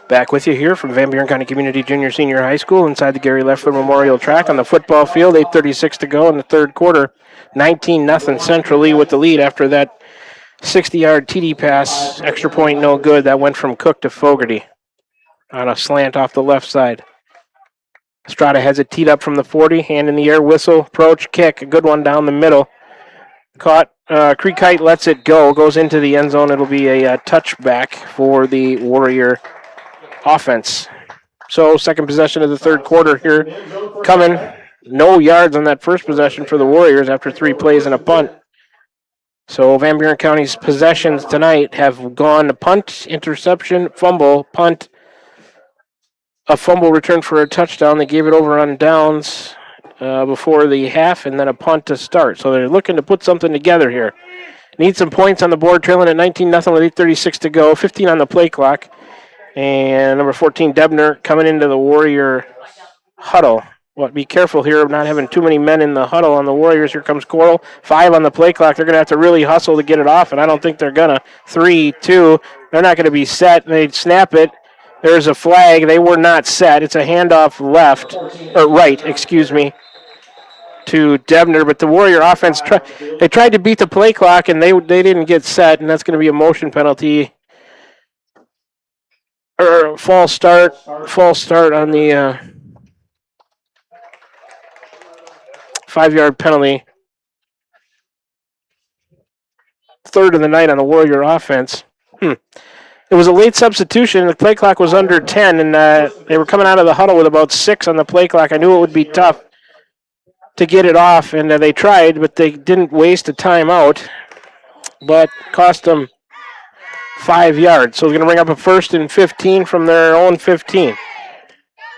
Back with you here from Van Buren County Community Junior Senior High School inside the Gary Leffler Memorial Track on the football field. 8:36 to go in the third quarter. 19-0 Central Lee with the lead after that 60-yard TD pass, extra point, no good. That went from Cook to Fogarty on a slant off the left side. Estrada has it teed up from the 40, hand in the air, whistle, approach, kick, a good one down the middle. Caught, Creek Kite lets it go, goes into the end zone. It'll be a touchback for the Warrior offense. So, second possession of the third quarter here coming. No yards on that first possession for the Warriors after 3 plays and a punt. So Van Buren County's possessions tonight have gone punt, interception, fumble, punt, a fumble return for a touchdown. They gave it over on downs before the half, and then a punt to start. So they're looking to put something together here. Need some points on the board, trailing at 19-0 with 8:36 to go, 15 on the play clock. And number 14, Debner, coming into the Warrior huddle. Well, be careful here of not having too many men in the huddle on the Warriors. Here comes Coral. 5 on the play clock. They're going to have to really hustle to get it off, and I don't think they're going to. 3, 2. They're not going to be set. They snap it. There's a flag. They were not set. It's a handoff right, to Debner, but the Warrior offense, they tried to beat the play clock, and they didn't get set, and that's going to be a motion penalty. Or false start on the 5-yard penalty. Third of the night on the Warrior offense. It was a late substitution. The play clock was under 10, and they were coming out of the huddle with about 6 on the play clock. I knew it would be tough to get it off, and they tried, but they didn't waste a timeout, but cost them 5 yards. So they're going to bring up a 1st and 15 from their own 15.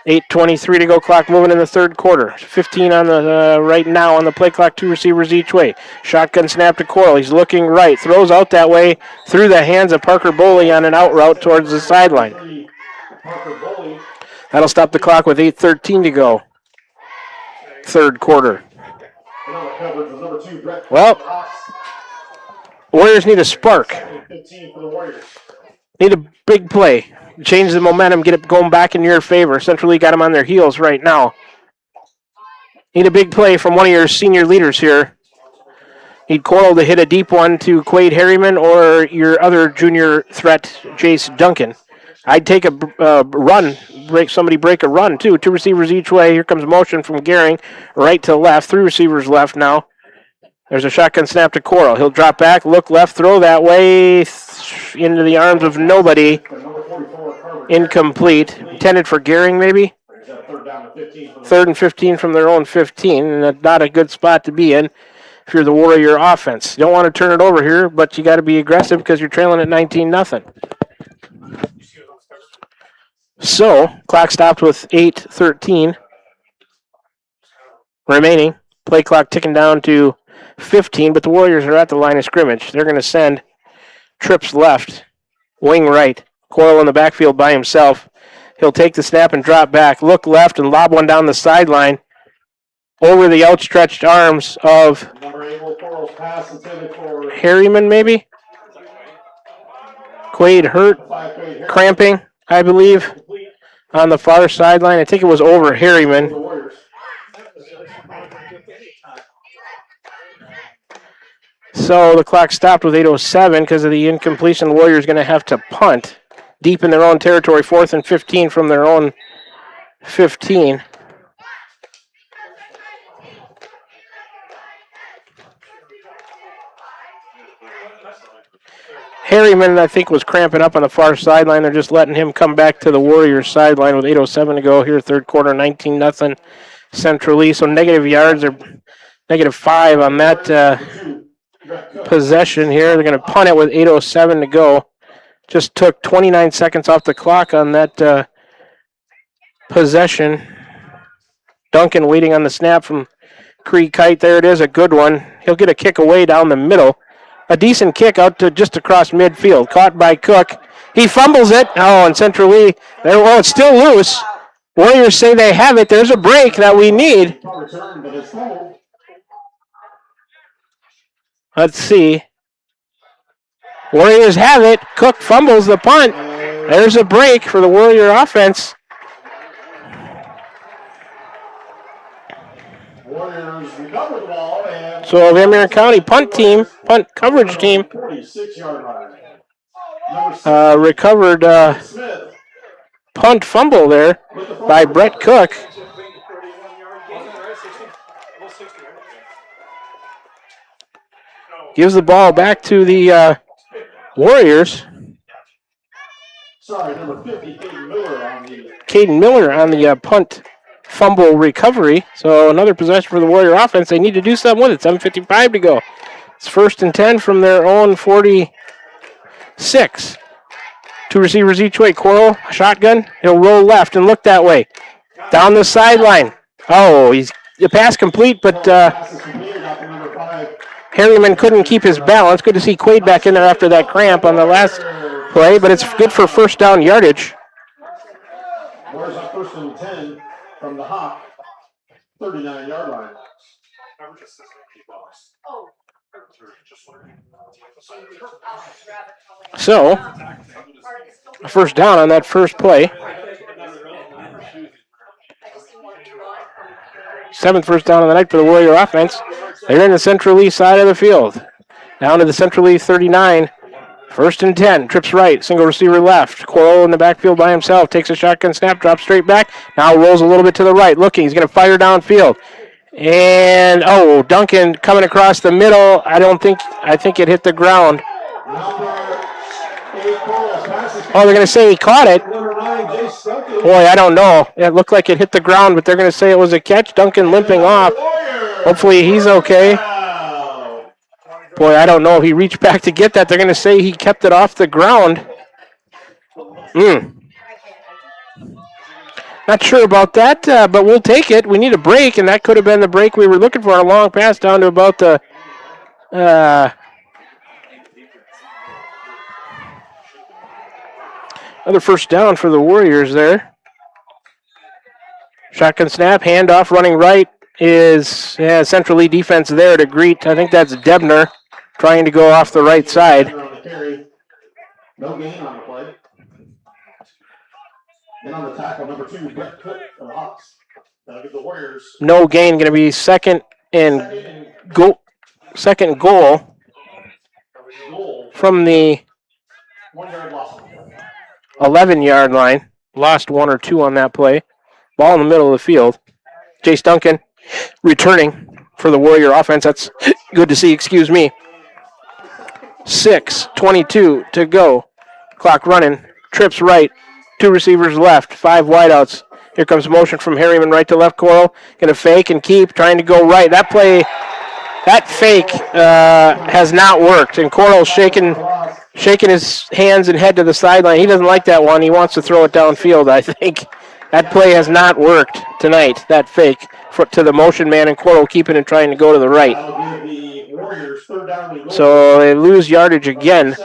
8:23 to go, clock moving in the third quarter. 15 on the right now on the play clock, 2 receivers each way. Shotgun snap to Coral. He's looking right, throws out that way through the hands of Parker Boley on an out route towards the sideline. That'll stop the clock with 8:13 to go. Third quarter. Well, Warriors need a spark. Need a big play. Change the momentum, get it going back in your favor. Central League got them on their heels right now. Need a big play from one of your senior leaders here. Need Coral to hit a deep one to Quade Harriman or your other junior threat, Jace Duncan. I'd take a run, break a run, too. 2 receivers each way. Here comes motion from Gehring, right to left. 3 receivers left now. There's a shotgun snap to Coral. He'll drop back, look left, throw that way into the arms of nobody. Incomplete. Intended for Gehring, maybe? 3rd and 15 from their own 15, and not a good spot to be in if you're the Warrior offense. You don't want to turn it over here, but you got to be aggressive because you're trailing at 19-0. So, clock stopped with 8:13 remaining. Play clock ticking down to 15, but the Warriors are at the line of scrimmage. They're going to send trips left, wing right. Coral in the backfield by himself. He'll take the snap and drop back, look left, and lob one down the sideline over the outstretched arms of Harriman, maybe? Quade hurt, cramping, I believe, on the far sideline. I think it was over Harriman. So the clock stopped with 8:07 because of the incompletion. The Warriors going to have to punt deep in their own territory, 4th and 15 from their own 15. Harriman, I think, was cramping up on the far sideline. They're just letting him come back to the Warriors sideline with 8:07 to go here, third quarter, 19-0 Central Lee. So negative yards or -5 on that possession here. They're going to punt it with 8:07 to go. Just took 29 seconds off the clock on that possession. Duncan waiting on the snap from Creek Kite. There it is, a good one. He'll get a kick away down the middle. A decent kick out to just across midfield. Caught by Cook. He fumbles it. Oh, and Central Lee. Well, it's still loose. Warriors say they have it. There's a break that we need. Let's see. Warriors have it. Cook fumbles the punt. There's a break for the Warrior offense. So Van Buren County punt coverage team, recovered punt fumble there by Brett Cook. Gives the ball back to the Warriors. Caden Miller on the punt fumble recovery. So another possession for the Warrior offense. They need to do something with it. 7:55 to go. It's 1st and 10 from their own 46. 2 receivers each way. Coral, shotgun. He'll roll left and look that way. Down the sideline. Oh, the pass complete, but Harriman couldn't keep his balance. Good to see Quaid back in there after that cramp on the last play, but it's good for first down yardage. Warriors on 1st and 10 from the Hawk, 39-yard line. So, first down on that first play. 7th first down of the night for the Warrior offense. They're in the Central East side of the field. Down to the Central East 39. 1st and 10. Trips right. Single receiver left. Coral in the backfield by himself. Takes a shotgun snap. Drops straight back. Now rolls a little bit to the right. Looking. He's going to fire downfield. And, Duncan coming across the middle. I think it hit the ground. Oh, they're going to say he caught it. Boy, I don't know. It looked like it hit the ground, but they're going to say it was a catch. Duncan limping off. Hopefully he's okay. Boy, I don't know if he reached back to get that. They're going to say he kept it off the ground. Not sure about that, but we'll take it. We need a break, and that could have been the break we were looking for. A long pass down to about the... another first down for the Warriors there. Shotgun snap, handoff, running right is Central Lee defense there to greet. I think that's Debner trying to go off the right side. No gain on the play. And on the tackle, number 2, Brett Cook for the Hawks. That'll give the Warriors. No gain, going to be second goal from the 1-yard loss. 11-yard line. Lost 1 or 2 on that play. Ball in the middle of the field. Jace Duncan returning for the Warrior offense. That's good to see, 6:22 to go. Clock running. Trips right. 2 receivers left. 5 wideouts. Here comes motion from Harriman right to left. Coral going to fake and keep. Trying to go right. That fake has not worked. And Coral's shaking his hands and head to the sideline. He doesn't like that one. He wants to throw it downfield, I think. That play has not worked tonight, that fake, to the motion man, and Coral keeping and trying to go to the right. So they lose yardage again.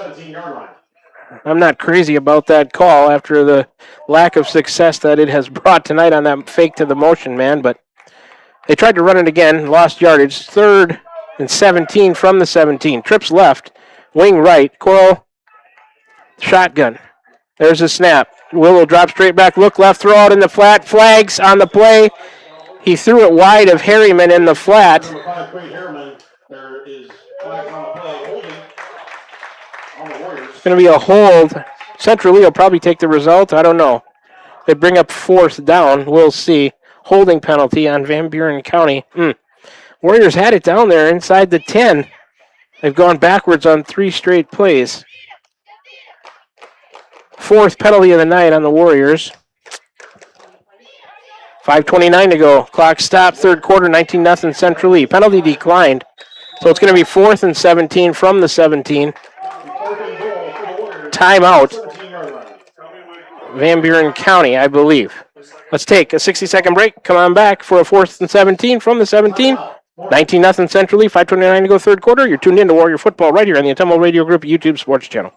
I'm not crazy about that call after the lack of success that it has brought tonight on that fake to the motion man, but they tried to run it again, lost yardage. 3rd and 17 from the 17. Trips left, wing right, Coral, shotgun. There's a snap. Willow drops straight back, look left, throw out in the flat, flags on the play. He threw it wide of Harriman in the flat. It's going to be a hold. Central Lee will probably take the result. I don't know. They bring up 4th down. We'll see. Holding penalty on Van Buren County. Warriors had it down there inside the 10. They've gone backwards on 3 straight plays. 4th penalty of the night on the Warriors. 5:29 to go. Clock stopped. 3rd quarter, 19-0 Central Lee. Penalty declined. So it's going to be 4th and 17 from the 17. Timeout. Van Buren County, I believe. Let's take a 60-second break. Come on back for a 4th and 17 from the 17. 19-0 Central Lee. 5:29 to go, 3rd quarter. You're tuned in to Warrior Football right here on the Ottumwa Radio Group YouTube Sports Channel.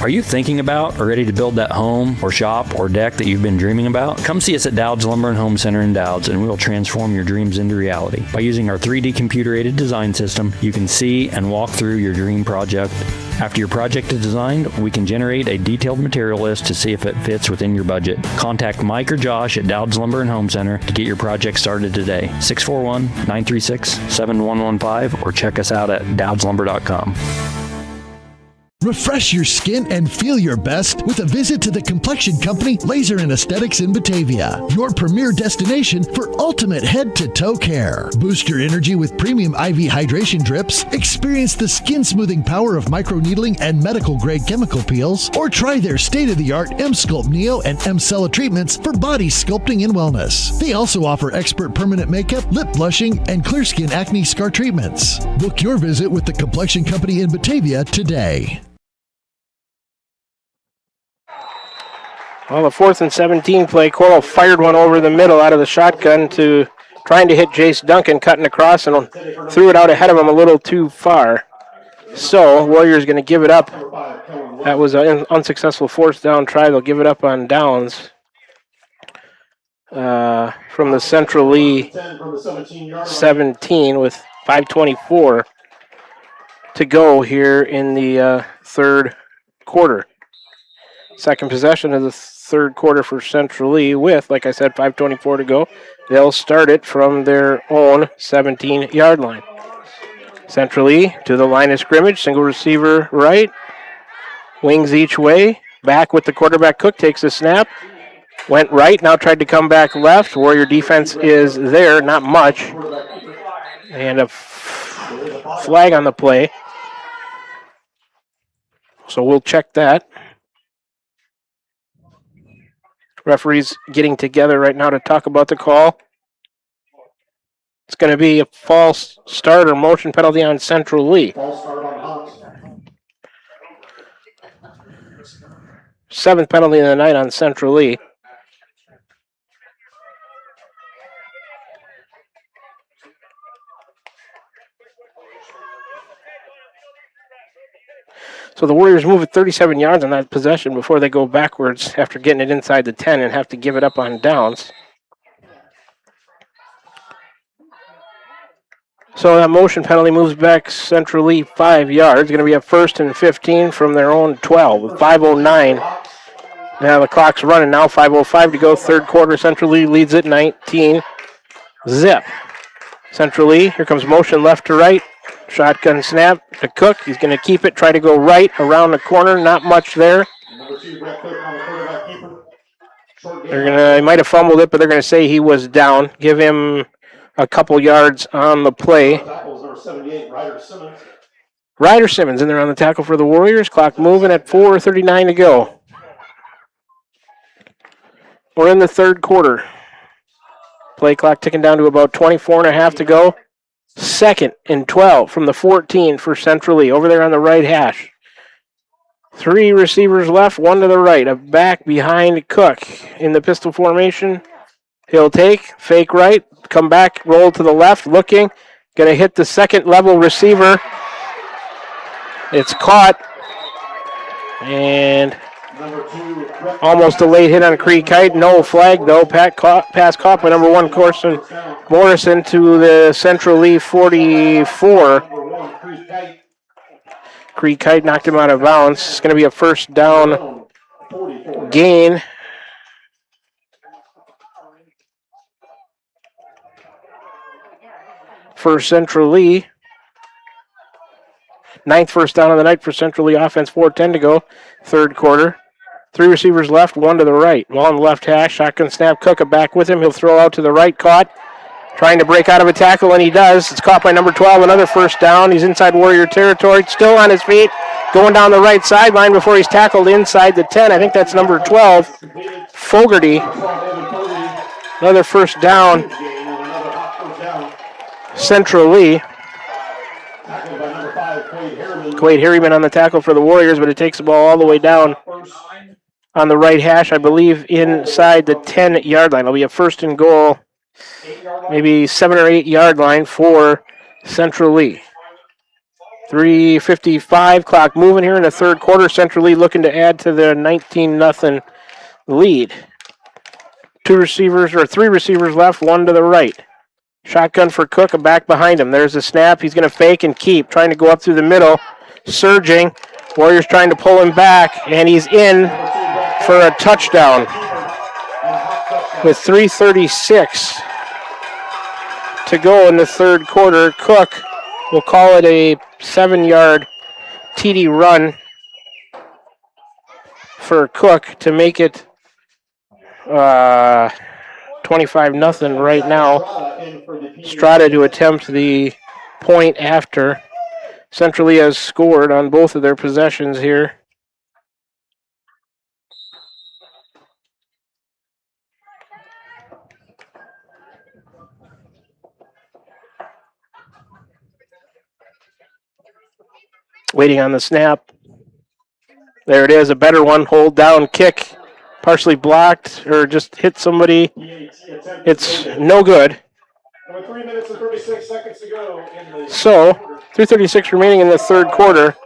Are you thinking about or ready to build that home or shop or deck that you've been dreaming about? Come see us at Dowd's Lumber and Home Center in Dowd's, and we will transform your dreams into reality. By using our 3D computer-aided design system, you can see and walk through your dream project. After your project is designed, we can generate a detailed material list to see if it fits within your budget. Contact Mike or Josh at Dowd's Lumber and Home Center to get your project started today. 641-936-7115, or check us out at dowdslumber.com. Refresh your skin and feel your best with a visit to the Complexion Company Laser and Aesthetics in Batavia, your premier destination for ultimate head-to-toe care. Boost your energy with premium IV hydration drips, experience the skin-smoothing power of microneedling and medical-grade chemical peels, or try their state-of-the-art M-Sculpt Neo and M-Cella treatments for body sculpting and wellness. They also offer expert permanent makeup, lip blushing, and clear skin acne scar treatments. Book your visit with the Complexion Company in Batavia today. Well, the 4th and 17 play, Coral fired one over the middle out of the shotgun to trying to hit Jace Duncan, cutting across and threw it out ahead of him a little too far. So, Warriors going to give it up. That was an unsuccessful 4th down try. They'll give it up on downs from the Central Lee 17 with 5:24 to go here in the third quarter. Second possession of the third quarter for Central Lee with, like I said, 5:24 to go. They'll start it from their own 17-yard line. Central Lee to the line of scrimmage, single receiver right, wings each way, back with the quarterback. Cook takes the snap, went right, now tried to come back left. Warrior defense is there, not much, and a flag on the play. So we'll check that. Referees getting together right now to talk about the call. It's going to be a false start or motion penalty on Central Lee. False start on Hawks. 7th penalty of the night on Central Lee. So the Warriors move it 37 yards on that possession before they go backwards after getting it inside the 10 and have to give it up on downs. So that motion penalty moves back Central Lee 5 yards. Going to be a 1st and 15 from their own 12 with 5:09. Now the clock's running now, 5:05 to go, third quarter. Central Lee leads it 19-zip. Central Lee, here comes motion left to right. Shotgun snap to Cook. He's going to keep it, try to go right around the corner. Not much there. He might have fumbled it, but they're going to say he was down. Give him a couple yards on the play. Ryder Simmons in there on the tackle for the Warriors. Clock moving at 4:39 to go. We're in the third quarter. Play clock ticking down to about 24.5 to go. 2nd and 12 from the 14 for Central Lee. Over there on the right hash. 3 receivers left, 1 to the right. A back behind Cook in the pistol formation. He'll take, fake right, come back, roll to the left, looking. Going to hit the second level receiver. It's caught. And almost a late hit on Creek Height. No flag, though. Pass caught by number 1, Corson Morrison to the Central Lee 44. Creek Height knocked him out of bounds. It's going to be a first down gain. For Central Lee. 9th first down of the night for Central Lee offense. 4:10 to go. Third quarter. 3 receivers left, 1 to the right. Ball on the left hash. Shotgun snap. Cook back with him. He'll throw out to the right. Caught. Trying to break out of a tackle, and he does. It's caught by number 12. Another first down. He's inside Warrior territory. Still on his feet. Going down the right sideline before he's tackled inside the 10. I think that's number 12. Fogarty. Another first down. Central Lee. Quade Harriman on the tackle for the Warriors, but it takes the ball all the way down on the right hash, I believe, inside the 10-yard line. It'll be a first and goal, maybe 7 or 8 yard line for Central Lee. 3:55, clock moving here in the third quarter. Central Lee looking to add to their 19-0 lead. 3 receivers left, 1 to the right. Shotgun for Cook, a back behind him. There's a snap. He's going to fake and keep, trying to go up through the middle. Surging. Warriors trying to pull him back, and he's in for a touchdown. With 3:36 to go in the third quarter, Cook will call it a 7-yard TD run for Cook to make it 25-0 right now. Strata to attempt the point after. Centrally has scored on both of their possessions here. Waiting on the snap. There it is, a better one. Hold down kick. Partially blocked or just hit somebody. It's no good. 3 minutes and 36 seconds to go. So, 3:36 remaining in the third quarter.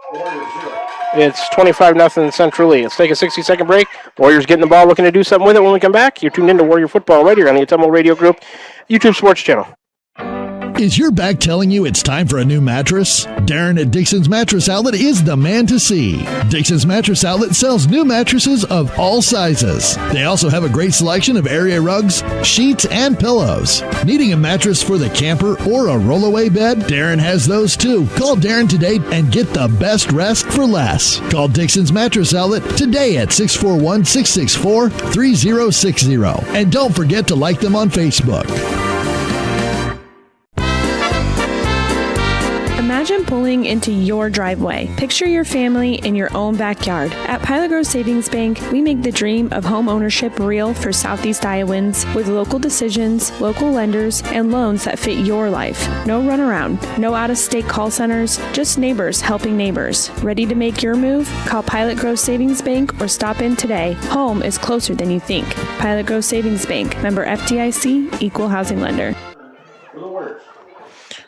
It's 25-0 Centrally. Let's take a 60-second break. Warriors getting the ball, looking to do something with it when we come back. You're tuned into Warrior Football right here on the Ottumwa Radio Group YouTube Sports Channel. Is your back telling you it's time for a new mattress? Darren at Dixon's Mattress Outlet is the man to see. Dixon's Mattress Outlet sells new mattresses of all sizes. They also have a great selection of area rugs, sheets, and pillows. Needing a mattress for the camper or a rollaway bed? Darren has those too. Call Darren today and get the best rest for less. Call Dixon's Mattress Outlet today at 641-664-3060. And don't forget to like them on Facebook. Imagine pulling into your driveway. Picture your family in your own backyard. At Pilot Grove Savings Bank, we make the dream of home ownership real for Southeast Iowans with local decisions, local lenders, and loans that fit your life. No runaround, no out-of-state call centers, just neighbors helping neighbors. Ready to make your move? Call Pilot Grove Savings Bank or stop in today. Home is closer than you think. Pilot Grove Savings Bank, member FDIC, equal housing lender.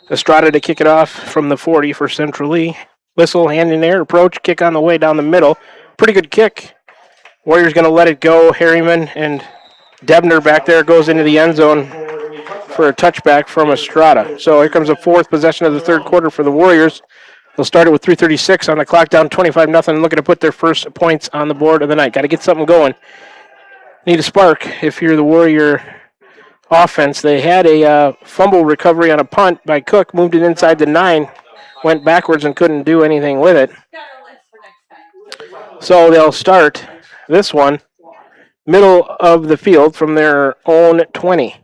Estrada to kick it off from the 40 for Centrally. Whistle, hand in there, approach, kick on the way down the middle. Pretty good kick. Warriors going to let it go. Harriman and Debner back there goes into the end zone for a touchback from Estrada. So here comes the fourth possession of the third quarter for the Warriors. They'll start it with 3:36 on the clock, down 25-0, looking to put their first points on the board of the night. Got to get something going. Need a spark if you're the Warrior offense. They had a fumble recovery on a punt by Cook, moved it inside the 9, went backwards and couldn't do anything with it. So they'll start this one middle of the field from their own 20.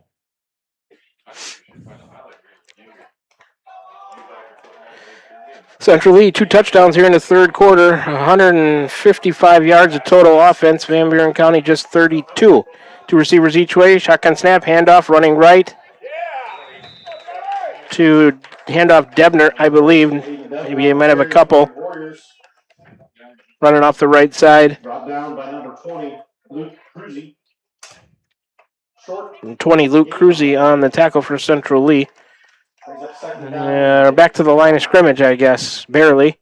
Centrally, 2 touchdowns here in the third quarter, 155 yards of total offense. Van Buren County just 32. 2 receivers each way. Shotgun snap, handoff, running right to handoff Debner, I believe. Maybe he might have a couple. Running off the right side. Brought down by number 20, Luke Cruzy. 20, Luke Cruzy on the tackle for Central Lee. Back to the line of scrimmage, I guess, barely,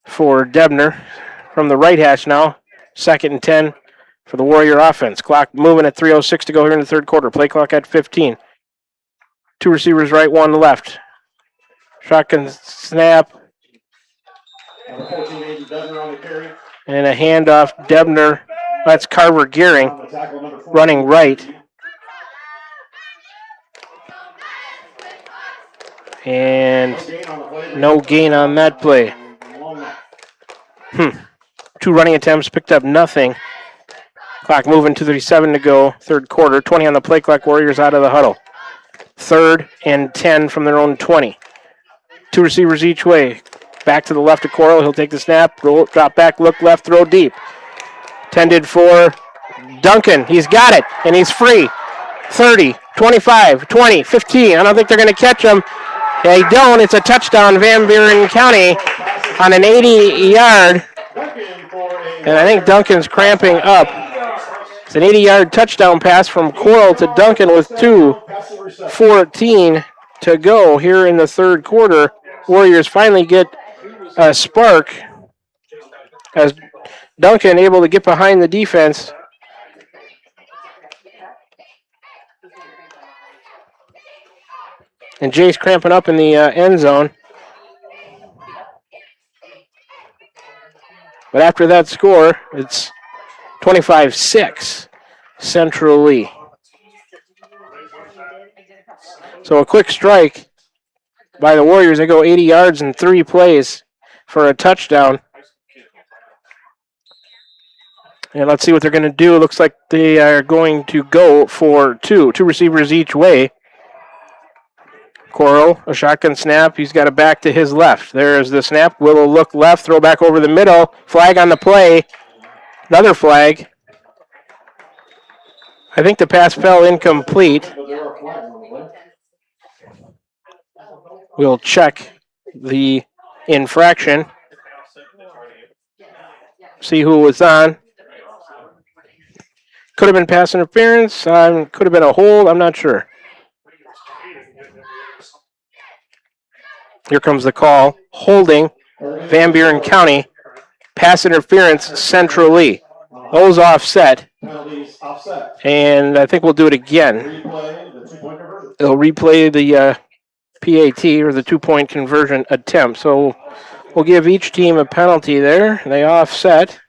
for Debner. From the right hash now, 2nd and 10. For the Warrior offense. Clock moving at 3:06 to go here in the third quarter. Play clock at 15. 2 receivers right, 1 left. Shotgun snap. And a handoff. Debner. That's Carver Gearing running right. And no gain on that play. 2 running attempts, picked up nothing. Clock moving, 2:37 to go, third quarter. 20 on the play clock, Warriors out of the huddle. 3rd and 10 from their own 20. 2 receivers each way. Back to the left of Coral. He'll take the snap, roll, drop back, look left, throw deep. Tended for Duncan. He's got it, and he's free. 30, 25, 20, 15. I don't think they're going to catch him. They don't. It's a touchdown, Van Buren County on an 80-yard. And I think Duncan's cramping up. It's an 80-yard touchdown pass from Coral to Duncan with 2:14 to go here in the third quarter. Warriors finally get a spark as Duncan able to get behind the defense. And Jay's cramping up in the end zone. But after that score, it's 25-6, Central Lee. So a quick strike by the Warriors. They go 80 yards in 3 plays for a touchdown. And let's see what they're going to do. It looks like they are going to go for two receivers each way. Coral, a shotgun snap. He's got it back to his left. There's the snap. Willow look left, throw back over the middle. Flag on the play. Another flag. I think the pass fell incomplete. We'll check the infraction. See who was on. Could have been pass interference. Could have been a hold. I'm not sure. Here comes the call. Holding Van Buren County. Pass interference centrally. Those offset. And I think we'll do it again. They'll replay the PAT, or the two-point conversion attempt. So we'll give each team a penalty there. They offset.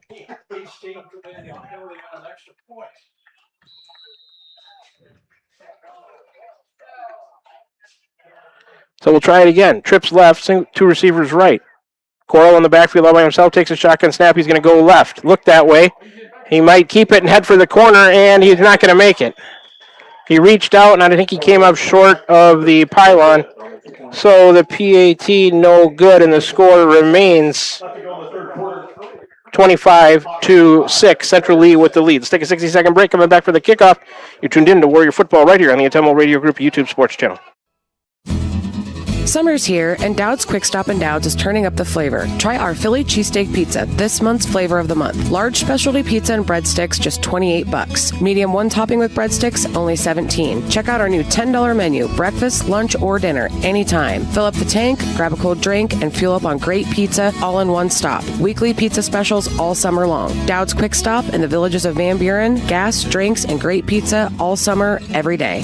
So we'll try it again. Trips left, two receivers right. Coral in the backfield all by himself, takes a shotgun snap. He's going to go left. Look that way. He might keep it and head for the corner, and he's not going to make it. He reached out, and I think he came up short of the pylon. So the PAT no good, and the score remains 25-6. Central Lee with the lead. Let's take a 60-second break. Coming back for the kickoff. You're tuned in to Warrior Football right here on the Ottumwa Radio Group YouTube Sports Channel. Summer's here, and Dowd's Quick Stop and Dowd's is turning up the flavor. Try our Philly cheesesteak pizza, this month's flavor of the month. Large specialty pizza and breadsticks, just $28. Medium one topping with breadsticks, only $17. Check out our new $10 menu, breakfast, lunch, or dinner, anytime. Fill up the tank, grab a cold drink, and fuel up on great pizza, all in one stop. Weekly pizza specials all summer long. Dowd's Quick Stop in the villages of Van Buren, gas, drinks, and great pizza all summer, every day.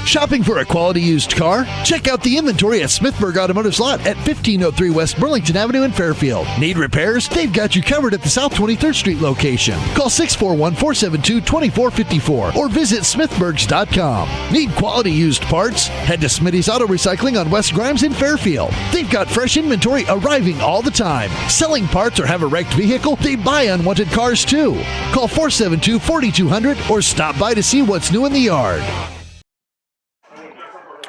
Shopping for a quality used car? Check out the inventory at Smithburg Automotive's lot at 1503 West Burlington Avenue in Fairfield. Need repairs? They've got you covered at the South 23rd Street location. Call 641-472-2454 or visit smithburgs.com. Need quality used parts? Head to Smitty's Auto Recycling on West Grimes in Fairfield. They've got fresh inventory arriving all the time. Selling parts or have a wrecked vehicle? They buy unwanted cars too. Call 472-4200 or stop by to see what's new in the yard.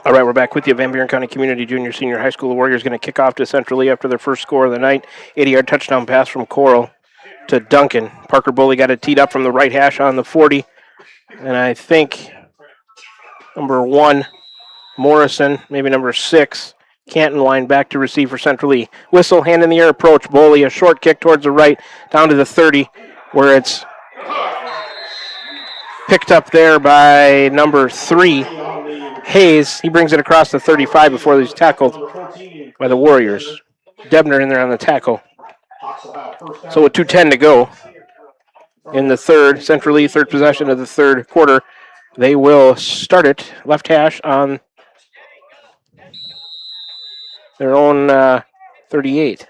All right, we're back with you. Van Buren County Community Junior Senior High School. The Warriors going to kick off to Central Lee after their first score of the night. 80-yard touchdown pass from Coral to Duncan. Parker Bully got it teed up from the right hash on the 40. And I think number 1, Morrison, maybe number 6, Canton line back to receive for Central Lee. Whistle, hand in the air approach. Bully, a short kick towards the right, down to the 30, where it's picked up there by number 3. Hayes, he brings it across the 35 before he's tackled by the Warriors. Debner in there on the tackle. So with 2:10 to go in the third, Central Lee, third possession of the third quarter, they will start it left hash on their own 38.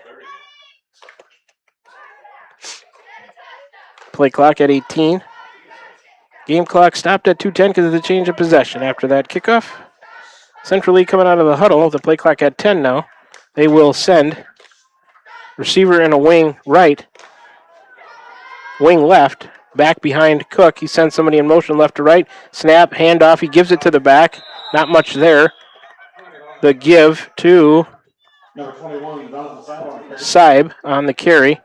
Play clock at 18. Game clock stopped at 2:10 because of the change of possession after that kickoff. Central Lee coming out of the huddle. The play clock at 10 now. They will send receiver in a wing right, wing left, back behind Cook. He sends somebody in motion left to right. Snap, handoff. He gives it to the back. Not much there. The give to Saib on the carry.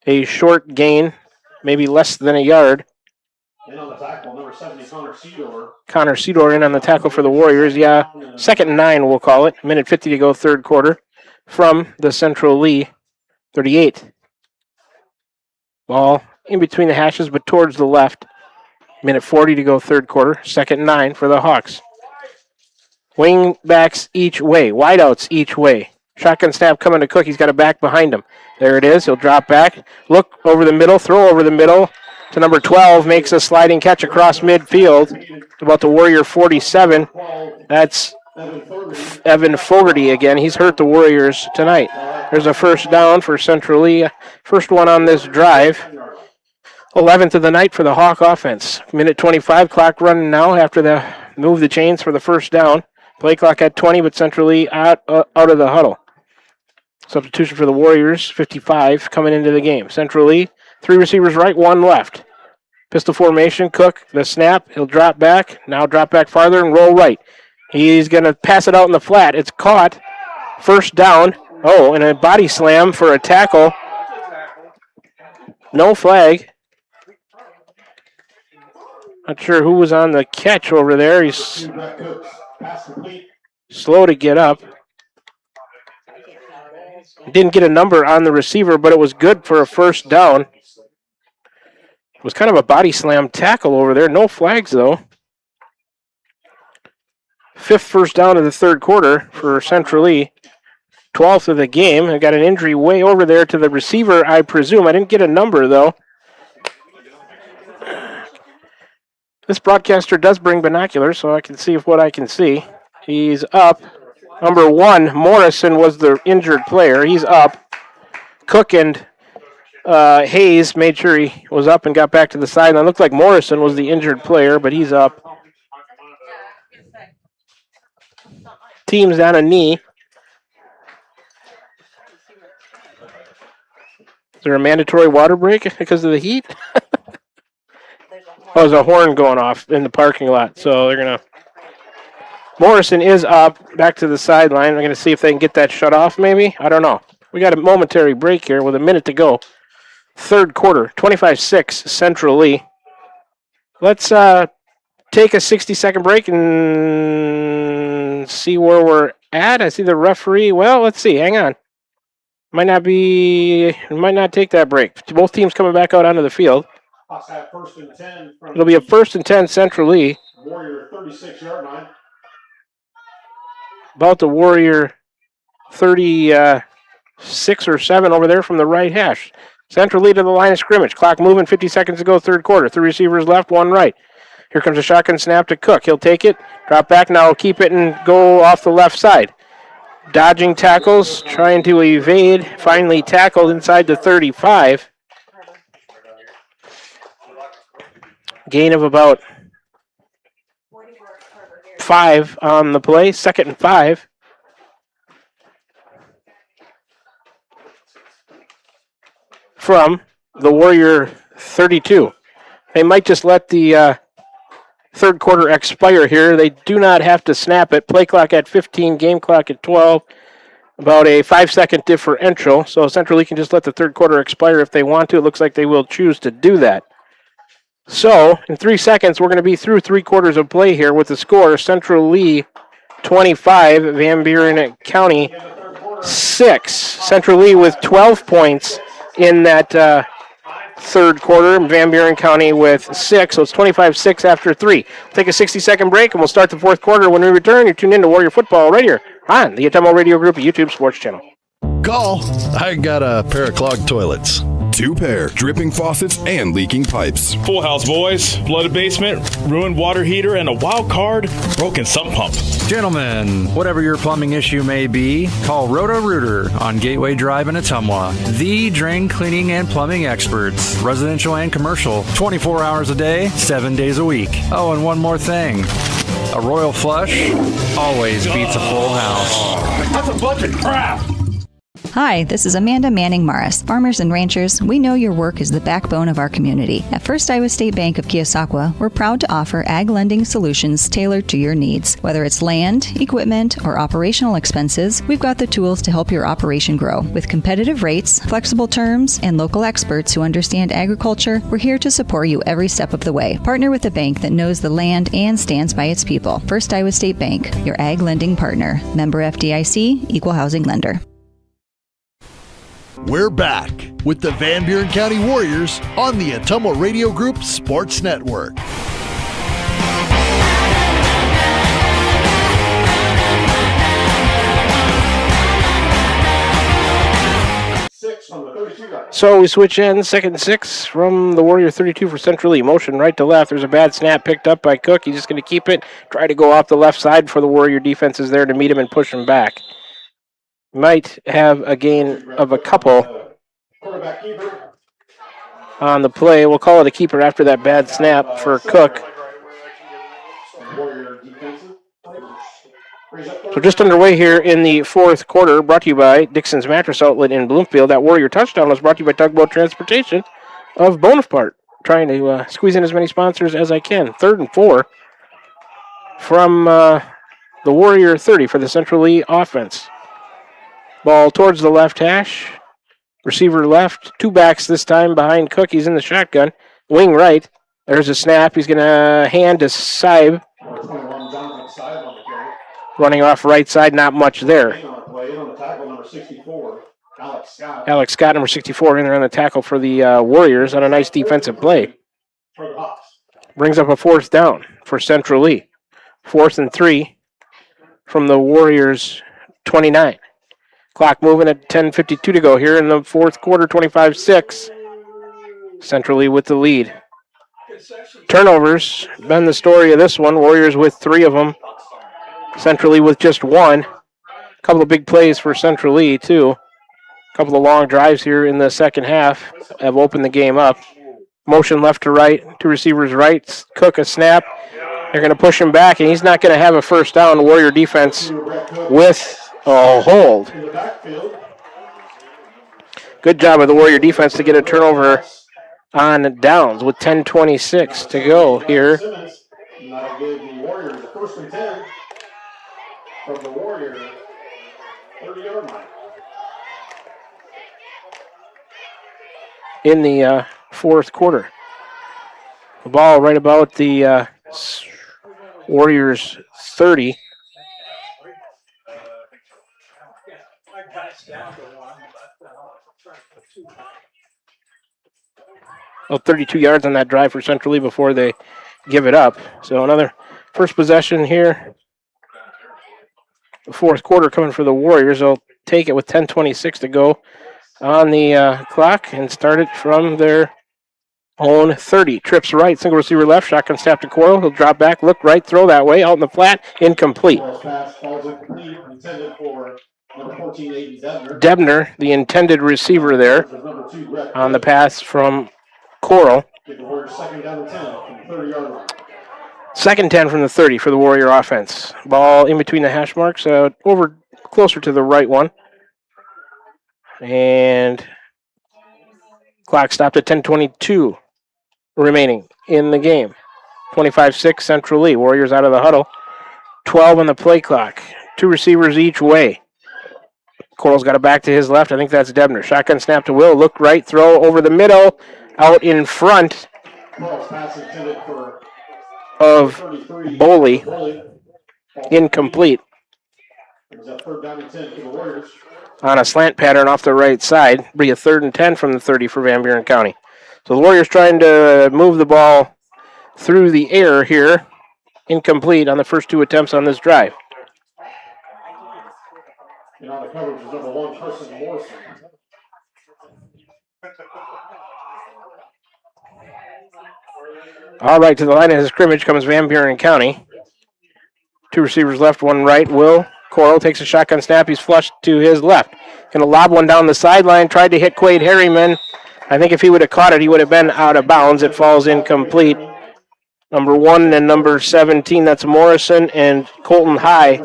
A short gain, maybe less than a yard. In on the tackle, number 70, Connor Seedor. Connor Seedor in on the tackle for the Warriors. Yeah, 2nd and 9, we'll call it. Minute 50 to go, third quarter. From the Central Lee 38. Ball in between the hashes, but towards the left. Minute 40 to go, third quarter. 2nd and 9 for the Hawks. Wing backs each way. Wideouts each way. Shotgun snap coming to Cook. He's got a back behind him. There it is. He'll drop back. Look over the middle. Throw over the middle. To number 12, makes a sliding catch across midfield. About the Warrior 47. That's Evan Fogarty again. He's hurt the Warriors tonight. There's a first down for Central Lee. First one on this drive. 11th of the night for the Hawk offense. Minute 25, clock running now after the move the chains for the first down. Play clock at 20, but Central Lee out of the huddle. Substitution for the Warriors, 55 coming into the game. Central Lee, 3 receivers right, 1 left. Pistol formation, Cook, the snap, he'll drop back, now drop back farther and roll right. He's going to pass it out in the flat. It's caught. First down. Oh, and a body slam for a tackle. No flag. Not sure who was on the catch over there. He's slow to get up. Didn't get a number on the receiver, but it was good for a first down. It was kind of a body slam tackle over there. No flags, though. 5th first down of the third quarter for Central Lee. 12th of the game. I got an injury way over there to the receiver, I presume. I didn't get a number, though. This broadcaster does bring binoculars, so I can see what I can see. He's up. Number 1, Morrison was the injured player. He's up. Cook and Hayes made sure he was up and got back to the sideline. Looked like Morrison was the injured player, but he's up. Team's on a knee. Is there a mandatory water break because of the heat? Oh, there's a horn going off in the parking lot, so they're going to... Morrison is up, back to the sideline. I'm going to see if they can get that shut off, maybe. I don't know. We got a momentary break here with a minute to go. Third quarter, 25-6, Central Lee. Let's take a 60-second break and see where we're at. I see the referee. Well, let's see. Hang on. Might not take that break. Both teams coming back out onto the field. It'll be a 1st and 10 Central Lee. Warrior 36-yard line. About the Warrior 36 or 7 over there from the right hash. Central Lee to the line of scrimmage. Clock moving, 50 seconds to go, third quarter. 3 receivers left, 1 right. Here comes a shotgun snap to Cook. He'll take it, drop back, now keep it and go off the left side. Dodging tackles, trying to evade. Finally tackled inside the 35. Gain of about 5 on the play, 2nd and 5. From the Warrior 32. They might just let the third quarter expire here. They do not have to snap it. Play clock at 15, game clock at 12. About a 5-second differential. So Central Lee can just let the third quarter expire if they want to. It looks like they will choose to do that. So, in 3 seconds, we're going to be through 3 quarters of play here with the score. Central Lee 25, Van Buren County 6. Central Lee with 12 points in that third quarter. Van Buren County with 6, so it's 25-6 after 3. We'll take a 60-second break, and we'll start the fourth quarter. When we return, you're tuned in to Warrior Football right here on the Ottumwa Radio Group YouTube Sports Channel. Call. I got a pair of clogged toilets. 2 pair, dripping faucets, and leaking pipes. Full house, boys. Flooded basement, ruined water heater, and a wild card, broken sump pump. Gentlemen, whatever your plumbing issue may be, call Roto-Rooter on Gateway Drive in Ottumwa. The drain cleaning and plumbing experts, residential and commercial, 24 hours a day, 7 days a week. Oh, and one more thing. A royal flush always beats a full house. That's a bunch of crap. Hi, this is Amanda Manning Morris. Farmers and ranchers, we know your work is the backbone of our community. At First Iowa State Bank of Keosauqua, we're proud to offer ag lending solutions tailored to your needs. Whether it's land, equipment, or operational expenses, we've got the tools to help your operation grow. With competitive rates, flexible terms, and local experts who understand agriculture, we're here to support you every step of the way. Partner with a bank that knows the land and stands by its people. First Iowa State Bank, your ag lending partner. Member FDIC, Equal Housing Lender. We're back with the Van Buren County Warriors on the Ottumwa Radio Group Sports Network. So we switch ends, 2nd and 6 from the Warrior 32 for Central Lee. Motion right to left. There's a bad snap picked up by Cook. He's just going to keep it, try to go off the left side for the Warrior defense is there to meet him and push him back. Might have a gain of a couple on the play. We'll call it a keeper after that bad snap for Cook. So just underway here in the fourth quarter, brought to you by Dixon's Mattress Outlet in Bloomfield. That Warrior touchdown was brought to you by Tugboat Transportation of Bonaparte. Trying to squeeze in as many sponsors as I can. 3rd and 4 from the Warrior 30 for the Central Lee offense. Ball towards the left hash. Receiver left. 2 backs this time behind Cook. He's in the shotgun. Wing right. There's a snap. He's going to hand to Seib. Running off right side, not much there. Alex Scott, number 64, in there on the tackle for the Warriors on a nice defensive play. Brings up a 4th down for Central Lee. 4th and 3 from the Warriors 29. Clock moving at 10:52 to go here in the fourth quarter, 25-6. Central Lee with the lead. Turnovers been the story of this one. Warriors with 3 of them. Central Lee with just 1. A couple of big plays for Central Lee, too. A couple of long drives here in the second half have opened the game up. Motion left to right, 2 receivers right. Cook a snap. They're going to push him back, and he's not going to have a first down. Warrior defense with a hold. Good job of the Warrior defense to get a turnover on downs with 10:26 to go here. That'll give the Warriors the 1st and 10 from the Warrior 30-yard line. In the fourth quarter. The ball right about the Warriors 30. Oh, 32 yards on that drive for Central Lee before they give it up. So another first possession here. The fourth quarter coming for the Warriors. They'll take it with 10:26 to go on the clock and start it from their own 30. Trips right, single receiver left, shotgun snap to Coyle. He'll drop back, look right, throw that way, out in the flat, incomplete. Debner, the intended receiver there on the pass from Coral. Second 10 from the 30 for the Warrior offense. Ball in between the hash marks, over closer to the right one. And clock stopped at 10:22 remaining in the game. 25-6 Central Lee. Warriors out of the huddle. 12 on the play clock. 2 receivers each way. Coral's got it back to his left. I think that's Debner. Shotgun snap to Will. Look right. Throw over the middle. Out in front of Boley. Incomplete. On a slant pattern off the right side. Be a 3rd and 10 from the 30 for Van Buren County. So the Warriors trying to move the ball through the air here. Incomplete on the first 2 attempts on this drive. And on the coverage is number 1, Carson Morrison. All right, to the line of scrimmage comes Van Buren County. 2 receivers left, 1 right. Will Coral takes a shotgun snap. He's flushed to his left. Going to lob one down the sideline. Tried to hit Quade Harriman. I think if he would have caught it, he would have been out of bounds. It falls incomplete. Number 1 and number 17, that's Morrison and Colton High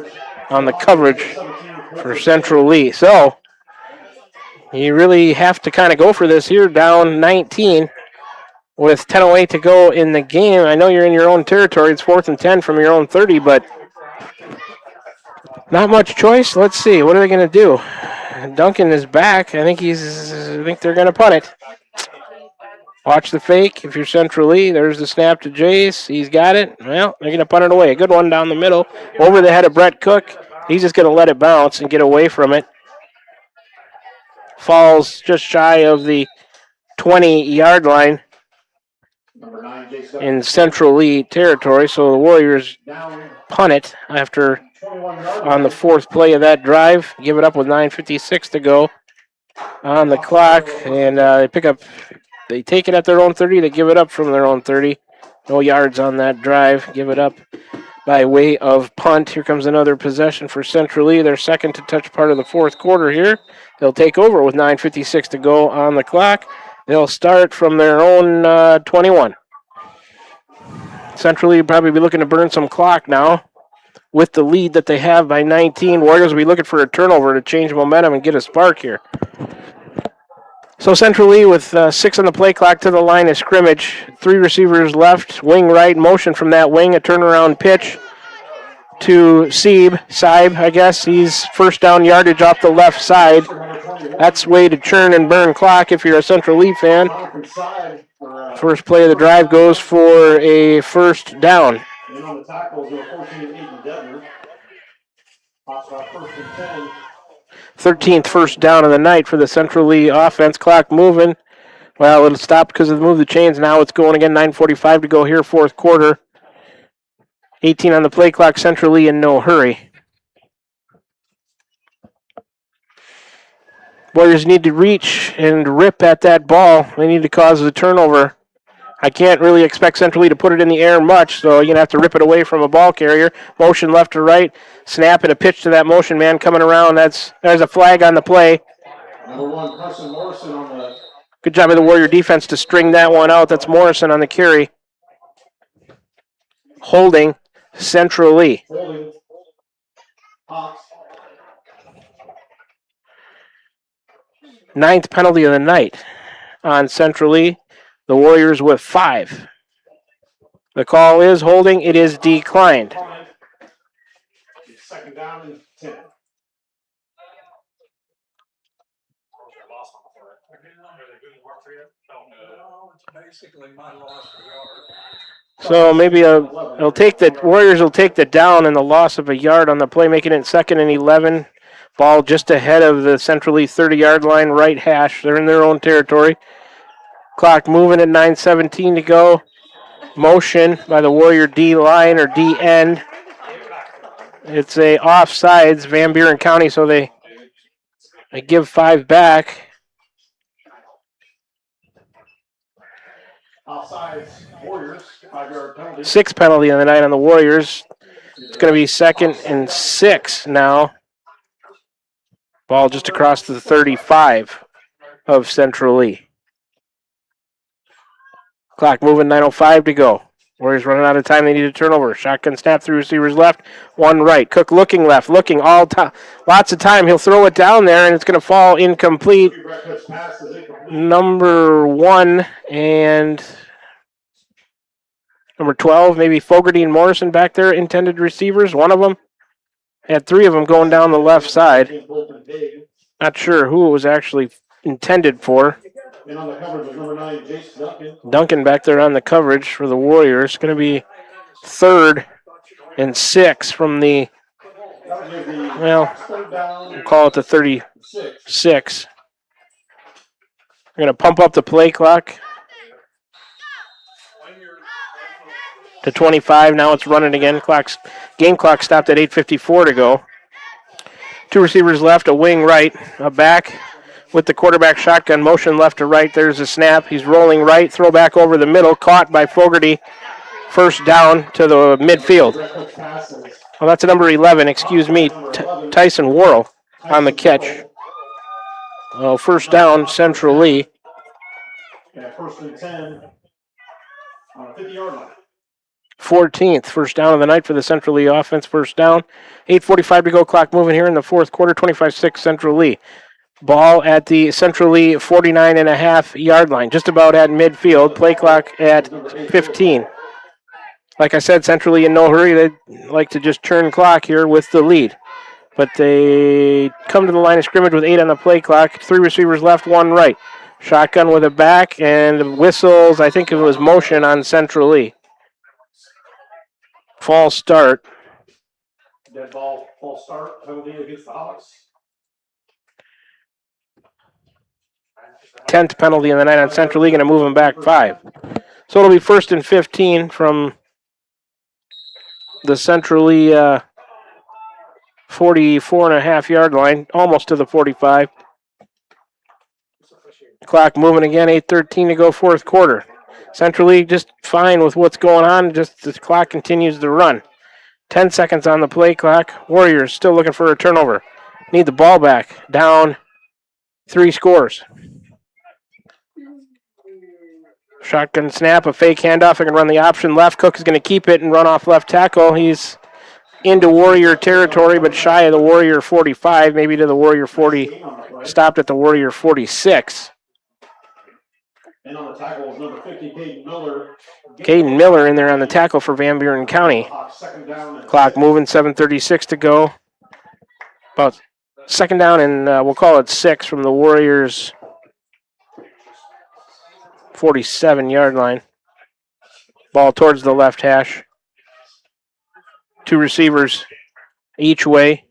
on the coverage for Central Lee. So you really have to kind of go for this here, down 19 with 10:08 to go in the game. I know you're in your own territory. It's 4th and 10 from your own 30, but not much choice. Let's see. What are they going to do? Duncan is back. I think they're going to punt it. Watch the fake. If you're Central Lee, there's the snap to Jace. He's got it. Well, they're going to punt it away. A good one down the middle. Over the head of Brett Cook. He's just going to let it bounce and get away from it. Falls just shy of the 20-yard line in Central Lee territory. So the Warriors punt it after on the 4th play of that drive. Give it up with 9:56 to go on the clock. And they take it at their own 30. They give it up from their own 30. No yards on that drive. Give it up by way of punt. Here comes another possession for Central Lee. They're second to touch part of the 4th quarter here. They'll take over with 9:56 to go on the clock. They'll start from their own 21. Central Lee will probably be looking to burn some clock now. with the lead that they have by 19. Warriors will be looking for a turnover to change momentum and get a spark here. So Central Lee with 6 on the play clock to the line of scrimmage. 3 receivers left, wing right, motion from that wing, a turnaround pitch to Saib, I guess. He's first down yardage off the left side. That's way to churn and burn clock if you're a Central Lee fan. First play of the drive goes for a first down. 13th first down of the night for the Central Lee offense. Clock moving. Well, it'll stop because of the move the chains. Now it's going again. 9:45 to go here, fourth quarter. 18 on the play clock. Central Lee in no hurry. Warriors need to reach and rip at that ball. They need to cause a turnover. I can't really expect Central Lee to put it in the air much, so you're going to have to rip it away from a ball carrier. Motion left to right. Snap and a pitch to that motion man coming around. There's a flag on the play. Number 1, Carson Morrison on the... Good job of the Warrior defense to string that one out. That's Morrison on the carry. Holding Central Lee. Holding. Hawks. 9th penalty of the night on Central Lee. The Warriors with 5. The call is holding. It is declined. Second down and 10. So maybe it'll take the Warriors will take the down and the loss of a yard on the play, making it 2nd and 11. Ball just ahead of the Central Lee 30-yard line, right hash. They're in their own territory. Clock moving at 9:17 to go. Motion by the Warrior D line or D end. It's a offsides, Van Buren County, so they give 5 back. Offsides, Warriors, 5-yard penalty. 6th penalty of the night on the Warriors. It's going to be 2nd and 6 now. Ball just across the 35 of Central Lee. Clock moving, 9:05 to go. Warriors running out of time. They need a turnover. Shotgun snap, 3 receivers left, 1 right. Cook looking left, looking all time. Lots of time. He'll throw it down there, and it's going to fall incomplete. Number 1 and number 12, maybe Fogarty and Morrison back there, intended receivers. One of them had 3 of them going down the left side. Not sure who it was actually intended for. And on the coverage was number 9, Jason Duncan. Duncan back there on the coverage for the Warriors. Going to be 3rd and 6 from the, well, we'll call it the 36. We're going to pump up the play clock to 25. Now it's running again. Game clock stopped at 8:54 to go. 2 receivers left, a wing right, a back with the quarterback shotgun, motion left to right. There's a snap. He's rolling right, throw back over the middle, caught by Fogarty. First down to the midfield. Well, that's a number 11, excuse me, Tyson Worrell on the catch. Well, first down, Central Lee. Yeah, 1st and 10 on the 50-yard line. 14th first down of the night for the Central Lee offense. First down. 8:45 to go. Clock moving here in the fourth quarter. 25-6 Central Lee. Ball at the Central Lee 49.5-yard line. Just about at midfield. Play clock at 15. Like I said, Central Lee in no hurry. They'd like to just churn clock here with the lead. But they come to the line of scrimmage with 8 on the play clock. 3 receivers left, 1 right. Shotgun with a back and whistles. I think it was motion on Central Lee. False start. Dead ball, false start, penalty against the Hawks. 10th penalty in the night on Central Lee, going to move them back 5. So it'll be 1st and 15 from the Central Lee 44.5-yard line, almost to the 45. Clock moving again, 8:13 to go, fourth quarter. Central Lee just fine with what's going on, just the clock continues to run. 10 seconds on the play clock. Warriors still looking for a turnover. Need the ball back. Down 3 scores. Shotgun snap, a fake handoff. They're going to run the option left. Cook is going to keep it and run off left tackle. He's into Warrior territory, but shy of the Warrior 45, maybe to the Warrior 40, stopped at the Warrior 46. And on the tackle is number 50, Caden Miller. Caden Miller in there on the tackle for Van Buren County. Clock moving, 7:36 to go. About second down and we'll call it 6 from the Warriors' 47-yard line. Ball towards the left hash. 2 receivers each way.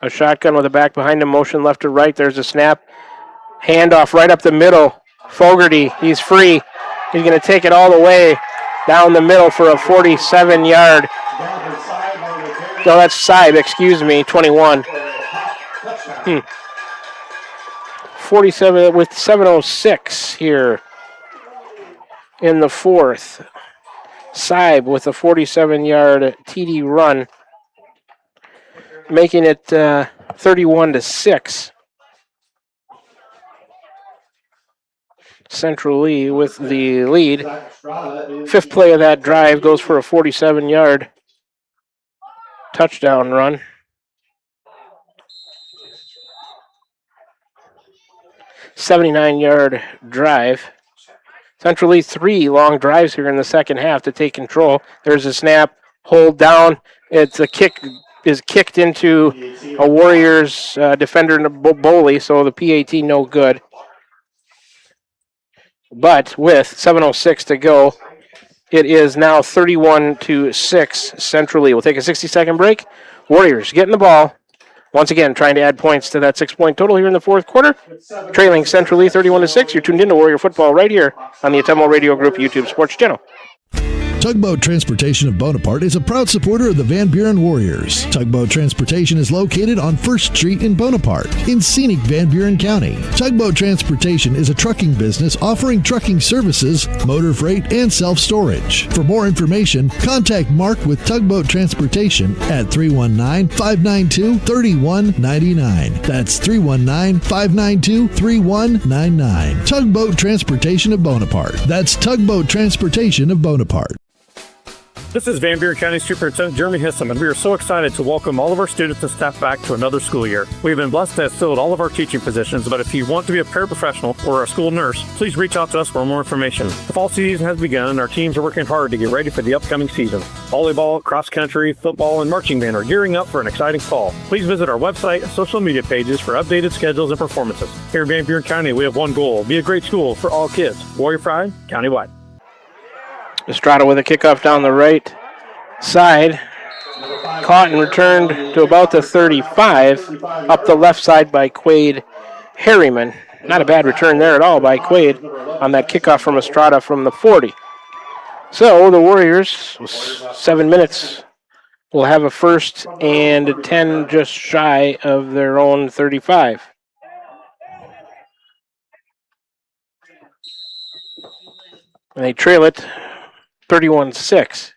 A shotgun with a back behind him, motion left to right. There's a snap. Handoff right up the middle. Fogarty, he's free. He's going to take it all the way down the middle for a 47-yard. No, that's side, 21. 47 with 7:06 here in the fourth. Saib with a 47-yard TD run, making it 31-6. Central Lee with the lead. Fifth play of that drive goes for a 47-yard touchdown run. '79-yard drive. Central Lee 3 long drives here in the second half to take control. There's a snap, hold down. It's a kick is kicked into a Warriors defender in a Boley, so the PAT no good. But with 7:06 to go, it is now 31-6 Central Lee. We'll take a 60-second break. Warriors getting the ball. Once again, trying to add points to that 6-point total here in the fourth quarter. Trailing Central Lee 31-6. You're tuned into Warrior Football right here on the Ottumwa Radio Group YouTube Sports Channel. Tugboat Transportation of Bonaparte is a proud supporter of the Van Buren Warriors. Tugboat Transportation is located on 1st Street in Bonaparte, in scenic Van Buren County. Tugboat Transportation is a trucking business offering trucking services, motor freight, and self-storage. For more information, contact Mark with Tugboat Transportation at 319-592-3199. That's 319-592-3199. Tugboat Transportation of Bonaparte. That's Tugboat Transportation of Bonaparte. This is Van Buren County Superintendent Jeremy Hissam, and we are so excited to welcome all of our students and staff back to another school year. We've been blessed to have filled all of our teaching positions, but if you want to be a paraprofessional or a school nurse, please reach out to us for more information. The fall season has begun, and our teams are working hard to get ready for the upcoming season. Volleyball, cross country, football, and marching band are gearing up for an exciting fall. Please visit our website and social media pages for updated schedules and performances. Here in Van Buren County, we have one goal: be a great school for all kids. Warrior Pride, countywide. Estrada with a kickoff down the right side. Caught and returned to about the 35. Up the left side by Quade Harriman. Not a bad return there at all by Quade on that kickoff from Estrada from the 40. So the Warriors, with 7 minutes, will have a 1st and 10 just shy of their own 35. And they trail it 31-6.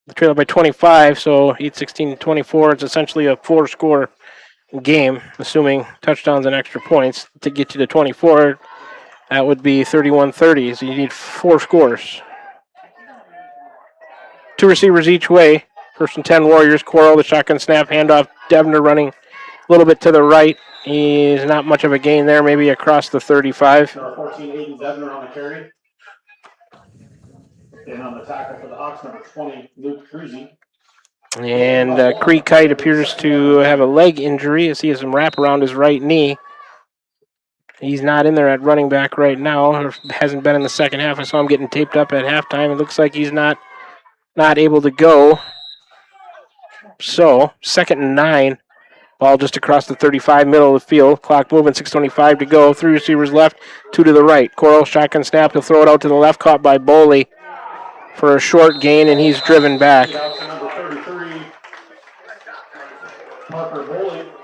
They trail it by 25, so 8-16-24. It's essentially a 4-score game, assuming touchdowns and extra points. To get you to 24, that would be 31-30, so you need 4 scores. 2 receivers each way. 1st and 10 Warriors. Quarrel, the shotgun snap, handoff. Devner running a little bit to the right. He's not much of a gain there, maybe across the 35. 14, Aiden Devner on the carry. And on the tackle for the Hawks, number 20, Luke Cruzy. And Creek Kite appears to have a leg injury as he has some wrap around his right knee. He's not in there at running back right now, or hasn't been in the second half. I saw him getting taped up at halftime. It looks like he's not able to go. So, 2nd and 9. Ball just across the 35, middle of the field. Clock moving, 6:25 to go. 3 receivers left, 2 to the right. Coral, shotgun snap. He'll throw it out to the left, caught by Boley for a short gain, and he's driven back.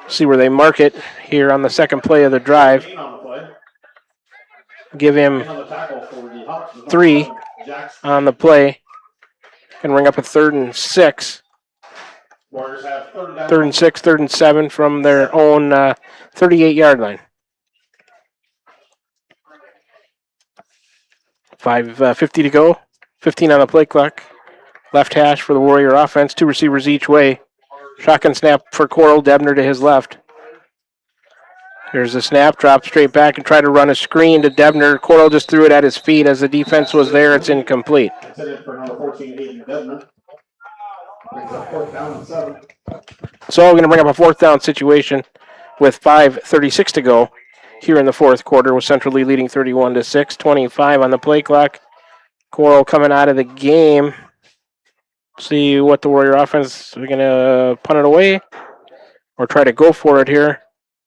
See where they mark it here on the second play of the drive. Give him 3 on the play. Can ring up a 3rd and 6. 3rd and 6, 3rd and 7 from their own 38-yard line. 5:50 to go. 15 on the play clock. Left hash for the Warrior offense. 2 receivers each way. Shotgun snap for Coral. Debner to his left. Here's the snap. Drop straight back and try to run a screen to Debner. Coral just threw it at his feet. As the defense was there, it's incomplete. Intended for number 14, Aiden Debner. Brings up 4th down and 7. So we're going to bring up a 4th down situation with 5:36 to go here in the 4th quarter, with Central Lee leading 31-6. 25 on the play clock. Coral coming out of the game. See what the Warrior offense, are going to punt it away or try to go for it here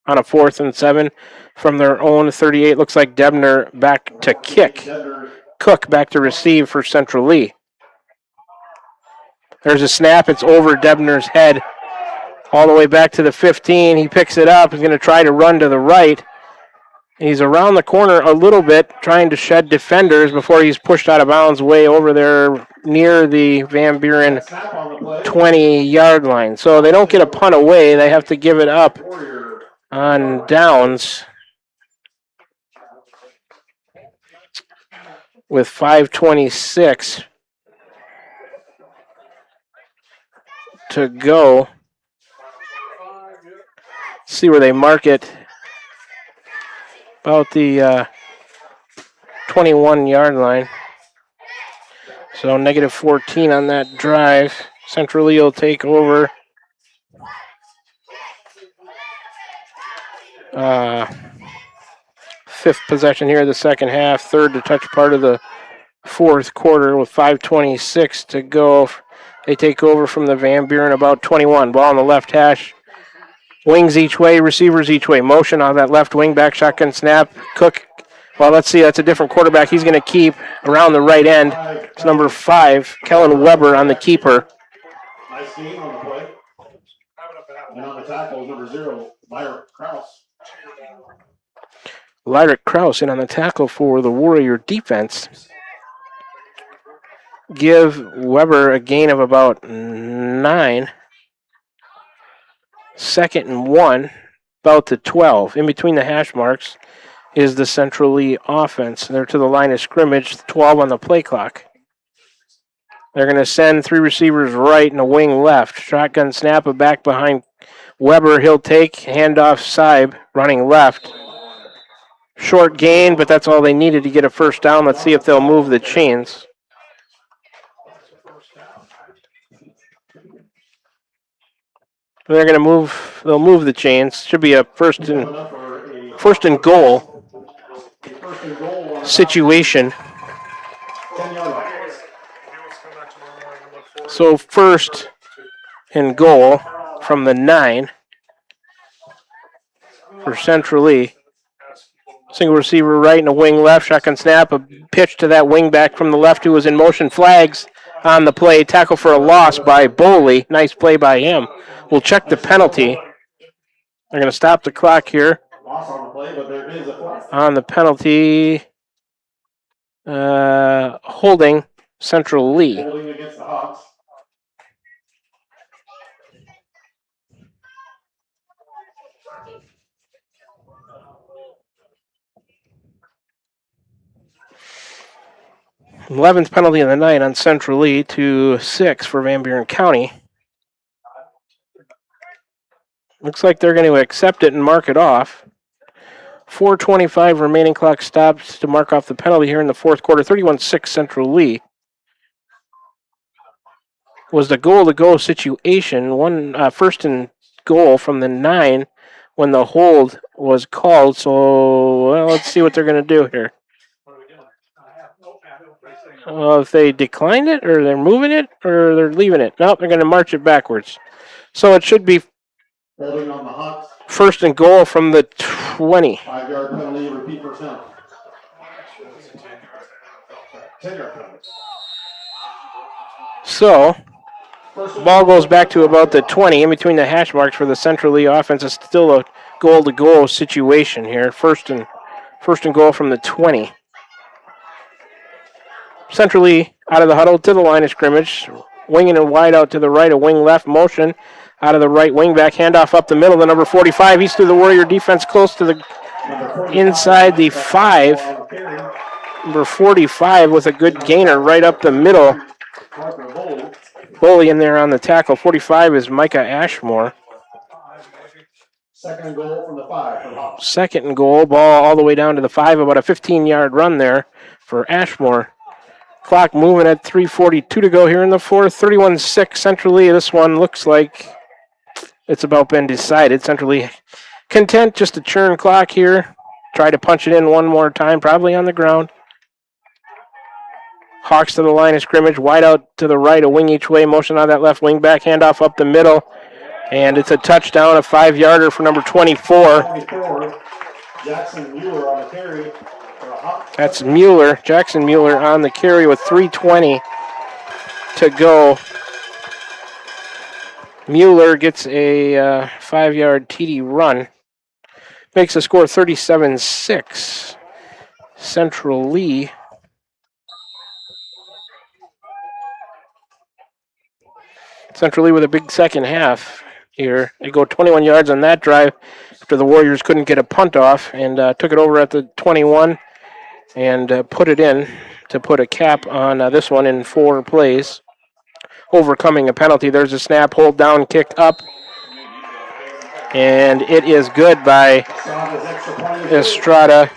on a 4th and 7 from their own 38. Looks like Debner back to kick. Cook back to receive for Central Lee. There's a snap. It's over Debner's head all the way back to the 15. He picks it up. He's going to try to run to the right. He's around the corner a little bit, trying to shed defenders before he's pushed out of bounds way over there near the Van Buren 20-yard line. So they don't get a punt away. They have to give it up on downs with 5:26 to go. See where they mark it. About the 21-yard line. So negative 14 on that drive. Central Lee will take over. Fifth possession here of the second half. Third to touch part of the 4th quarter with 5:26 to go. They take over from the Van Buren about 21. Ball on the left hash. Wings each way, receivers each way. Motion on that left wing, back shotgun snap. Cook, well, let's see, that's a different quarterback. He's going to keep around the right end. It's number 5, Kellen Weber on the keeper. Nice game on the play. And on the tackle, number 0, Lyric Krause. Lyric Krause in on the tackle for the Warrior defense. Give Weber a gain of about 9. 2nd and 1, about the 12. In between the hash marks is the Central Lee offense. They're to the line of scrimmage, 12 on the play clock. They're going to send 3 receivers right and a wing left. Shotgun snap, a back behind Weber. He'll take, handoff Seib, running left. Short gain, but that's all they needed to get a first down. Let's see if they'll move the chains. They're going to move. They'll move the chains. Should be a first and goal situation. So 1st and goal from the 9 for Central Lee. Single receiver right and a wing left. Shotgun snap. A pitch to that wing back from the left who was in motion. Flags on the play. Tackle for a loss by Boley. Nice play by him. We'll check the penalty. They're going to stop the clock here. On the penalty, holding Central Lee. Holding against the Hawks. Eleventh penalty of the night on Central Lee to 6 for Van Buren County. Looks like they're going to accept it and mark it off. 4:25 remaining, clock stops to mark off the penalty here in the 4th quarter. 31-6 Central Lee. Was the goal-to-go situation. 1st and goal from the 9 when the hold was called. So, well, let's see what they're going to do here. If they declined it, or they're moving it, or they're leaving it. Nope, they're going to march it backwards. So it should be Holding on the Hawks. 1st and goal from the 20. 5-yard penalty, repeat first down. 10-yard penalty. So, ball goes back to about the 20. In between the hash marks for the Central Lee offense. It's still a goal-to-goal situation here. First and goal from the 20. Central Lee out of the huddle to the line of scrimmage. Winging and wide out to the right, a wing left motion. Out of the right wing back, handoff up the middle to number 45. He's through the Warrior defense close to the inside the 5. Number 45 with a good gainer right up the middle. Boley in there on the tackle. 45 is Micah Ashmore. Second and goal from the 5 for the Hawks. Second and goal, ball all the way down to the 5, about a 15-yard run there for Ashmore. Clock moving at 3:42 to go here in the fourth. 31-6 Central Lee. This one looks like it's about been decided. Central Lee content just to churn clock here. Try to punch it in one more time, probably on the ground. Hawks to the line of scrimmage, wide out to the right, a wing each way, motion on that left wing back, handoff up the middle. And it's a touchdown, a 5-yarder for number 24. 24, Jackson Mueller on the carry. That's Mueller, Jackson Mueller on the carry with 3:20 to go. Mueller gets a 5-yard TD run. Makes the score 37-6. Central Lee. Central Lee with a big second half here. They go 21 yards on that drive after the Warriors couldn't get a punt off and took it over at the 21 and put it in to put a cap on this one in 4 plays. Overcoming a penalty. There's a snap, hold down, kick up. And it is good by Estrada.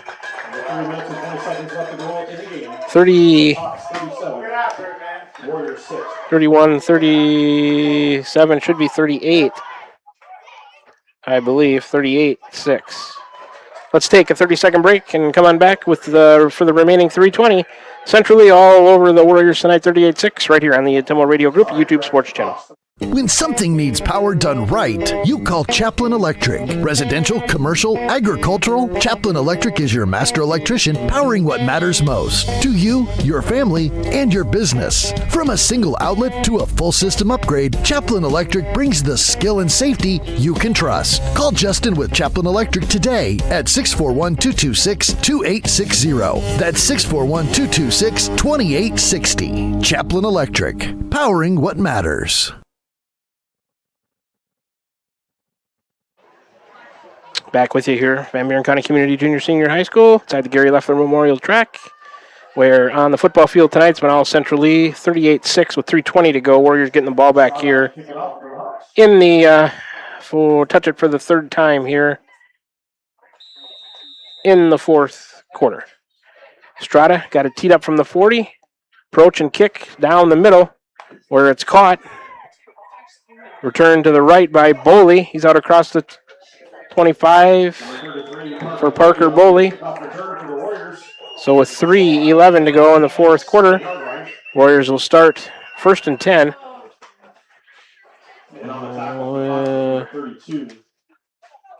31, 37, should be 38, I believe, 38-6. Let's take a 30-second break and come on back with for the remaining 3:20. Centrally all over the Warriors tonight, 38-6, right here on the Ottumwa Radio Group YouTube Sports Channel. When something needs power done right, you call Chaplin Electric. Residential, commercial, agricultural, Chaplin Electric is your master electrician, powering what matters most to you, your family, and your business. From a single outlet to a full system upgrade, Chaplin Electric brings the skill and safety you can trust. Call Justin with Chaplin Electric today at 641-226-2860. That's 641-226-2860. Chaplin Electric, powering what matters. Back with you here, Van Buren County Community Junior Senior High School, inside the Gary Leffler Memorial Track, where on the football field tonight, it's been all Central Lee, 38-6 with 3:20 to go. Warriors getting the ball back here in the, touch it for the third time here in the fourth quarter. Estrada got it teed up from the 40, approach and kick down the middle, where it's caught. Return to the right by Boley. He's out across the 25 for Parker Boley. So with 3:11 to go in the fourth quarter, Warriors will start 1st and 10.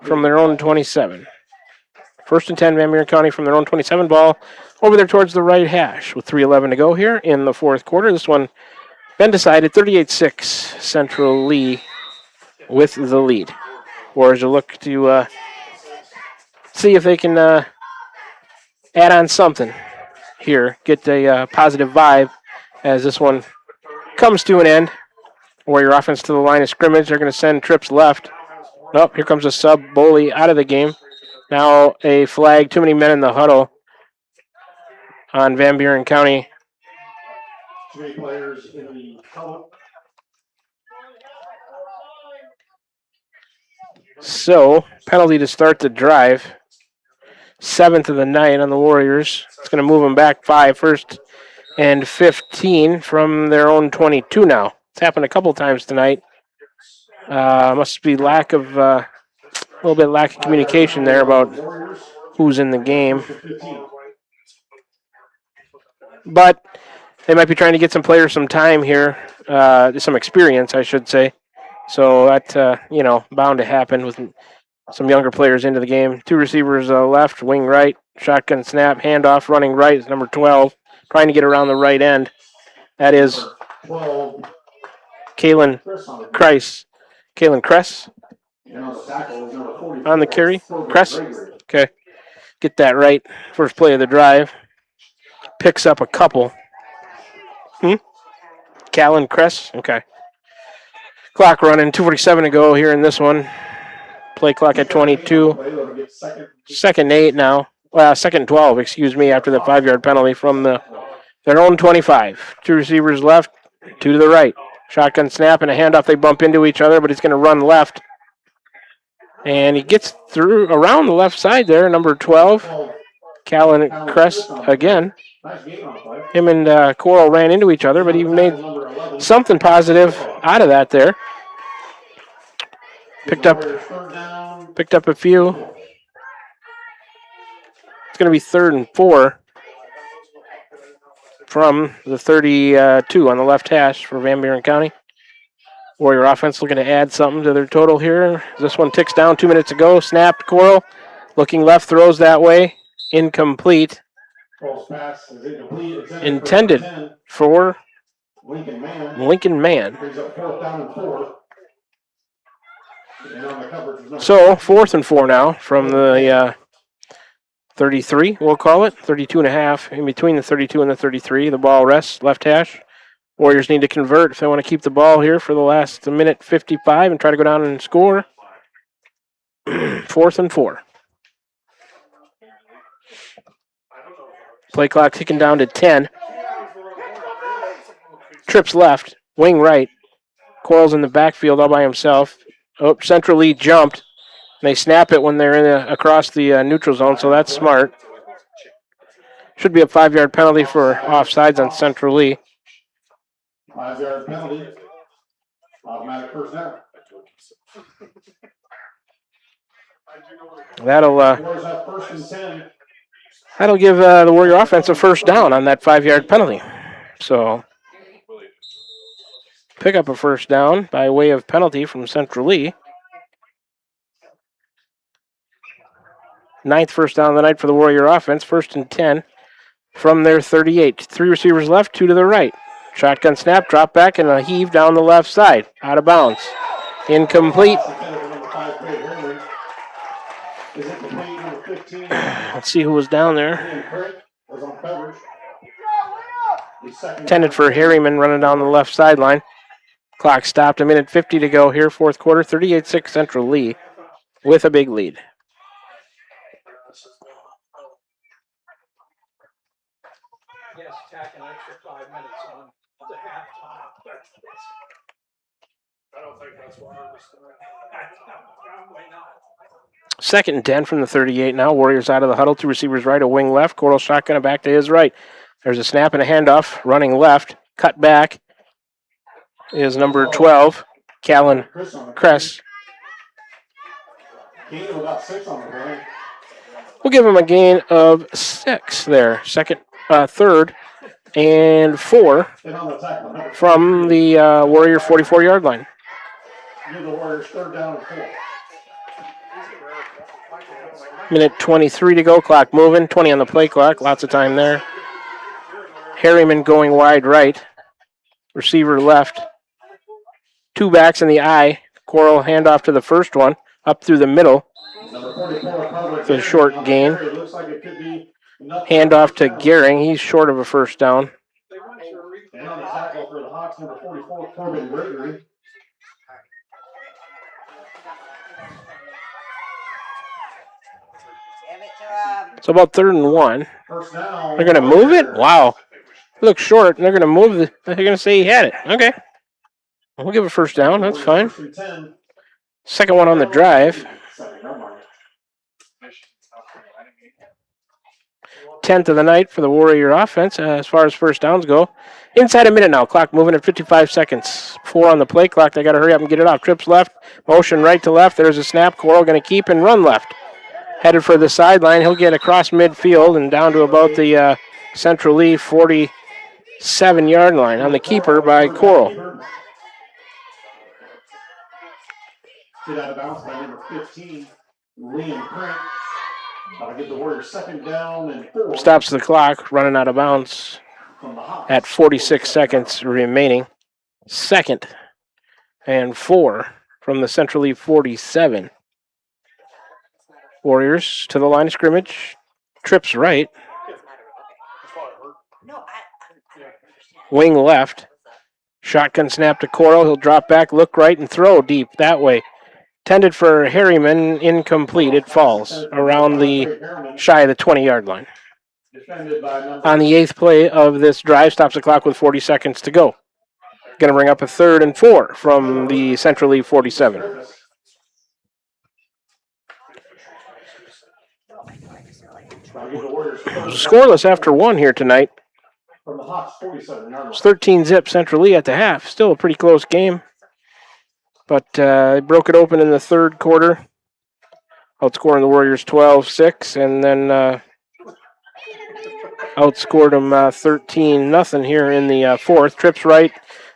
From their own 27. 1st and 10, Van Buren County from their own 27 ball over there towards the right hash with 3:11 to go here in the fourth quarter. This one been decided 38-6 Central Lee with the lead. Warriors will look to see if they can add on something here, get a positive vibe as this one comes to an end. Warrior offense to the line of scrimmage. They're going to send trips left. Nope, here comes a sub. Boley out of the game. Now a flag. Too many men in the huddle on Van Buren County. 3 players in the huddle. So, penalty to start the drive. 7th of the night on the Warriors. It's going to move them back 5, 1st and 15 from their own 22 now. It's happened a couple times tonight. Must be lack of a little bit lack of communication there about who's in the game. But they might be trying to get some players some time here, some experience, I should say. So that, bound to happen with some younger players into the game. 2 receivers left, wing right, shotgun snap, handoff, running right is number 12, trying to get around the right end. That is Kalen Kress. On the carry. Kress. Okay. Get that right. First play of the drive. Picks up a couple. Kalen Kress. Okay. Clock running. 2:47 to go here in this one. Play clock at 22. 2nd and 8 now. Well, 2nd and 12, after the 5-yard penalty from their own 25. 2 receivers left, 2 to the right. Shotgun snap and a handoff. They bump into each other, but he's going to run left. And he gets through around the left side there, number 12. Callan Cress again. Him and Coral ran into each other, but he made something positive out of that there. Picked up a few. It's going to be 3rd and 4 from the 32 on the left hash for Van Buren County. Warrior offense looking to add something to their total here. This one ticks down 2 minutes ago. Snapped Coral. Looking left, throws that way. Incomplete. Intended for Lincoln Mann. So 4th and 4 now from the 33, we'll call it. 32 and a half. In between the 32 and the 33, the ball rests left hash. Warriors need to convert if they want to keep the ball here for the last minute 55 and try to go down and score. 4th and 4. Play clock ticking down to 10. Trips left, wing right. Coral's in the backfield all by himself. Oh, Central Lee jumped. They snap it when they're across the neutral zone, so that's smart. Should be a 5-yard penalty for offsides on Central Lee. 5-yard penalty. Automatic first down. That'll give the Warrior offense a first down on that 5-yard penalty. So pick up a first down by way of penalty from Central Lee. 9th first down of the night for the Warrior offense. 1st and 10 from their 38. 3 receivers left, 2 to the right. Shotgun snap, drop back, and a heave down the left side. Out of bounds. Incomplete. Let's see who was down there. Intended for Harriman running down the left sideline. Clock stopped, 1:50 to go here, 4th quarter. 38-6 Central Lee with a big lead. Second and 10 from the 38 now. Warriors out of the huddle. 2 receivers right, a wing left. Coral shotgun back to his right. There's a snap and a handoff. Running left. Cut back is number 12, Callan Cress. We'll give him a gain of 6 there. 3rd and 4 from the Warrior 44-yard line. The Warriors 3rd down and 4. Minute 23 to go, clock moving, 20 on the play clock, lots of time there. Harriman going wide right, receiver left. 2 backs in the eye. Coral handoff to the first one, up through the middle. It's a short gain. Handoff to Gehring, he's short of a first down. And on the tackle for the Hawks, number 44, Corbin Gregory. So about 3rd and 1. They're going to move it? Wow. It looks short, and they're going to move it. They're going to say he had it. Okay. We'll give it first down. That's fine. Second one on the drive. 10th of the night for the Warrior offense as far as first downs go. Inside a minute now. Clock moving at 55 seconds. 4 on the play clock. They got to hurry up and get it off. Trips left. Motion right to left. There's a snap. Coral going to keep and run left. Headed for the sideline. He'll get across midfield and down to about the Central Lee 47-yard line on the keeper by Coral. Get out of bounds by number 15, Liam Crank. That'll give the Warriors 2nd down and 4. Stops the clock, running out of bounds at 46 seconds remaining. 2nd and 4 from the Central Lee 47. Warriors to the line of scrimmage. Trips right. Wing left. Shotgun snap to Coral. He'll drop back, look right, and throw deep that way. Tended for Harriman, incomplete. It falls around the shy of the 20-yard line. On the 8th play of this drive, stops the clock with 40 seconds to go. Going to bring up a 3rd and 4 from the Central League 47. Scoreless after 1 here tonight. It's 13-zip Central Lee at the half. Still a pretty close game. But they broke it open in the 3rd quarter. Outscoring the Warriors 12-6. And then outscored them 13-0 here in the 4th. Trips right.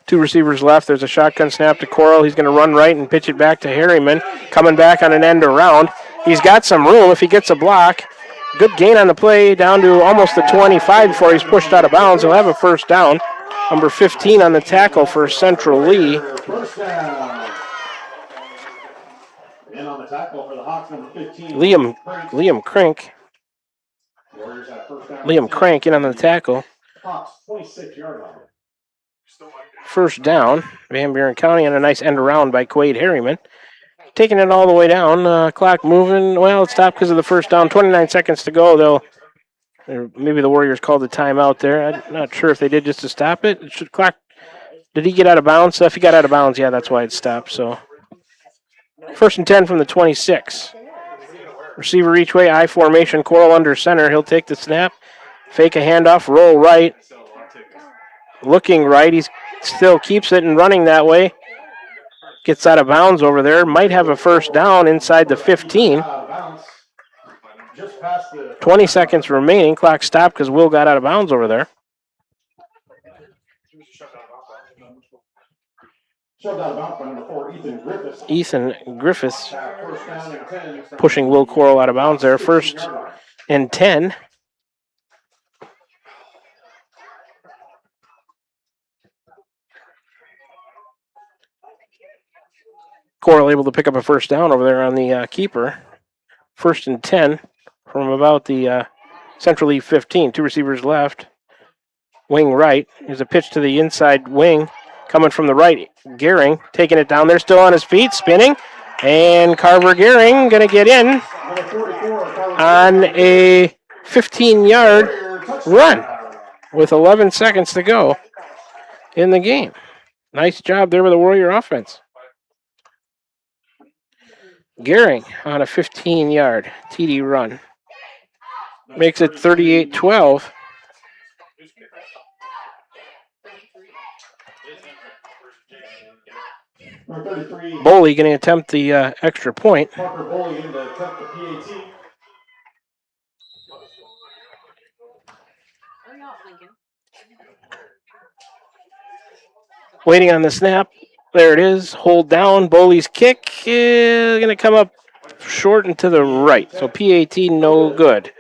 2 receivers left. There's a shotgun snap to Coral. He's going to run right and pitch it back to Harriman. Coming back on an end around. He's got some room if he gets a block. Good gain on the play, down to almost the 25 before he's pushed out of bounds. He'll have a 1st down. Number 15 on the tackle for Central Lee. And on the tackle for the Hawks, number 15. Liam Crank. Liam Crank in on the tackle. Hawks, 26-yard line. 1st down. Van Buren County on a nice end around by Quade Harriman. Taking it all the way down. Clock moving. Well, it stopped because of the 1st down. 29 seconds to go, though. Maybe the Warriors called the timeout there. I'm not sure if they did just to stop it. Did he get out of bounds? If he got out of bounds, yeah, that's why it stopped. So 1st and 10 from the 26. Receiver each way, I formation. Coral under center. He'll take the snap. Fake a handoff. Roll right. Looking right. He still keeps it and running that way. Gets out of bounds over there. Might have a 1st down inside the 15. 20 seconds remaining. Clock stopped because Will got out of bounds over there. Ethan Griffiths pushing Will Coral out of bounds there. 1st and 10. Coral able to pick up a 1st down over there on the keeper. 1st and 10 from about the Central League 15. 2 receivers left. Wing right. There's a pitch to the inside wing. Coming from the right. Gehring taking it down there. Still on his feet. Spinning. And Carver Gehring going to get in on a 15-yard run with 11 seconds to go in the game. Nice job there with the Warrior offense. Gehring on a 15-yard TD run. Makes it 38-12. Boley going to attempt the extra point. Parker Boley going to attempt the PAT. Waiting on the snap. There it is. Hold down. Boley's kick is going to come up short and to the right. So PAT no good.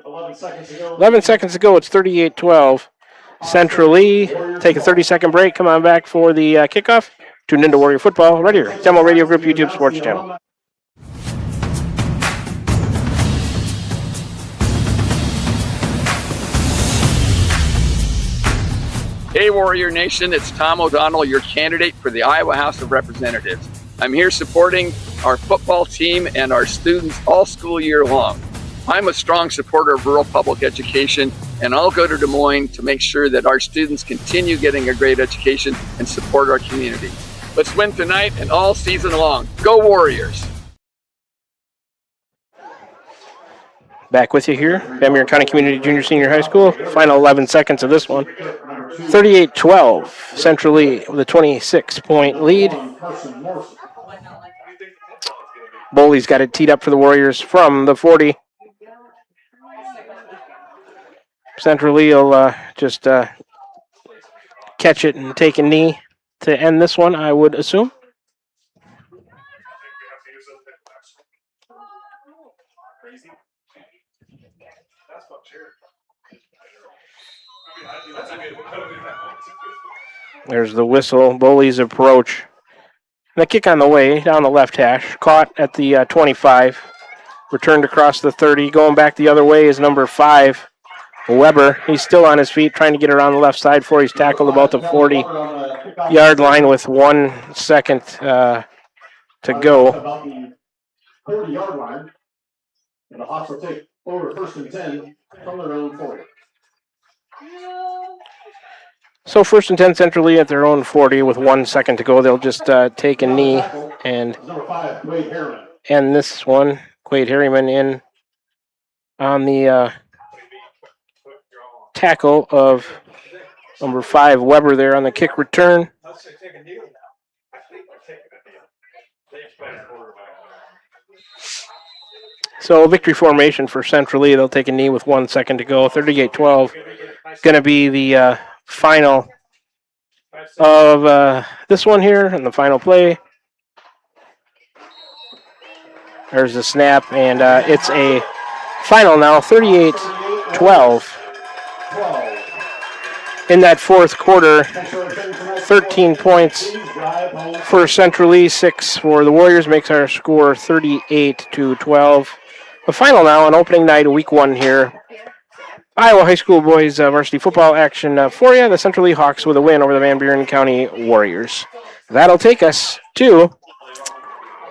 11 seconds to go. It's 38-12. Central Lee. Take a 30-second break. Come on back for the kickoff. Tune into Warrior Football right here. Ottumwa Radio Group YouTube Sports Channel. Hey, Warrior Nation, it's Tom O'Donnell, your candidate for the Iowa House of Representatives. I'm here supporting our football team and our students all school year long. I'm a strong supporter of rural public education, and I'll go to Des Moines to make sure that our students continue getting a great education and support our community. Let's win tonight and all season long. Go Warriors! Back with you here, Van Buren County Community Junior Senior High School. Final 11 seconds of this one. 38-12, Central Lee with a 26-point lead. Boley's got it teed up for the Warriors from the 40. Central Lee will just catch it and take a knee to end this one, I would assume. There's the whistle, Boley's approach. And the kick on the way, down the left hash. Caught at the 25. Returned across the 30. Going back the other way is number 5, Weber. He's still on his feet, trying to get around the left side before he's tackled about the 40-yard line with 1 second to go. About the 30-yard line. And the Hawks will take over 1st and 10 from their own 40. So 1st and 10 Central Lee at their own 40 with 1 second to go. They'll just take a knee and end this one. Quade Harriman in on the tackle of number 5 Weber there on the kick return. So victory formation for Central Lee. They'll take a knee with 1 second to go. 38-12. Going to be the final of this one here and the final play. There's the snap, and it's a final now, 38-12. In that fourth quarter, 13 points for Central Lee, 6 for the Warriors, makes our score 38-12. The final now on opening night of week 1 here. Iowa High School boys varsity football action for you. The Central Lee Hawks with a win over the Van Buren County Warriors. That'll take us to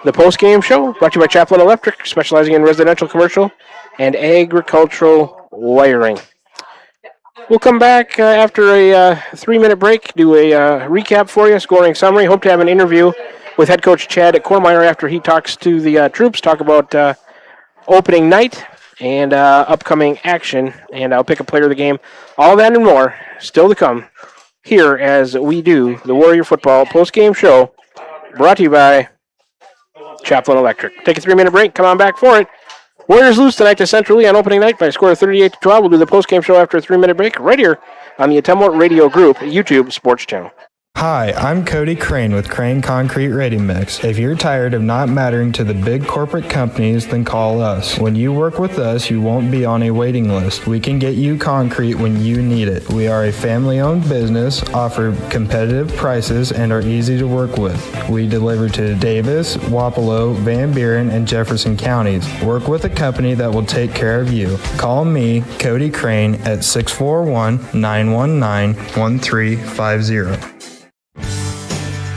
the post-game show, brought to you by Chaplin Electric, specializing in residential, commercial, and agricultural wiring. We'll come back after a 3-minute break, do a recap for you, scoring summary. Hope to have an interview with head coach Chad Kormeyer after he talks to the troops, talk about opening night and upcoming action, and I'll pick a player of the game. All that and more still to come here as we do the Warrior Football post-game show, brought to you by Chaplin Electric. Take a 3-minute break, come on back for it. Warriors lose tonight to Central Lee on opening night by a score of 38-12. We'll do the post-game show after a 3-minute break right here on the Ottumwa Radio Group YouTube Sports Channel. Hi, I'm Cody Crane with Crane Concrete Ready Mix. If you're tired of not mattering to the big corporate companies, then call us. When you work with us, you won't be on a waiting list. We can get you concrete when you need it. We are a family-owned business, offer competitive prices, and are easy to work with. We deliver to Davis, Wapello, Van Buren, and Jefferson counties. Work with a company that will take care of you. Call me, Cody Crane, at 641-919-1350.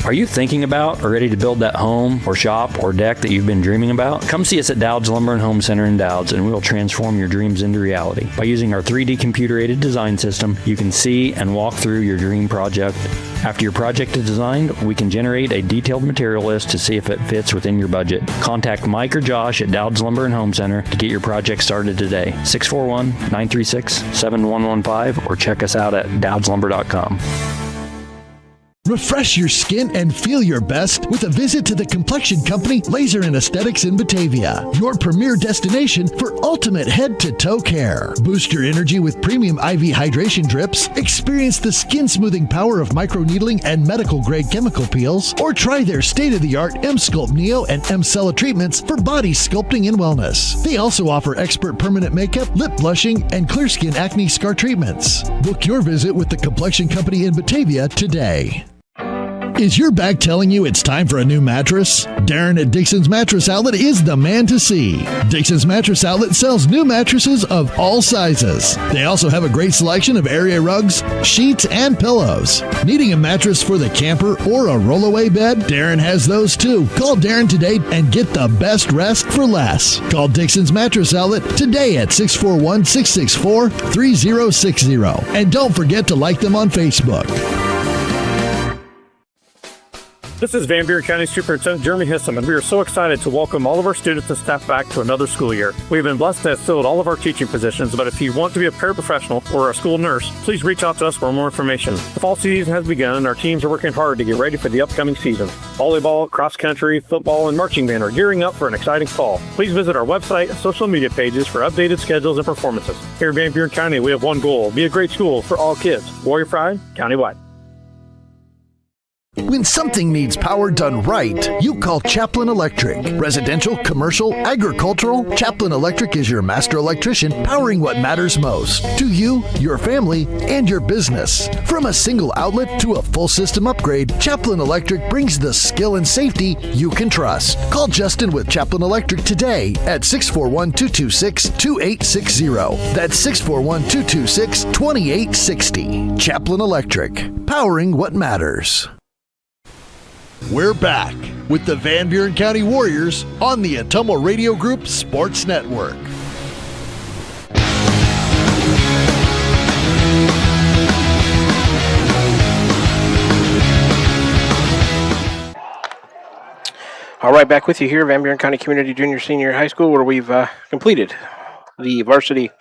Are you thinking about or ready to build that home or shop or deck that you've been dreaming about? Come see us at Dowd's Lumber and Home Center in Dowd's, and we will transform your dreams into reality. By using our 3D computer-aided design system, you can see and walk through your dream project. After your project is designed, we can generate a detailed material list to see if it fits within your budget. Contact Mike or Josh at Dowd's Lumber and Home Center to get your project started today. 641-936-7115 or check us out at dowdslumber.com. Refresh your skin and feel your best with a visit to the complexion company Laser and Aesthetics in Batavia, your premier destination for ultimate head-to-toe care. Boost your energy with premium IV hydration drips, experience the skin-smoothing power of microneedling and medical-grade chemical peels, or try their state-of-the-art M-Sculpt Neo and M-Cella treatments for body sculpting and wellness. They also offer expert permanent makeup, lip blushing, and clear skin acne scar treatments. Book your visit with the complexion company in Batavia today. Is your back telling you it's time for a new mattress? Darren at Dixon's Mattress Outlet is the man to see. Dixon's Mattress Outlet sells new mattresses of all sizes. They also have a great selection of area rugs, sheets, and pillows. Needing a mattress for the camper or a rollaway bed? Darren has those too. Call Darren today and get the best rest for less. Call Dixon's Mattress Outlet today at 641-664-3060. And don't forget to like them on Facebook. This is Van Buren County Superintendent Jeremy Hissom, and we are so excited to welcome all of our students and staff back to another school year. We've been blessed to have filled all of our teaching positions, but if you want to be a paraprofessional or a school nurse, please reach out to us for more information. The fall season has begun, and our teams are working hard to get ready for the upcoming season. Volleyball, cross-country, football, and marching band are gearing up for an exciting fall. Please visit our website and social media pages for updated schedules and performances. Here in Van Buren County, we have one goal: be a great school for all kids. Warrior Pride, countywide. When something needs power done right, you call Chaplin Electric. Residential, commercial, agricultural, Chaplin Electric is your master electrician, powering what matters most to you, your family, and your business. From a single outlet to a full system upgrade, Chaplin Electric brings the skill and safety you can trust. Call Justin with Chaplin Electric today at 641-226-2860. That's 641-226-2860. Chaplin Electric, powering what matters. We're back with the Van Buren County Warriors on the Ottumwa Radio Group Sports Network. All right, back with you here, Van Buren County Community Junior Senior High School, where we've completed the varsity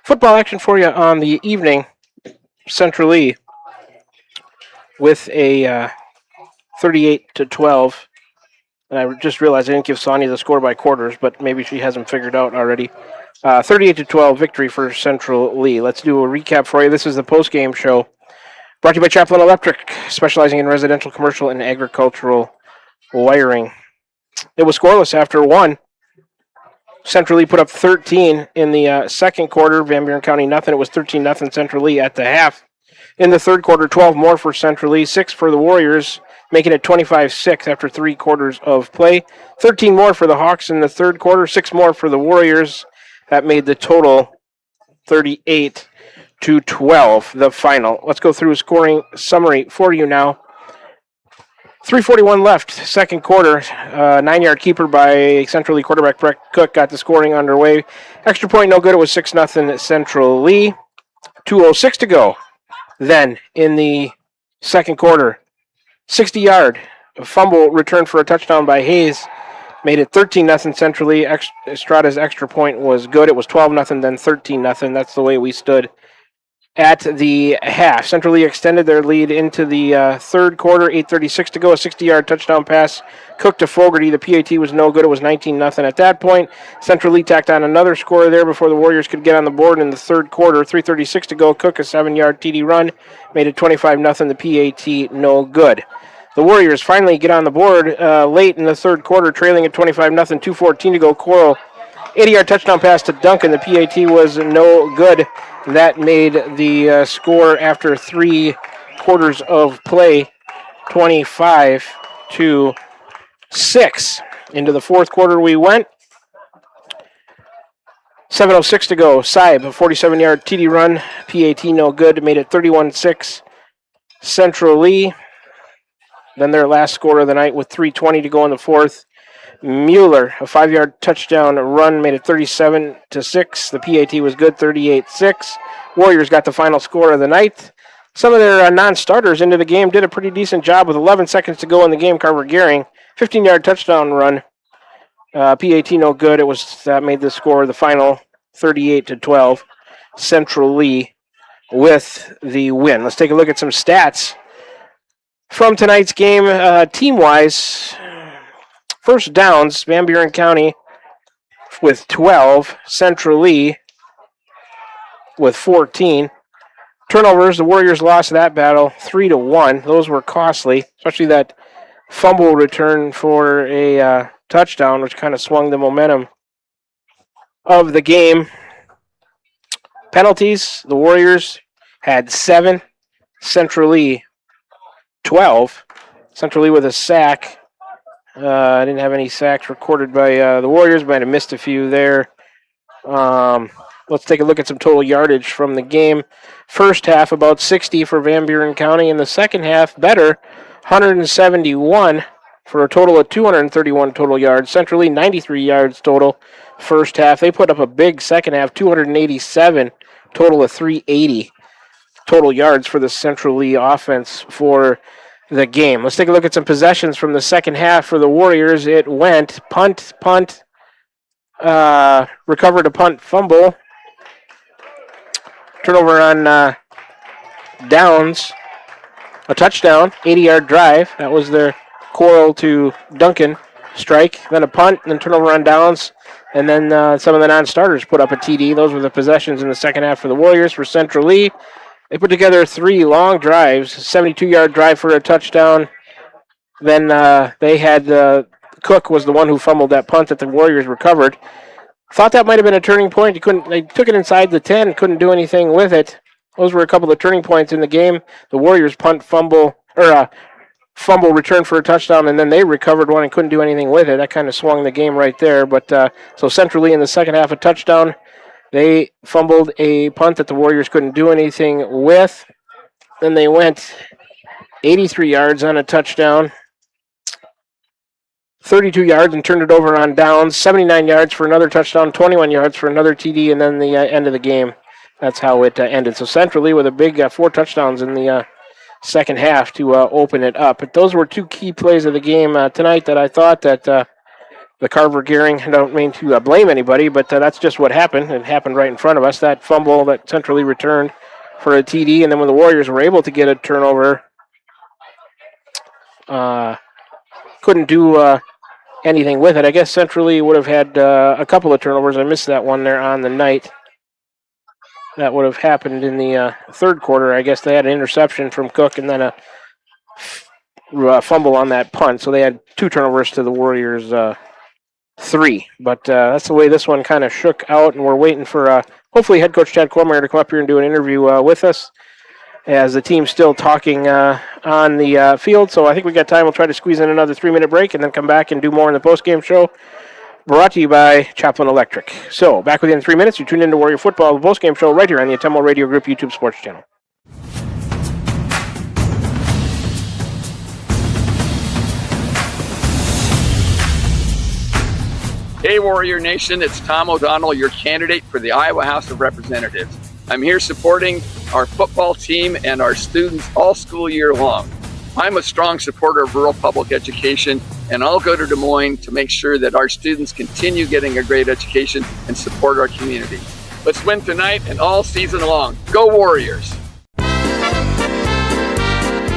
football action for you on the evening. Central Lee with a 38-12. And I just realized I didn't give Sonia the score by quarters, but maybe she hasn't figured out already. 38-12 victory for Central Lee. Let's do a recap for you. This is the post-game show brought to you by Chaplin Electric, specializing in residential, commercial, and agricultural wiring. It was scoreless after one. Central Lee put up 13 in the second quarter. Van Buren County nothing. It was 13-0 Central Lee at the half. In the third quarter, 12 more for Central Lee, 6 for the Warriors, making it 25-6 after 3 quarters of play. 13 more for the Hawks in the third quarter, 6 more for the Warriors. That made the total 38-12, the final. Let's go through a scoring summary for you now. 3:41 left, second quarter. 9-yard keeper by Central Lee quarterback Brett Cook got the scoring underway. Extra point, no good. It was 6-0 Central Lee. 2:06 to go. Then, in the second quarter, 60-yard fumble return for a touchdown by Hayes. Made it 13-0 Central Lee. Estrada's extra point was good. It was 12-0, then 13-0. That's the way we stood at the half. Central Lee extended their lead into the third quarter. 8:36 to go. A 60-yard touchdown pass. Cook to Fogarty. The PAT was no good. It was 19-0 at that point. Central Lee tacked on another score there before the Warriors could get on the board in the third quarter. 3:36 to go. Cook a 7-yard TD run. Made it 25-0. The PAT no good. The Warriors finally get on the board late in the third quarter, trailing at 25-0. 2:14 to go. Coral, 80-yard touchdown pass to Duncan. The PAT was no good. That made the score after 3 quarters of play 25-6. Into the fourth quarter we went. 7:06 to go. Saib, a 47-yard TD run. PAT no good. Made it 31-6. Central Lee. Then their last score of the night with 3:20 to go in the fourth. Mueller, a 5-yard touchdown run, made it 37-6. The PAT was good, 38-6. Warriors got the final score of the night. Some of their non-starters into the game did a pretty decent job with 11 seconds to go in the game. Carver Gehring, 15-yard touchdown run. PAT no good. It was that made the score the final 38-12. Central Lee with the win. Let's take a look at some stats from tonight's game, team-wise. First downs, Van Buren County with 12. Central Lee with 14. Turnovers, the Warriors lost that battle 3-1. Those were costly, especially that fumble return for a touchdown, which kind of swung the momentum of the game. Penalties, the Warriors had 7. Central Lee 12. Central Lee with a sack. I didn't have any sacks recorded by the Warriors, but I missed a few there. Let's take a look at some total yardage from the game. First half, about 60 for Van Buren County. In the second half, better, 171 for a total of 231 total yards. Central Lee, 93 yards total first half. They put up a big second half, 287, total of 380 total yards for the Central Lee offense for the game. Let's take a look at some possessions from the second half for the Warriors. It went punt, recovered a punt, fumble, turnover on downs, a touchdown, 80-yard drive. That was their Coral to Duncan strike, then a punt, then turnover on downs, and then some of the non-starters put up a TD. Those were the possessions in the second half for the Warriors. For Central Lee, they put together 3 long drives, 72-yard drive for a touchdown. Then they had Cook was the one who fumbled that punt that the Warriors recovered. Thought that might have been a turning point. They took it inside the 10, couldn't do anything with it. Those were a couple of turning points in the game. The Warriors fumble return for a touchdown, and then they recovered one and couldn't do anything with it. That kind of swung the game right there. But so Central Lee in the second half, a touchdown. They fumbled a punt that the Warriors couldn't do anything with. Then they went 83 yards on a touchdown, 32 yards and turned it over on downs, 79 yards for another touchdown, 21 yards for another TD, and then the end of the game. That's how it ended. So Central Lee with a big 4 touchdowns in the second half to open it up. But those were two key plays of the game tonight that I thought that the Carver Gearing, I don't mean to blame anybody, but that's just what happened. It happened right in front of us. That fumble that centrally returned for a TD, and then when the Warriors were able to get a turnover, couldn't do anything with it. I guess centrally would have had a couple of turnovers. I missed that one there on the night. That would have happened in the third quarter. I guess they had an interception from Cook and then a fumble on that punt. So they had 2 turnovers to the Warriors' 3. But that's the way this one kind of shook out, and we're waiting for hopefully head coach Chad Cormier to come up here and do an interview with us as the team's still talking on the field. So I think we got time. We'll try to squeeze in another 3-minute break and then come back and do more in the postgame show. Brought to you by Chaplin Electric. So, back within 3 minutes, you tune into Warrior Football, the postgame show right here on the Ottumwa Radio Group YouTube Sports Channel. Hey, Warrior Nation, it's Tom O'Donnell, your candidate for the Iowa House of Representatives. I'm here supporting our football team and our students all school year long. I'm a strong supporter of rural public education, and I'll go to Des Moines to make sure that our students continue getting a great education and support our community. Let's win tonight and all season long. Go Warriors!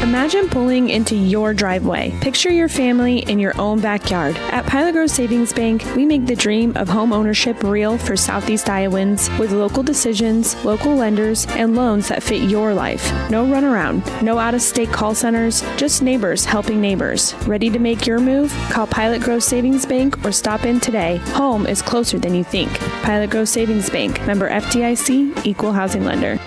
Imagine pulling into your driveway. Picture your family in your own backyard. At Pilot Grove Savings Bank, we make the dream of home ownership real for Southeast Iowans with local decisions, local lenders, and loans that fit your life. No runaround, no out-of-state call centers, just neighbors helping neighbors. Ready to make your move? Call Pilot Grove Savings Bank or stop in today. Home is closer than you think. Pilot Grove Savings Bank, member FDIC, equal housing lender.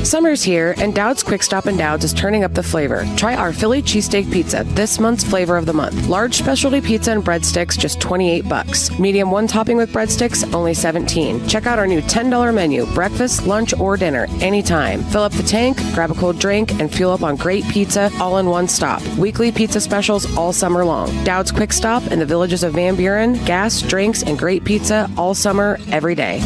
Summer's here, and Dowd's Quick Stop and Dowd's is turning up the flavor. Try our Philly cheesesteak pizza, this month's flavor of the month. Large specialty pizza and breadsticks, just $28. Medium one topping with breadsticks, only $17. Check out our new $10 menu, breakfast, lunch, or dinner, anytime. Fill up the tank, grab a cold drink, and fuel up on great pizza, all in one stop. Weekly pizza specials all summer long. Dowd's Quick Stop in the villages of Van Buren, gas, drinks, and great pizza all summer, every day.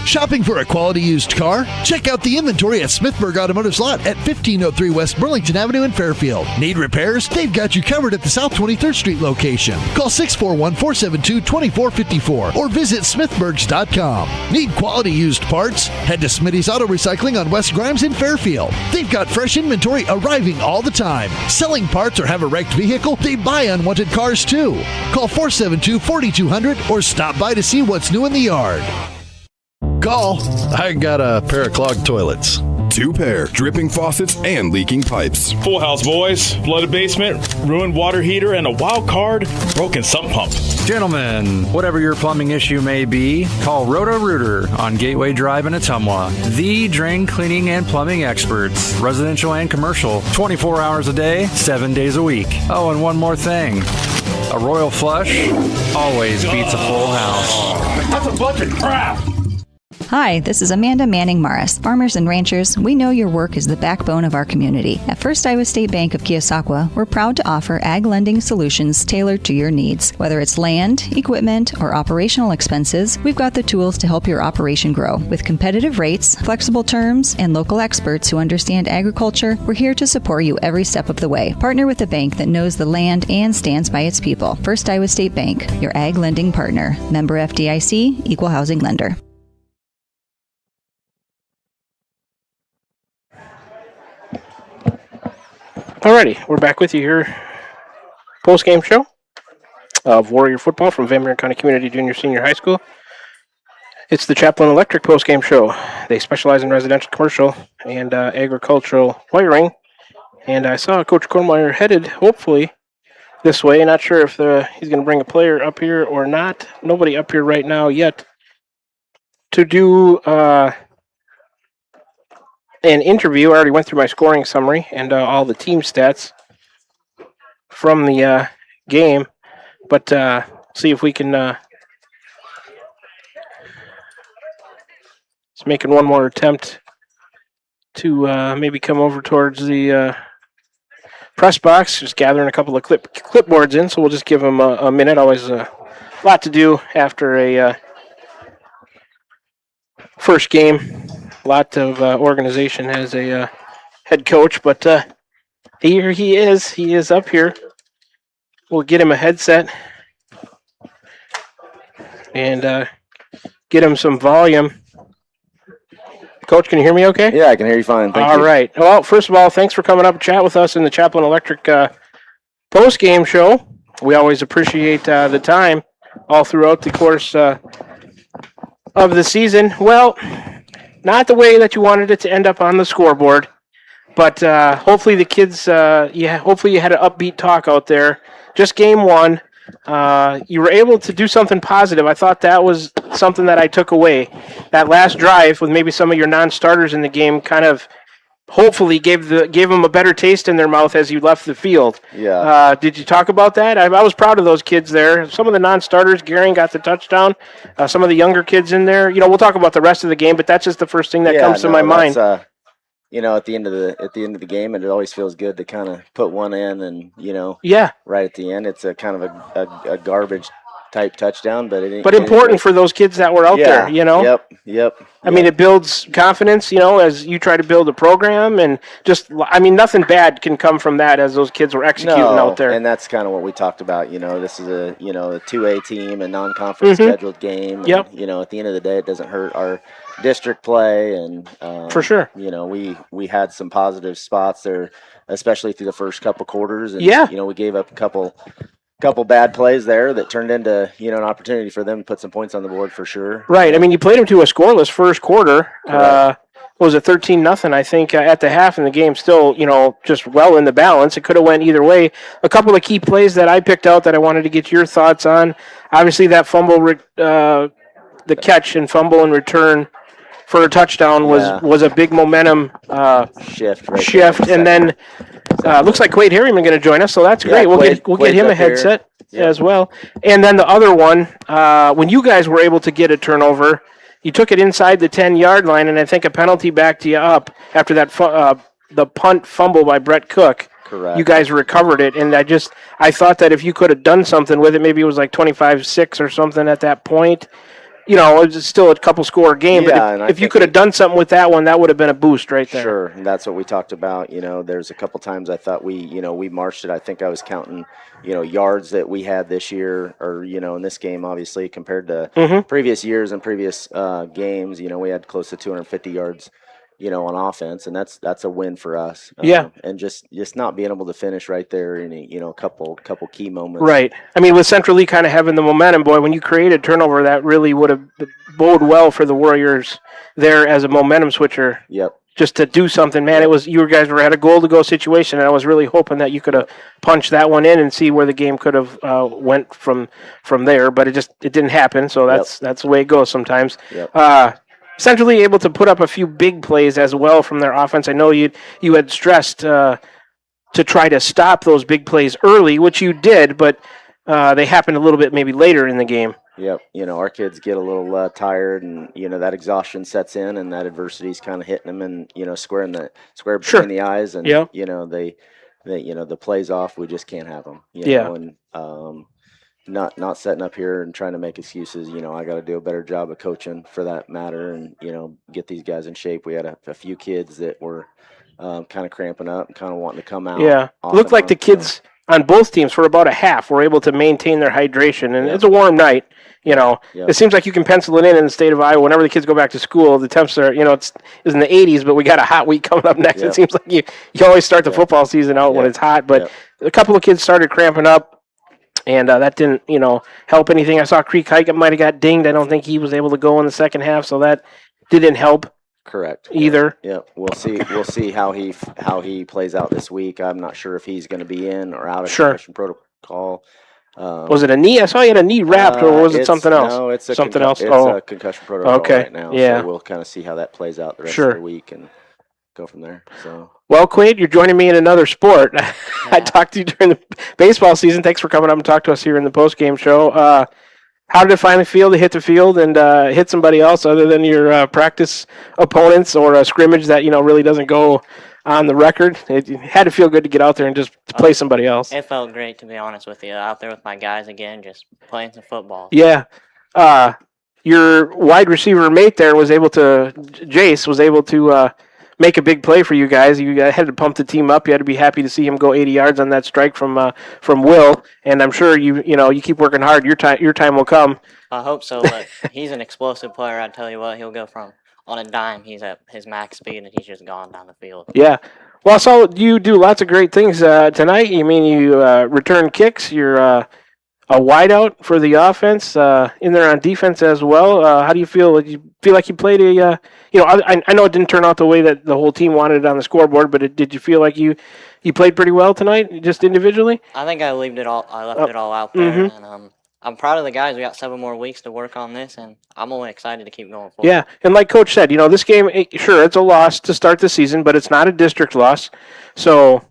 Shopping for a quality used car? Check out the inventory at Smithburg Automotive's lot at 1503 West Burlington Avenue in Fairfield. Need repairs? They've got you covered at the South 23rd Street location. Call 641-472-2454 or visit smithburgs.com. Need quality used parts? Head to Smitty's Auto Recycling on West Grimes in Fairfield. They've got fresh inventory arriving all the time. Selling parts or have a wrecked vehicle? They buy unwanted cars too. Call 472-4200 or stop by to see what's new in the yard. Call. I got a pair of clogged toilets. 2 pair, dripping faucets and leaking pipes. Full house, boys. Flooded basement, ruined water heater, and a wild card, broken sump pump. Gentlemen, whatever your plumbing issue may be, call Roto-Rooter on Gateway Drive in Ottumwa. The drain cleaning and plumbing experts, residential and commercial, 24 hours a day, 7 days a week. Oh, and one more thing. A royal flush always beats a full house. That's a bunch of crap. Hi, this is Amanda Manning Morris. Farmers and ranchers, we know your work is the backbone of our community. At First Iowa State Bank of Keosauqua, we're proud to offer ag lending solutions tailored to your needs. Whether it's land, equipment, or operational expenses, we've got the tools to help your operation grow. With competitive rates, flexible terms, and local experts who understand agriculture, we're here to support you every step of the way. Partner with a bank that knows the land and stands by its people. First Iowa State Bank, your ag lending partner. Member FDIC, equal housing lender. Alrighty, we're back with you here. Post-game show of Warrior Football from Van Buren County Community Junior Senior High School. It's the Chaplin Electric post-game show. They specialize in residential, commercial, and agricultural wiring. And I saw Coach Cormier headed, hopefully, this way. Not sure if he's going to bring a player up here or not. Nobody up here right now yet to do an interview. I already went through my scoring summary and all the team stats from the game, but see if we can just making one more attempt to maybe come over towards the press box, just gathering a couple of clipboards in, so we'll just give them a minute. Always a lot to do after a first game. A lot of organization as a head coach, but here he is. He is up here. We'll get him a headset and get him some volume. Coach, can you hear me okay? Yeah, I can hear you fine. Thank you. All right. Well, first of all, thanks for coming up and chat with us in the Chaplain Electric post-game show. We always appreciate the time all throughout the course of the season. Well, not the way that you wanted it to end up on the scoreboard, but hopefully the kids, hopefully you had an upbeat talk out there. Just game one. You were able to do something positive. I thought that was something that I took away. That last drive with maybe some of your non-starters in the game kind of hopefully gave them a better taste in their mouth as you left the field. Yeah. Did you talk about that? I was proud of those kids there. Some of the non-starters, Gehring got the touchdown. Some of the younger kids in there. We'll talk about the rest of the game, but that's just the first thing that comes to my mind. At the end of the game, it always feels good to kind of put one in, and right at the end, it's a kind of a garbage type touchdown, but important for those kids that were out there. Yep. I mean, it builds confidence, as you try to build a program, and nothing bad can come from that as those kids were executing out there. And that's kind of what we talked about. This is a 2A team, a non-conference scheduled game. And, yep. At the end of the day, it doesn't hurt our district play, and for sure, we had some positive spots there, especially through the first couple quarters. And, we gave up a couple bad plays there that turned into an opportunity for them to put some points on the board for sure. Right. I mean, you played them to a scoreless first quarter. What was it, 13-0, I think, at the half, and the game still, just well in the balance. It could have went either way. A couple of key plays that I picked out that I wanted to get your thoughts on. Obviously, that fumble, the catch and fumble and return for a touchdown was a big momentum shift. And then looks like Quade Harriman going to join us, so that's great. We'll get him a headset as well. And then the other one, when you guys were able to get a turnover, you took it inside the 10-yard line, and I think a penalty backed you up after that the punt fumble by Brett Cook. Correct. You guys recovered it, and I thought that if you could have done something with it, maybe it was like 25-6 or something at that point. It was still a couple score game, but if you could have done something with that one, that would have been a boost right there. Sure, and that's what we talked about. There's a couple times I thought we marched it. I think I was counting, yards that we had this year, or in this game, obviously compared to previous years and previous games. We had close to 250 yards, on offense, and that's a win for us. And just not being able to finish right there in a couple key moments. Right. I mean, with Central Lee kind of having the momentum, boy, when you created turnover, that really would have bode well for the Warriors there as a momentum switcher. Yep. Just to do something, man. It was you guys had a goal to go situation, and I was really hoping that you could have punched that one in and see where the game could have went from there, but it didn't happen. So that's the way it goes sometimes. Yep. Centrally able to put up a few big plays as well from their offense. I know you had stressed to try to stop those big plays early, which you did, but they happened a little bit maybe later in the game. Yep. Our kids get a little tired, and that exhaustion sets in, and that adversity's kind of hitting them, and square between the eyes, and they the plays off. We just can't have them. And not setting up here and trying to make excuses. I got to do a better job of coaching for that matter, and get these guys in shape. We had a few kids that were kind of cramping up and kind of wanting to come out. Yeah, looked like the kids on both teams for about a half were able to maintain their hydration, and it's a warm night. It seems like you can pencil it in the state of Iowa. Whenever the kids go back to school, the temps are, it's in the 80s, but we got a hot week coming up next. It seems like you always start the football season out when it's hot, but a couple of kids started cramping up. And that didn't, help anything. I saw Creek Hike might have got dinged. I don't think he was able to go in the second half, so that didn't help. Correct. Either. Yeah. We'll see how he plays out this week. I'm not sure if he's going to be in or out of concussion protocol. Was it a knee? I saw you had a knee wrapped, or was it something else? No, it's something else. It's a concussion protocol right now. Yeah. So we'll kind of see how that plays out the rest of the week and go from there. So. Well, Quade, you're joining me in another sport. I talked to you during the baseball season. Thanks for coming up and talk to us here in the post-game show. How did it finally feel to hit the field and hit somebody else other than your practice opponents or a scrimmage that really doesn't go on the record? It had to feel good to get out there and just play somebody else. It felt great, to be honest with you. Out there with my guys again, just playing some football. Yeah. your wide receiver mate there Jace was able to make a big play for you guys. You had to pump the team up. You had to be happy to see him go 80 yards on that strike from Will. And I'm sure you keep working hard. Your time will come. I hope so, but he's an explosive player. I tell you what, he'll go from on a dime. He's at his max speed, and he's just gone down the field. Yeah. Well, so you do lots of great things tonight. You return kicks. You're a wideout for the offense, in there on defense as well. How do you feel? Do you feel like you played I know it didn't turn out the way that the whole team wanted it on the scoreboard, but did you feel like you played pretty well tonight, just individually? I think I left it all out there, and I'm proud of the guys. We got 7 more weeks to work on this, and I'm only excited to keep going forward. Yeah, and like Coach said, this game, sure, it's a loss to start the season, but it's not a district loss. So,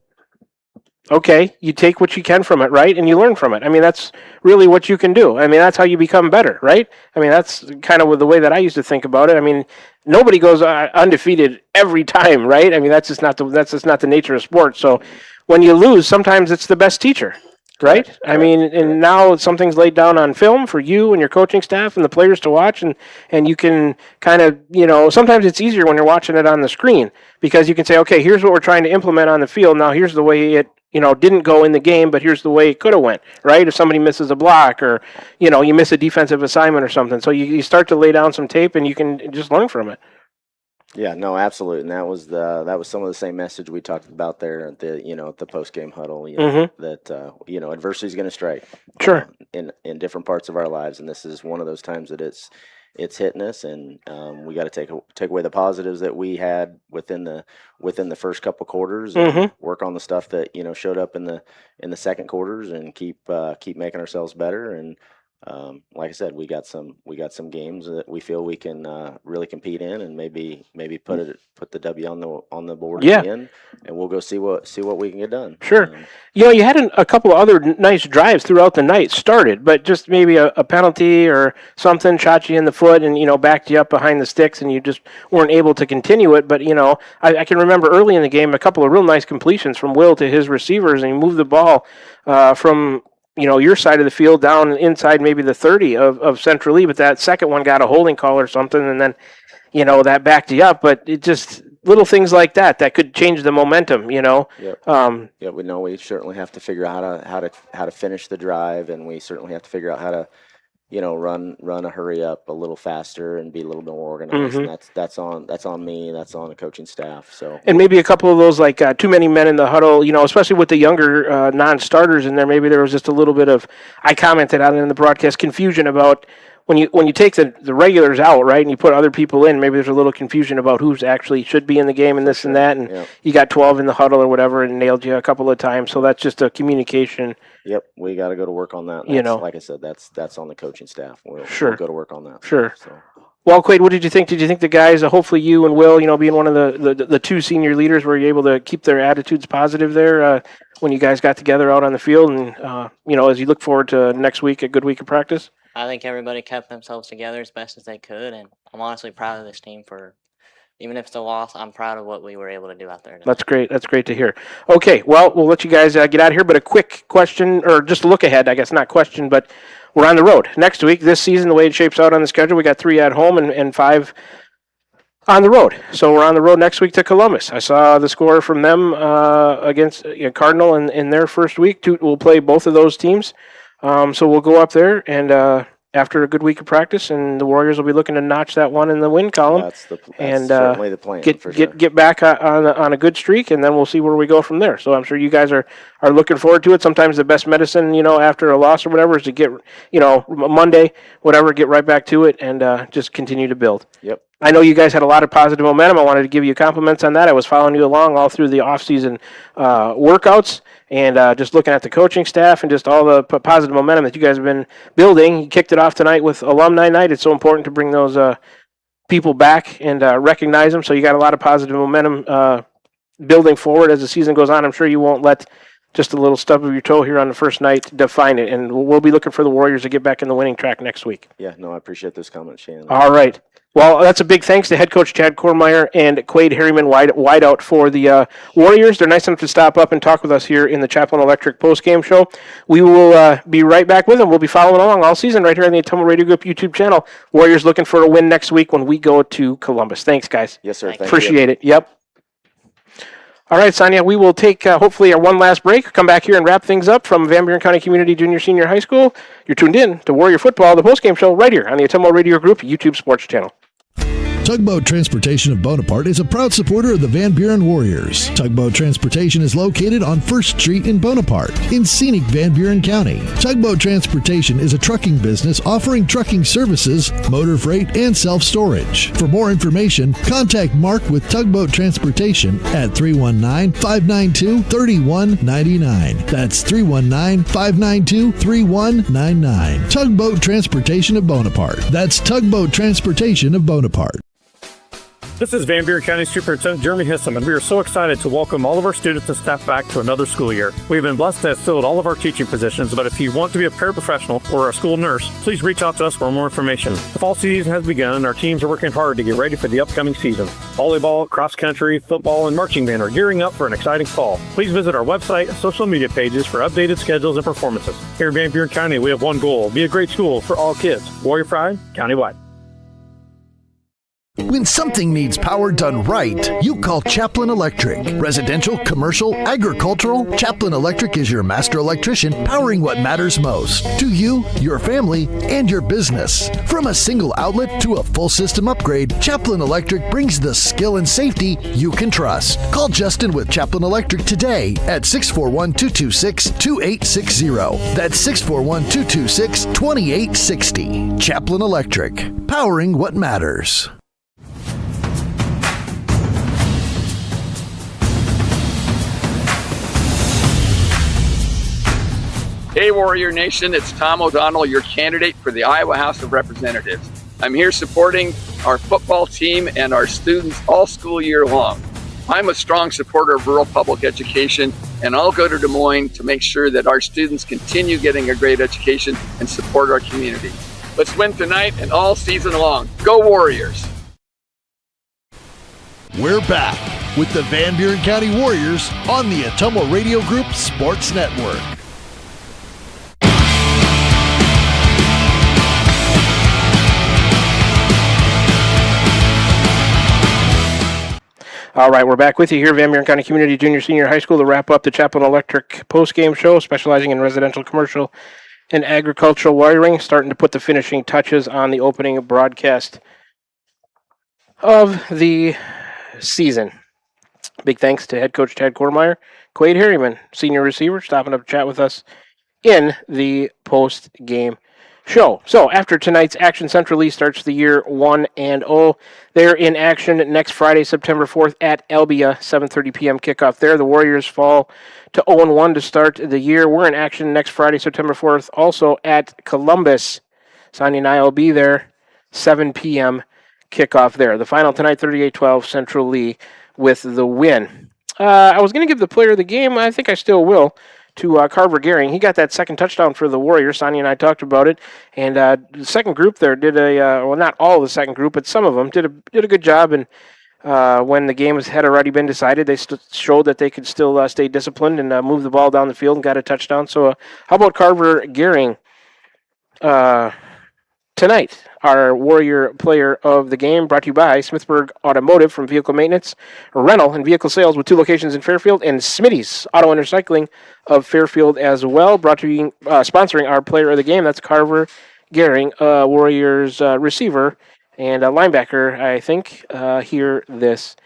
okay, you take what you can from it, right? And you learn from it. I mean, that's really what you can do. I mean, that's how you become better, right? I mean, that's kind of the way that I used to think about it. I mean, nobody goes undefeated every time, right? I mean, that's just not the nature of sports. So, when you lose, sometimes it's the best teacher. Right? I mean, and now something's laid down on film for you and your coaching staff and the players to watch, and you can kind of, sometimes it's easier when you're watching it on the screen because you can say, okay, here's what we're trying to implement on the field. Now here's the way it, didn't go in the game, but here's the way it could have went, right? If somebody misses a block or, you miss a defensive assignment or something. So you start to lay down some tape and you can just learn from it. Yeah, no, absolutely, and that was some of the same message we talked about there at the post game huddle. That adversity is going to strike. Sure. In different parts of our lives, and this is one of those times that it's hitting us, and we got to take away the positives that we had within the first couple quarters, and work on the stuff that showed up in the second quarters, and keep making ourselves better. And like I said, we got some games that we feel we can really compete in, and maybe put the W on the board at the end, and we'll go see what we can get done. Sure. You had a couple of other nice drives throughout the night started, but just maybe a penalty or something shot you in the foot and backed you up behind the sticks, and you just weren't able to continue it. But I can remember early in the game a couple of real nice completions from Will to his receivers, and he moved the ball from your side of the field down inside maybe the 30 of Central Lee, but that second one got a holding call or something, and then, that backed you up. But it just little things like that could change the momentum, Yep. We know we certainly have to figure out how to finish the drive, and we certainly have to figure out how to, run a hurry up a little faster and be a little more organized. And that's on me. That's on the coaching staff. So, and maybe a couple of those like too many men in the huddle, especially with the younger non-starters in there. Maybe there was just a little bit of, I commented on it in the broadcast, confusion about when you take the regulars out, right, and you put other people in. Maybe there's a little confusion about who's actually should be in the game and this and that. And you got 12 in the huddle or whatever, and nailed you a couple of times. So that's just a communication. Yep, we got to go to work on that. Like I said, that's on the coaching staff. We'll go to work on that. Sure. So. Well, Quade, what did you think? Did you think the guys, hopefully you and Will, being one of the two senior leaders, were you able to keep their attitudes positive there when you guys got together out on the field? And, as you look forward to next week, a good week of practice? I think everybody kept themselves together as best as they could, and I'm honestly proud of this team for, even if it's a loss, I'm proud of what we were able to do out there tonight. That's great. That's great to hear. Okay, well, we'll let you guys get out of here, but a quick question, or just a look ahead, I guess, not question, but we're on the road next week. This season, the way it shapes out on the schedule, we got 3 at home and 5 on the road. So we're on the road next week to Columbus. I saw the score from them against Cardinal in their first week. We'll play both of those teams. So we'll go up there and after a good week of practice, and the Warriors will be looking to notch that one in the win column. That's certainly the plan. Get back on a good streak, and then we'll see where we go from there. So I'm sure you guys are looking forward to it. Sometimes the best medicine, after a loss or whatever, is to get, Monday, whatever, get right back to it and just continue to build. Yep. I know you guys had a lot of positive momentum. I wanted to give you compliments on that. I was following you along all through the off-season workouts and just looking at the coaching staff and just all the positive momentum that you guys have been building. You kicked it off tonight with Alumni Night. It's so important to bring those people back and recognize them. So you got a lot of positive momentum building forward as the season goes on. I'm sure you won't let just a little stub of your toe here on the first night, define it. And we'll be looking for the Warriors to get back in the winning track next week. Yeah, no, I appreciate those comments, Shannon. All right. Well, that's a big thanks to head coach Chad Kormeyer and Quade Harriman wide out for the Warriors. They're nice enough to stop up and talk with us here in the Chaplain Electric postgame show. We will be right back with them. We'll be following along all season right here on the Ottumwa Radio Group YouTube channel. Warriors looking for a win next week when we go to Columbus. Thanks, guys. Yes, sir. Thank Appreciate it. Yep. All right, Sonia, we will take hopefully our one last break, come back here and wrap things up from Van Buren County Community Junior Senior High School. You're tuned in to Warrior Football, the postgame show right here on the Ottumwa Radio Group YouTube Sports Channel. Tugboat Transportation of Bonaparte is a proud supporter of the Van Buren Warriors. Tugboat Transportation is located on 1st Street in Bonaparte, in scenic Van Buren County. Tugboat Transportation is a trucking business offering trucking services, motor freight, and self-storage. For more information, contact Mark with Tugboat Transportation at 319-592-3199. That's 319-592-3199. Tugboat Transportation of Bonaparte. That's Tugboat Transportation of Bonaparte. This is Van Buren County Superintendent Jeremy Hissam, and we are so excited to welcome all of our students and staff back to another school year. We've been blessed to have filled all of our teaching positions, but if you want to be a paraprofessional or a school nurse, please reach out to us for more information. The fall season has begun, and our teams are working hard to get ready for the upcoming season. Volleyball, cross country, football, and marching band are gearing up for an exciting fall. Please visit our website and social media pages for updated schedules and performances. Here in Van Buren County, we have one goal: be a great school for all kids. Warrior Pride, countywide. When something needs power done right, you call Chaplain Electric. Residential, commercial, agricultural, Chaplain Electric is your master electrician, powering what matters most to you, your family, and your business. From a single outlet to a full system upgrade, Chaplain Electric brings the skill and safety you can trust. Call Justin with Chaplain Electric today at 641-226-2860. That's 641-226-2860. Chaplain Electric, powering what matters. Hey, Warrior Nation, it's Tom O'Donnell, your candidate for the Iowa House of Representatives. I'm here supporting our football team and our students all school year long. I'm a strong supporter of rural public education, and I'll go to Des Moines to make sure that our students continue getting a great education and support our community. Let's win tonight and all season long. Go Warriors! We're back with the Van Buren County Warriors on the Ottumwa Radio Group Sports Network. All right, we're back with you here, Van Buren County Community Junior Senior High School, to wrap up the Chaplain Electric postgame show, specializing in residential, commercial, and agricultural wiring, starting to put the finishing touches on the opening broadcast of the season. Big thanks to head coach Chad Kormeyer, Quade Harriman, senior receiver, stopping up to chat with us in the post-game show. So after tonight's action, Central Lee starts the year 1-0. They're in action next Friday, September 4th at Albia, 7:30 p.m. kickoff there. The Warriors fall to 0-1 to start the year. We're in action next Friday, September 4th, also at Columbus. Sonia and I will be there, 7 p.m. kickoff there. The final tonight, 38-12, Central Lee with the win. I was going to give the player of the game. I think I still will, to Carver Gehring. He got that second touchdown for the Warriors. Sonia and I talked about it. And the second group there did well, not all of the second group, but some of them did a good job. And when the game had already been decided, they showed that they could still stay disciplined and move the ball down the field and got a touchdown. So how about Carver Gehring tonight? Our Warrior player of the game, brought to you by Smithburg Automotive from Vehicle Maintenance, rental, and vehicle sales with 2 locations in Fairfield, and Smitty's Auto and Recycling of Fairfield as well. Brought to you, sponsoring our player of the game. That's Carver Gehring, Warriors receiver and linebacker, I think, here this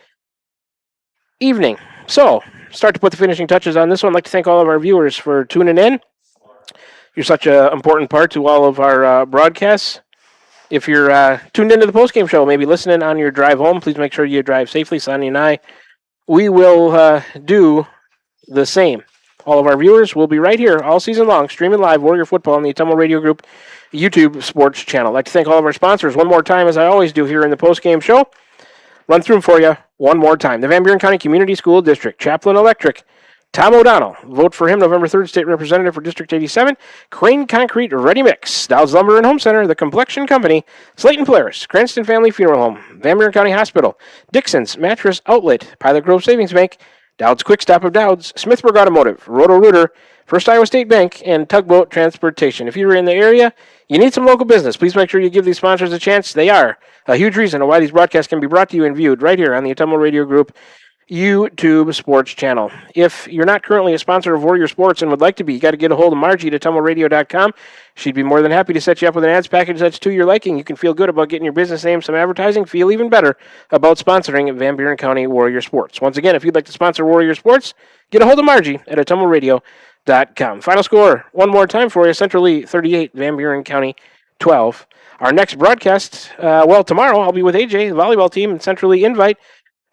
evening. So, start to put the finishing touches on this one. I'd like to thank all of our viewers for tuning in. You're such an important part to all of our broadcasts. If you're tuned into the postgame show, maybe listening on your drive home, please make sure you drive safely. Sonia and I, we will do the same. All of our viewers will be right here all season long, streaming live Warrior Football on the Ottumwa Radio Group YouTube Sports Channel. I'd like to thank all of our sponsors one more time, as I always do here in the postgame show. Run through them for you one more time. The Van Buren County Community School District, Chaplain Electric, Tom O'Donnell. Vote for him November 3rd, State Representative for District 87. Crane Concrete Ready Mix. Dowd's Lumber and Home Center. The Complexion Company. Slayton Polaris. Cranston Family Funeral Home. Van Buren County Hospital. Dixon's Mattress Outlet. Pilot Grove Savings Bank. Dowd's Quick Stop of Dowd's. Smithburg Automotive. Roto-Rooter. First Iowa State Bank. And Tugboat Transportation. If you're in the area, you need some local business. Please make sure you give these sponsors a chance. They are a huge reason why these broadcasts can be brought to you and viewed right here on the Ottumwa Radio Group YouTube Sports Channel. If you're not currently a sponsor of Warrior Sports and would like to be, you got to get a hold of Margie at OttumwaRadio.com. She'd be more than happy to set you up with an ads package that's to your liking. You can feel good about getting your business name some advertising. Feel even better about sponsoring Van Buren County Warrior Sports. Once again, if you'd like to sponsor Warrior Sports, get a hold of Margie at OttumwaRadio.com. Final score one more time for you. Central Lee 38, Van Buren County 12. Our next broadcast, tomorrow I'll be with AJ, the volleyball team, and Central Lee Invite.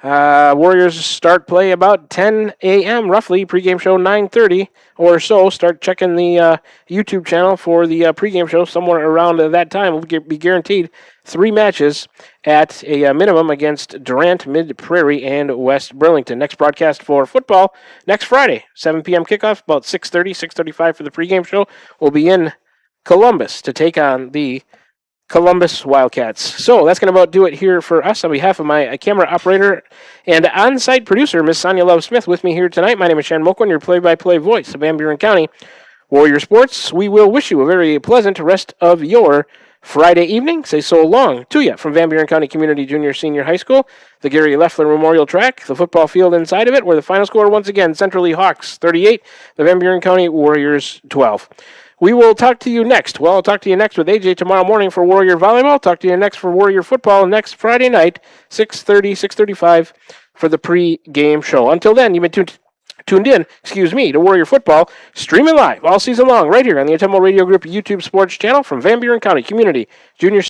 Warriors start play about 10 a.m. roughly. Pregame show 9:30 or so. Start checking the YouTube channel for the pregame show somewhere around that time. We'll be guaranteed 3 matches at a minimum against Durant, Mid Prairie, and West Burlington. Next broadcast for football next Friday, 7 p.m. kickoff, about 6:35 for the pregame show. We'll be in Columbus to take on the Columbus Wildcats. So that's going to about do it here for us. On behalf of my camera operator and on-site producer, Miss Sonia Love Smith, with me here tonight. My name is Shan Mokwan, your play-by-play voice of Van Buren County Warrior Sports. We will wish you a very pleasant rest of your Friday evening. Say so long to you from Van Buren County Community Junior Senior High School, the Gary Leffler Memorial Track, the football field inside of it, where the final score once again, Central Lee Hawks 38, the Van Buren County Warriors 12. We will talk to you next. Well, I'll talk to you next with AJ tomorrow morning for Warrior Volleyball. Talk to you next for Warrior Football next Friday night, 6:35 for the pre-game show. Until then, you've been tuned in, to Warrior Football, streaming live all season long right here on the Ottumwa Radio Group YouTube Sports Channel from Van Buren County Community Junior